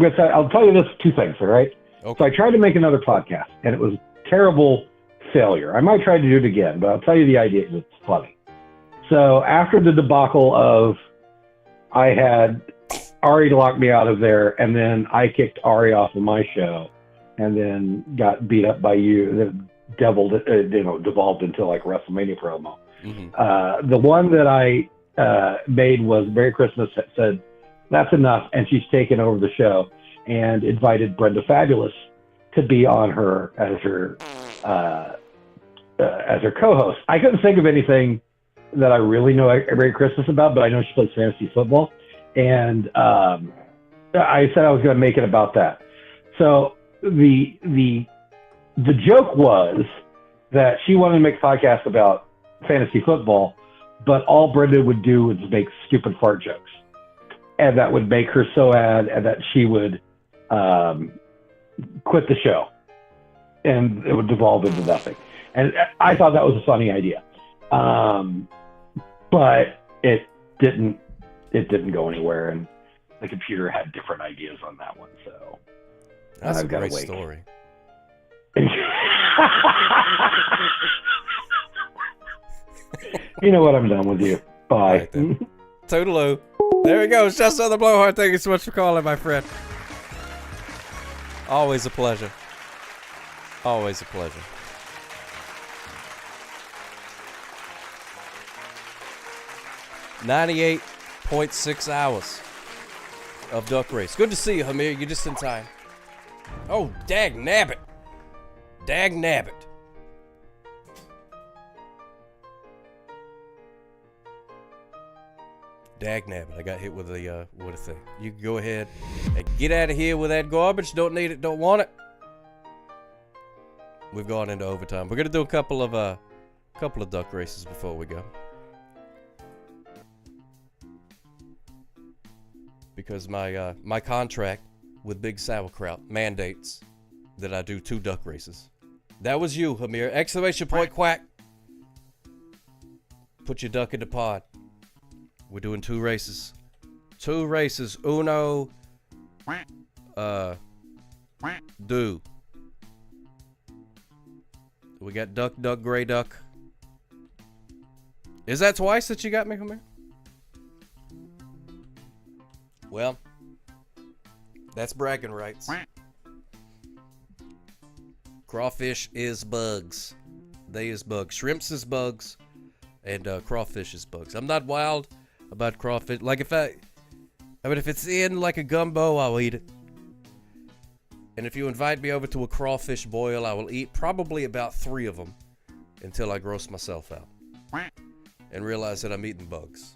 going to say, I'll tell you this, two things, all right? Okay. So I tried to make another podcast, and it was terrible failure. I might try to do it again, but I'll tell you the idea. It's funny. So after the debacle of I had Ari locked me out of there, and then I kicked Ari off of my show, and then got beat up by you. That devolved into like WrestleMania promo. Mm-hmm. The one that I made was Merry Christmas. Said that's enough, and she's taken over the show and invited Brenda Fabulous to be on her as her co-host. I couldn't think of anything that I really know Merry Christmas about, but I know she plays fantasy football, and I said I was going to make it about that. So the joke was that she wanted to make a podcast about fantasy football, but all Brenda would do was make stupid fart jokes, and that would make her so mad, and that she would quit the show, and it would devolve into nothing. And I thought that was a funny idea, but it didn't go anywhere, and the computer had different ideas on that one. So that's I've a got great to wait. story. You know what? I'm done with you. Bye. Right, Toodaloo. There he goes. Just another blowhard. Thank you so much for calling, my friend. Always a pleasure. Always a pleasure. .6 hours of duck race. Good to see you, Hamir. You're just in time. Oh, dag nabbit. Dag nabbit. Dag nabbit. I got hit with a thing. You can go ahead and get out of here with that garbage. Don't need it. Don't want it. We've gone into overtime. We're gonna do a couple of duck races before we go, because my contract with Big Sauerkraut mandates that I do 2 duck races. That was you, Hamir. Exclamation point quack. Put your duck in the pod. We're doing 2 races. 2 races. Uno. Do. We got duck, duck, gray duck. Is that twice that you got me, Hamir? Well, that's bragging rights. Crawfish is bugs. They is bugs. Shrimps is bugs. And crawfish is bugs. I'm not wild about crawfish. Like if it's in like a gumbo, I'll eat it. And if you invite me over to a crawfish boil, I will eat probably about 3 of them until I gross myself out and realize that I'm eating bugs.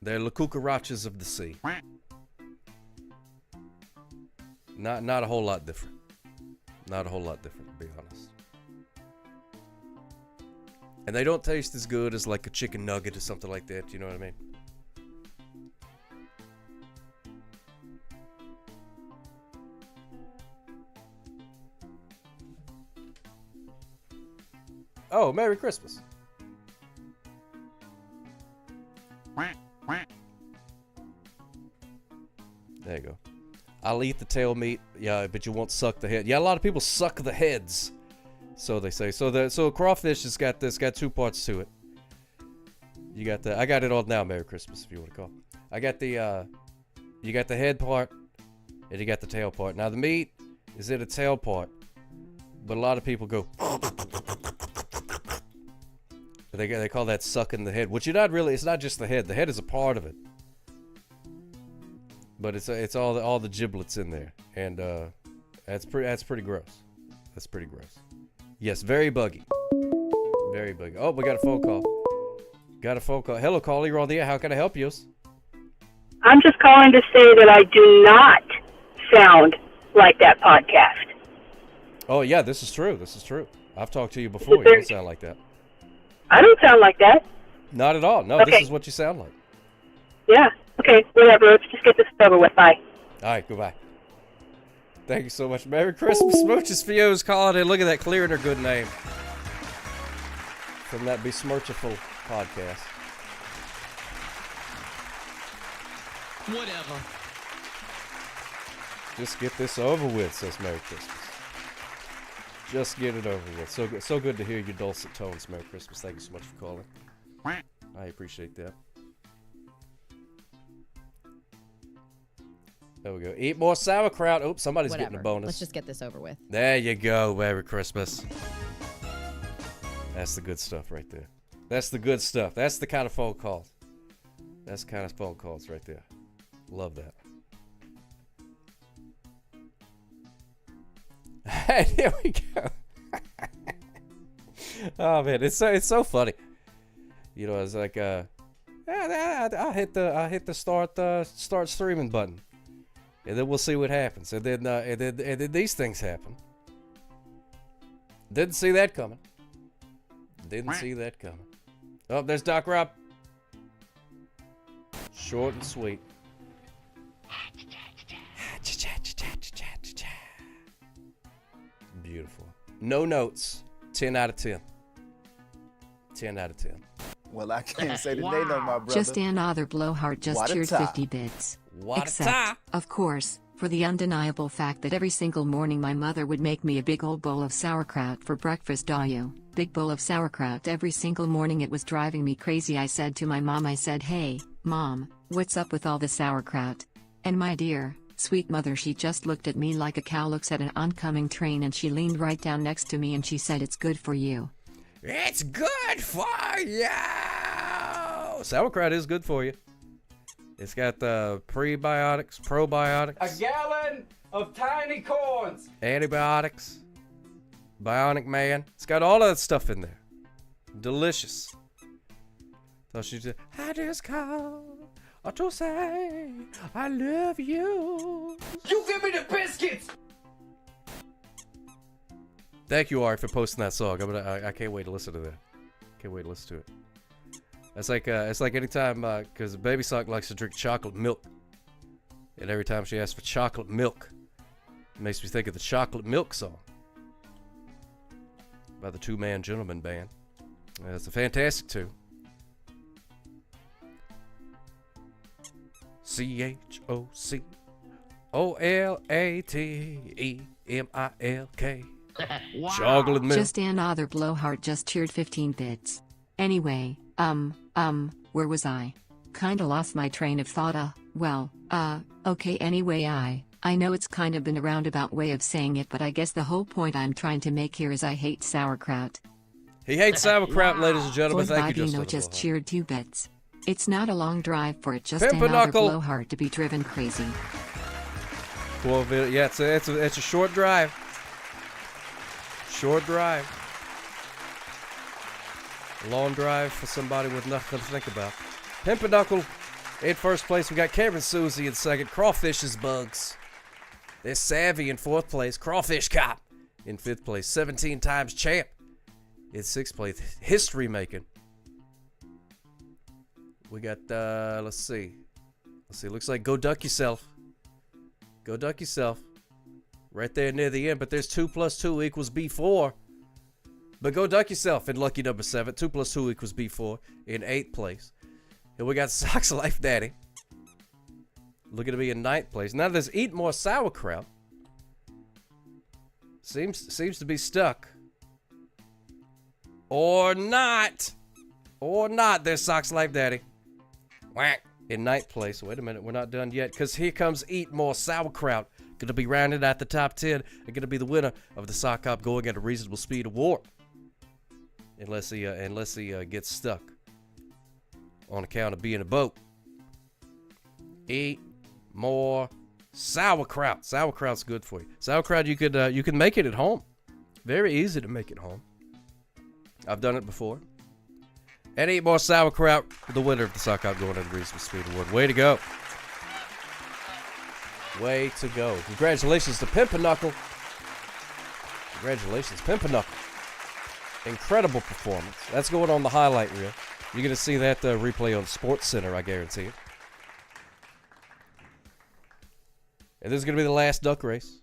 They're the cucarachas of the sea. Not a whole lot different. Not a whole lot different, to be honest. And they don't taste as good as like a chicken nugget or something like that, you know what I mean? Oh, Merry Christmas. There you go. I'll eat the tail meat, yeah, but you won't suck the head. Yeah, a lot of people suck the heads, so they say. So crawfish has got 2 parts to it. You got I got it all now. Merry Christmas, if you want to call. I got you got the head part, and you got the tail part. Now the meat is in the tail part, but a lot of people go. They call that sucking the head, which you're not really. It's not just the head. The head is a part of it, but it's all the giblets in there, and that's pretty gross. That's pretty gross. Yes, very buggy. Very buggy. Oh, we got a phone call. Got a phone call. Hello, caller. You're on the air. How can I help you? I'm just calling to say that I do not sound like that podcast. Oh yeah, this is true. This is true. I've talked to you before. You don't sound like that. I don't sound like that. Not at all. No, okay. This is what you sound like. Yeah. Okay, whatever. Let's just get this over with. Bye. All right, goodbye. Thank you so much. Merry Christmas. Smooches for you calling in. Look at that, clearing her good name from that besmirchful podcast. Whatever. Just get this over with, says Merry Christmas. Just get it over with. So good to hear your dulcet tones. Merry Christmas. Thank you so much for calling. I appreciate that. There we go. Eat more sauerkraut. Oops, somebody's Whatever. getting a bonus. Let's just get this over with. There you go. Merry Christmas. That's the good stuff right there. That's the good stuff. That's the kind of phone calls. That's the kind of phone calls right there. Love that. And here we go. Oh man, it's so funny. You know, it's like I'll hit the start streaming button, and then we'll see what happens. And then these things happen. Didn't see that coming. Didn't see that coming. Oh, there's Doc Rob. Short and sweet. Beautiful. No notes. 10 out of 10. 10 out of 10. Well, I can't say the name of my brother. Just another blowhard just What a cheered tie. 50 bits. What a Except, tie. of course, for the undeniable fact that every single morning my mother would make me a big old bowl of sauerkraut for breakfast. Big bowl of sauerkraut every single morning. It was driving me crazy. I said to my mom, hey, Mom, what's up with all the sauerkraut? And my dear, sweet mother, she just looked at me like a cow looks at an oncoming train, and she leaned right down next to me and she said, it's good for you. It's good for you. Sauerkraut is good for you. It's got the prebiotics, probiotics, A gallon of tiny corns. antibiotics, Bionic Man. It's got all of that stuff in there. Delicious. So she said, I just called to say I love you. You give me the biscuits. Thank you, Ari, for posting that song. I can't wait to listen to that. Can't wait to listen to it. It's like anytime, because Baby Sock likes to drink chocolate milk, and every time she asks for chocolate milk, it makes me think of the Chocolate Milk song by the Two Man Gentleman Band. It's a fantastic tune. CHOCOLATEMILK. Chocolate milk. Just another blowhard just cheered 15 bits. Anyway, where was I? Kinda lost my train of thought. Okay, anyway, I know it's kind of been a roundabout way of saying it, but I guess the whole point I'm trying to make here is I hate sauerkraut. He hates sauerkraut, ladies and gentlemen. Floyd Thank you, Bobino Justin. just cheered 2 bits. It's not a long drive for it, just Pimp a another knuckle. blowhard to be driven crazy. Well, yeah, it's a short drive. Short drive. Long drive for somebody with nothing to think about. Pimpernakle in first place. We got Cameron Susie in second. Crawfish's Bugs. They're Savvy in fourth place. Crawfish Cop in fifth place. 17 times champ in sixth place. History making. We got, let's see. Looks like Go Duck Yourself. Go Duck Yourself. Right there near the end, but there's 2 + 2 = B4. But Go Duck Yourself in lucky number 7. 2 + 2 = B4 in 8th place. And we got Sox Life Daddy looking to be in 9th place. Now there's Eat More Sauerkraut. Seems to be stuck. Or not. There's Sox Life Daddy. Whack. In 9th place. Wait a minute, we're not done yet, because here comes Eat More Sauerkraut. Gonna be rounded out the top 10 and gonna be the winner of the Sock Hop Going at a Reasonable Speed Award. Unless he gets stuck on account of being a boat. Eat more sauerkraut. Sauerkraut's good for you. Sauerkraut, you can make it at home. Very easy to make it home. I've done it before. And Eat More Sauerkraut, the winner of the Sock Hop Going at a Reasonable Speed Award. Way to go. Way to go. Congratulations to Pimpernakle. Congratulations, Pimpernakle. Incredible performance. That's going on the highlight reel. You're going to see that replay on Sports Center, I guarantee it. And this is going to be the last duck race.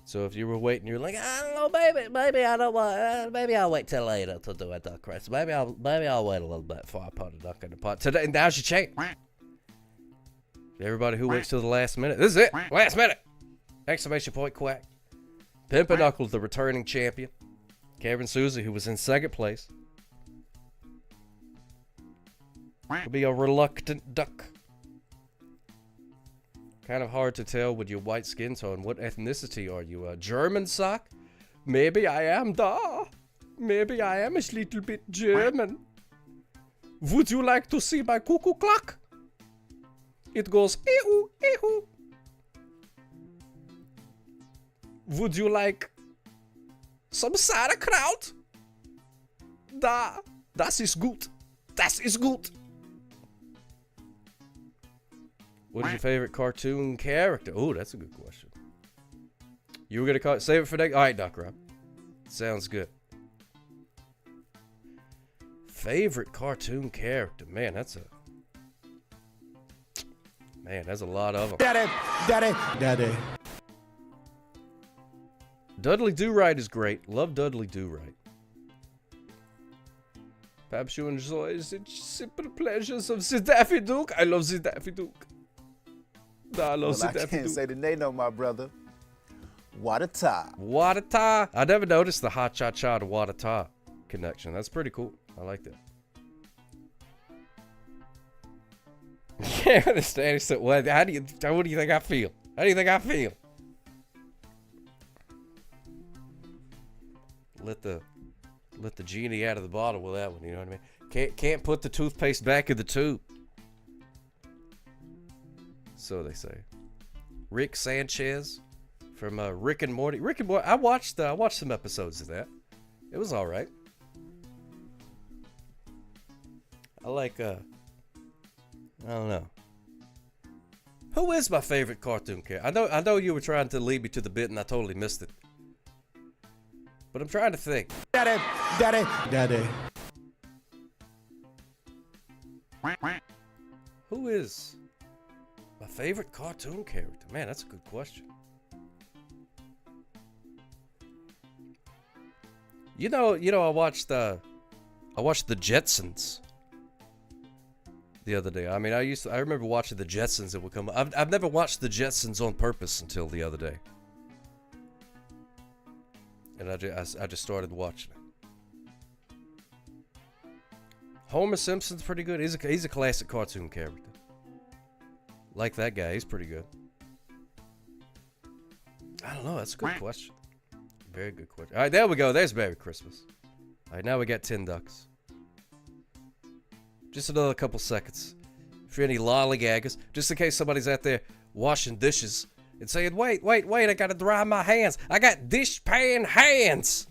So if you were waiting, you're like, I don't know, maybe I don't want. Maybe I'll wait till later to do a duck race. Maybe I'll wait a little bit before I put a duck in the pot. Today, now's your chance. Everybody who waits till the last minute. This is it. Last minute. Exclamation point quack. Pimpernel, the returning champion. Karen Susie, who was in second place. Will be a reluctant duck. Kind of hard to tell with your white skin tone. What ethnicity are you? A German sock? Maybe I am da. Maybe I am a little bit German. Would you like to see my cuckoo clock? It goes ee-hoo, ee-hoo. Would you like some sauerkraut? Da, das ist gut. Das ist gut. What is your favorite cartoon character? Oh, that's a good question. You were gonna save it for next. All right, Doc Rob. Sounds good. Favorite cartoon character? Man, there's a lot of them. Daddy. Dudley Do-Right is great. Love Dudley Do-Right. Perhaps you enjoy the simple pleasures of the Daffy Duke. I love the Daffy Duke. I love the Daffy Duke. I can't say the name, no, my brother. Wadata. Wadata. I never noticed the Ha Cha Cha to Wadata connection. That's pretty cool. I like that. Can't understand. So, what do you think I feel? How do you think I feel? Let the genie out of the bottle with that one. You know what I mean? Can't put the toothpaste back in the tube. So they say. Rick Sanchez from Rick and Morty. Rick and Morty. I watched some episodes of that. It was all right. I like I don't know. Who is my favorite cartoon character? I know you were trying to lead me to the bit and I totally missed it. But I'm trying to think. Daddy. Who is my favorite cartoon character? Man, that's a good question. You know, I watched the Jetsons the other day. I mean, I remember watching the Jetsons that would come. I've never watched the Jetsons on purpose until the other day. And I just started watching it. Homer Simpson's pretty good. He's a classic cartoon character. Like that guy, he's pretty good. I don't know. That's a good question. Very good question. All right, there we go. There's Merry Christmas. All right, now we got 10 ducks. Just another couple seconds. For any lollygaggers, just in case somebody's out there washing dishes and saying, wait, I gotta dry my hands. I got dishpan hands.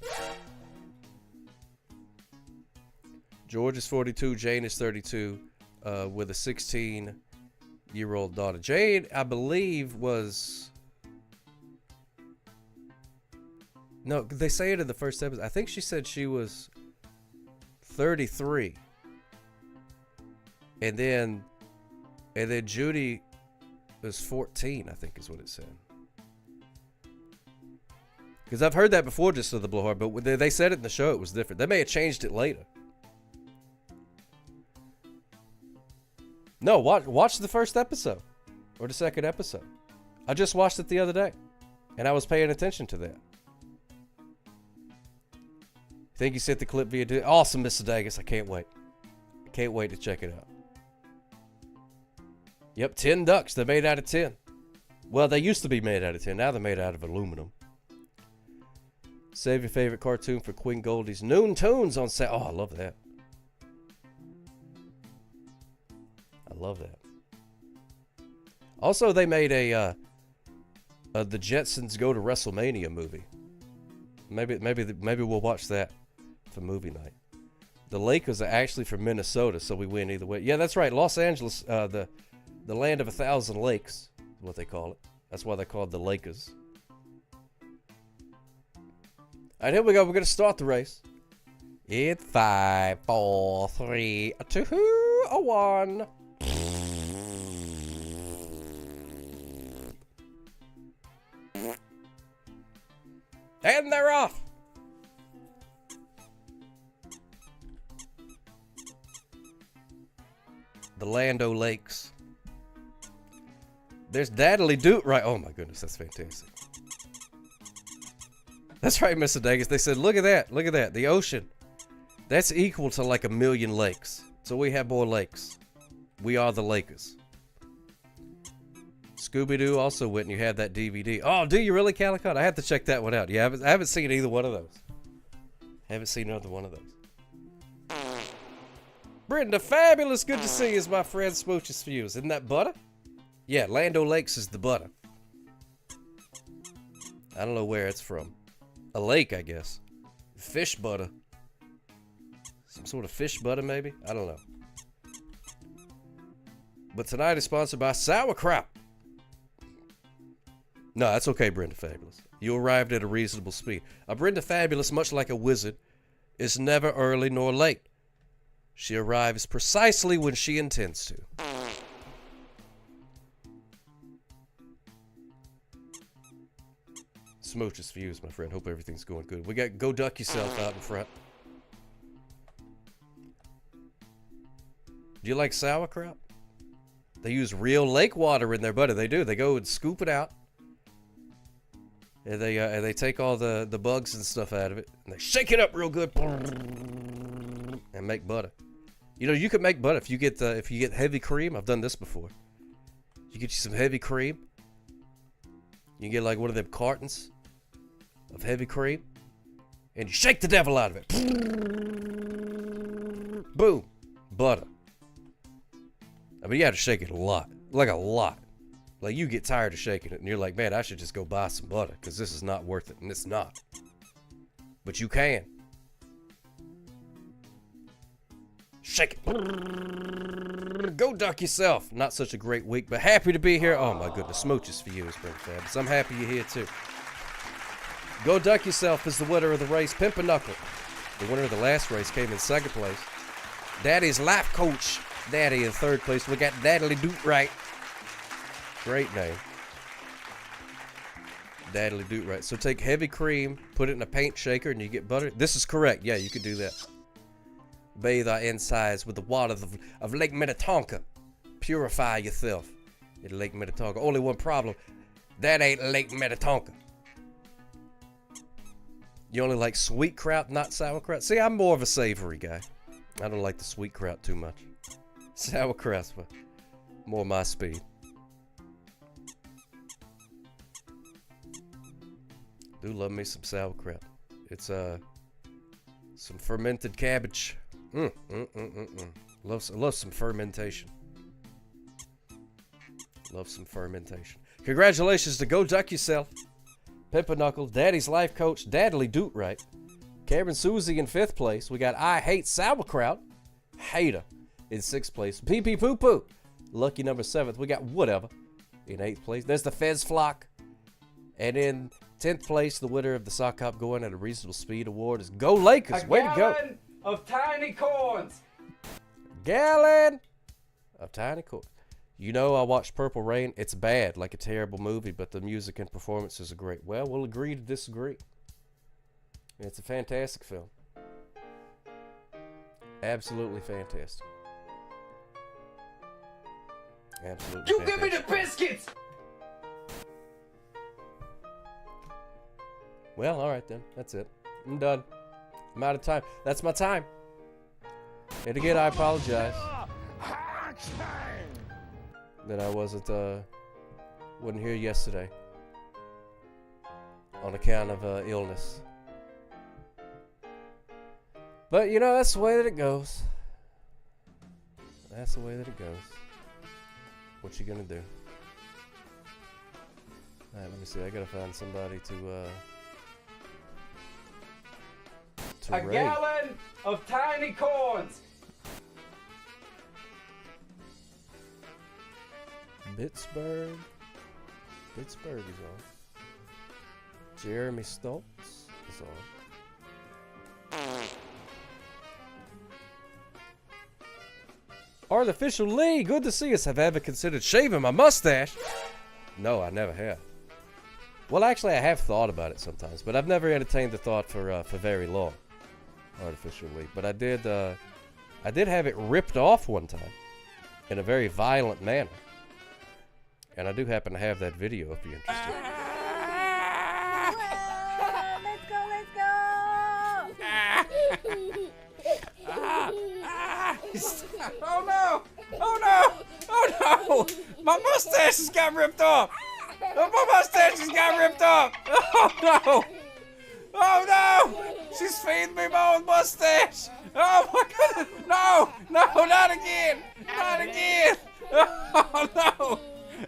George is 42, Jane is 32, with a 16-year-old daughter. Jane, I believe, was... No, they say it in the first episode. I think she said she was 33. And then Judy was 14, I think is what it said. Because I've heard that before, just to the blowhard, but when they said it in the show, it was different. They may have changed it later. No, watch the first episode or the second episode. I just watched it the other day, and I was paying attention to that. Think you sent the clip via... Awesome, Mr. Dagus. I can't wait. I can't wait to check it out. Yep, 10 ducks. They're made out of tin. Well, they used to be made out of tin. Now they're made out of aluminum. Save your favorite cartoon for Queen Goldie's Noon Tunes on Saturday. Oh, I love that. I love that. Also, they made a the Jetsons Go to WrestleMania movie. Maybe we'll watch that for movie night. The Lakers are actually from Minnesota, so we win either way. Yeah, that's right. Los Angeles, the land of 1,000 lakes is what they call it. That's why they're called the Lakers. All right, here we go. We're going to start the race. In 5, 4, 3, 2, 1. And they're off. The Land O' Lakes. There's Daddly Do Right. Oh my goodness, that's fantastic. That's right, Mr. Daggis. They said, look at that. Look at that. The ocean. That's equal to like 1 million lakes. So we have more lakes. We are the Lakers. Scooby-Doo also went and you had that DVD. Oh, do you really, Calicut? I have to check that one out. Yeah, I haven't seen either one of those. Haven't seen another one of those. Brenda, fabulous. Good to see you, my friend. Smooches for you. Isn't that butter? Yeah, Land O'Lakes is the butter. I don't know where it's from. A lake, I guess. Fish butter. Some sort of fish butter, maybe? I don't know. But tonight is sponsored by Sauerkraut. No, that's okay, Brenda Fabulous. You arrived at a reasonable speed. A Brenda Fabulous, much like a wizard, is never early nor late. She arrives precisely when she intends to. Smooches for you, my friend. Hope everything's going good. We got Go Duck Yourself out in front. Do you like sauerkraut? They use real lake water in their butter. They do. They go and scoop it out. And they take all the bugs and stuff out of it. And they shake it up real good. And make butter. You know, you can make butter if you get heavy cream. I've done this before. You get you some heavy cream. You get like one of them cartons of heavy cream. And you shake the devil out of it. Boom. Butter. I mean, you have to shake it a lot. Like a lot. Like, you get tired of shaking it, and you're like, man, I should just go buy some butter, because this is not worth it, and it's not. But you can. Shake it. Go duck yourself. Not such a great week, but happy to be here. Oh, my goodness. Smooches for you, Spring Fabs. I'm happy you're here, too. Go Duck Yourself is the winner of the race. Pimpernel, the winner of the last race, came in second place. Daddy's life coach, Daddy in third place. We got Daddly Doot right. Great name. Daddly Doot right. So take heavy cream, put it in a paint shaker, and you get butter. This is correct. Yeah, you could do that. Bathe our insides with the water of Lake Minnetonka. Purify yourself in Lake Minnetonka. Only one problem. That ain't Lake Minnetonka. You only like sweet kraut, not sauerkraut? See, I'm more of a savory guy. I don't like the sweet kraut too much. Sauerkraut's more my speed. Do love me some sauerkraut. It's some fermented cabbage. Love some fermentation. Love some fermentation. Congratulations to Go Duck Yourself, Pimpernel, Daddy's Life Coach, Daddly Doot right, Cameron Susie in 5th place. We got I Hate Sauerkraut, Hater in 6th place. Pee Pee Poo Poo, lucky number 7th. We got Whatever in 8th place. There's the Fez Flock. And in 10th place, the winner of the Sock Hop Going at a Reasonable Speed Award is Go Lakers. Way to go. A gallon of tiny corns. Gallon of tiny corns. You know, I watched Purple Rain. It's bad, like a terrible movie, but the music and performances are great. Well, we'll agree to disagree. It's a fantastic film. Absolutely fantastic. Absolutely You fantastic. give me the biscuits! Well, all right then. That's it. I'm done. I'm out of time. That's my time. And again, I apologize that I wasn't here yesterday on account of illness. But you know, that's the way that it goes. That's the way that it goes. What you gonna do? All right, let me see. I gotta find somebody to A rate. gallon of tiny corns. Pittsburgh is on. Jeremy Stoltz is on. Artificial Lee, good to see us. Have I ever considered shaving my mustache? No, I never have. Well, actually, I have thought about it sometimes, but I've never entertained the thought for very long. Artificial Lee, but I did have it ripped off one time in a very violent manner. And I do happen to have that video if you're interested. Let's go My mustache has got ripped off! My mustache has got ripped off! Oh no! Oh no! She's feeding me my own mustache! Oh my goodness! No! No, not again! Not again! Oh no!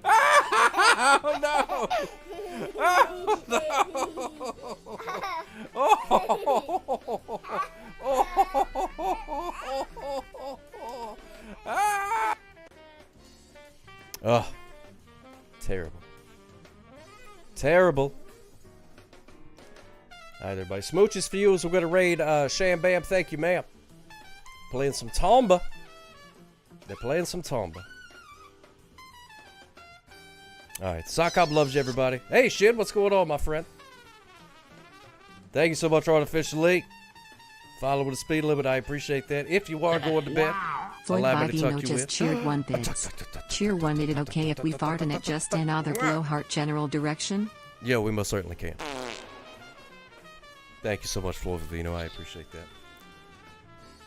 Oh no! Oh no! Oh, terrible. Terrible. All right, everybody. Smooches for you as we're going to raid Sham Bam. Thank you, ma'am. Playing some Tomba. They're playing some Tomba. All right. Sockop loves you, everybody. Hey, Shin, what's going on, my friend? Thank you so much, Artificial League. Follow with the speed limit. I appreciate that. If you are going to bed, allow me to tuck you just in. cheered 1 bit. Cheer 1 it okay if we fart in it just another blowhard general direction? Yeah, we most certainly can. Thank you so much, Flo Vivino. I appreciate that.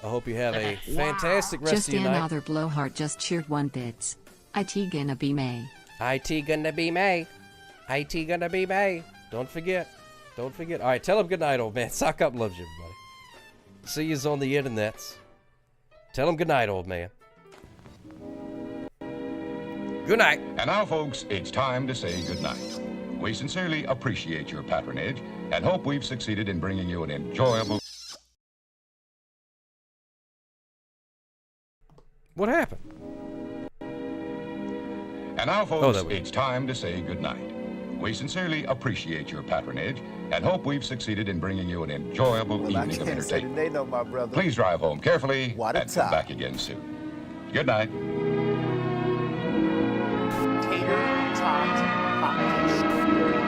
I hope you have a fantastic rest Just of your night. another blowhard just cheered 1 bits. IT gonna be May. IT gonna be May. IT gonna be May. Don't forget. Don't forget. All right, tell him good night, old man. Sock Up loves you, everybody. See yous on the internets. Tell him good night, old man. Good night. And now, folks, it's time to say good night. We sincerely appreciate your patronage and hope we've succeeded in bringing you an enjoyable... What happened? And now, folks, it's time to say good night. We sincerely appreciate your patronage and hope we've succeeded in bringing you an enjoyable evening of entertainment. They know my brother. Please drive home carefully What a and come time. back again soon. Good night. Tater tot hot dish.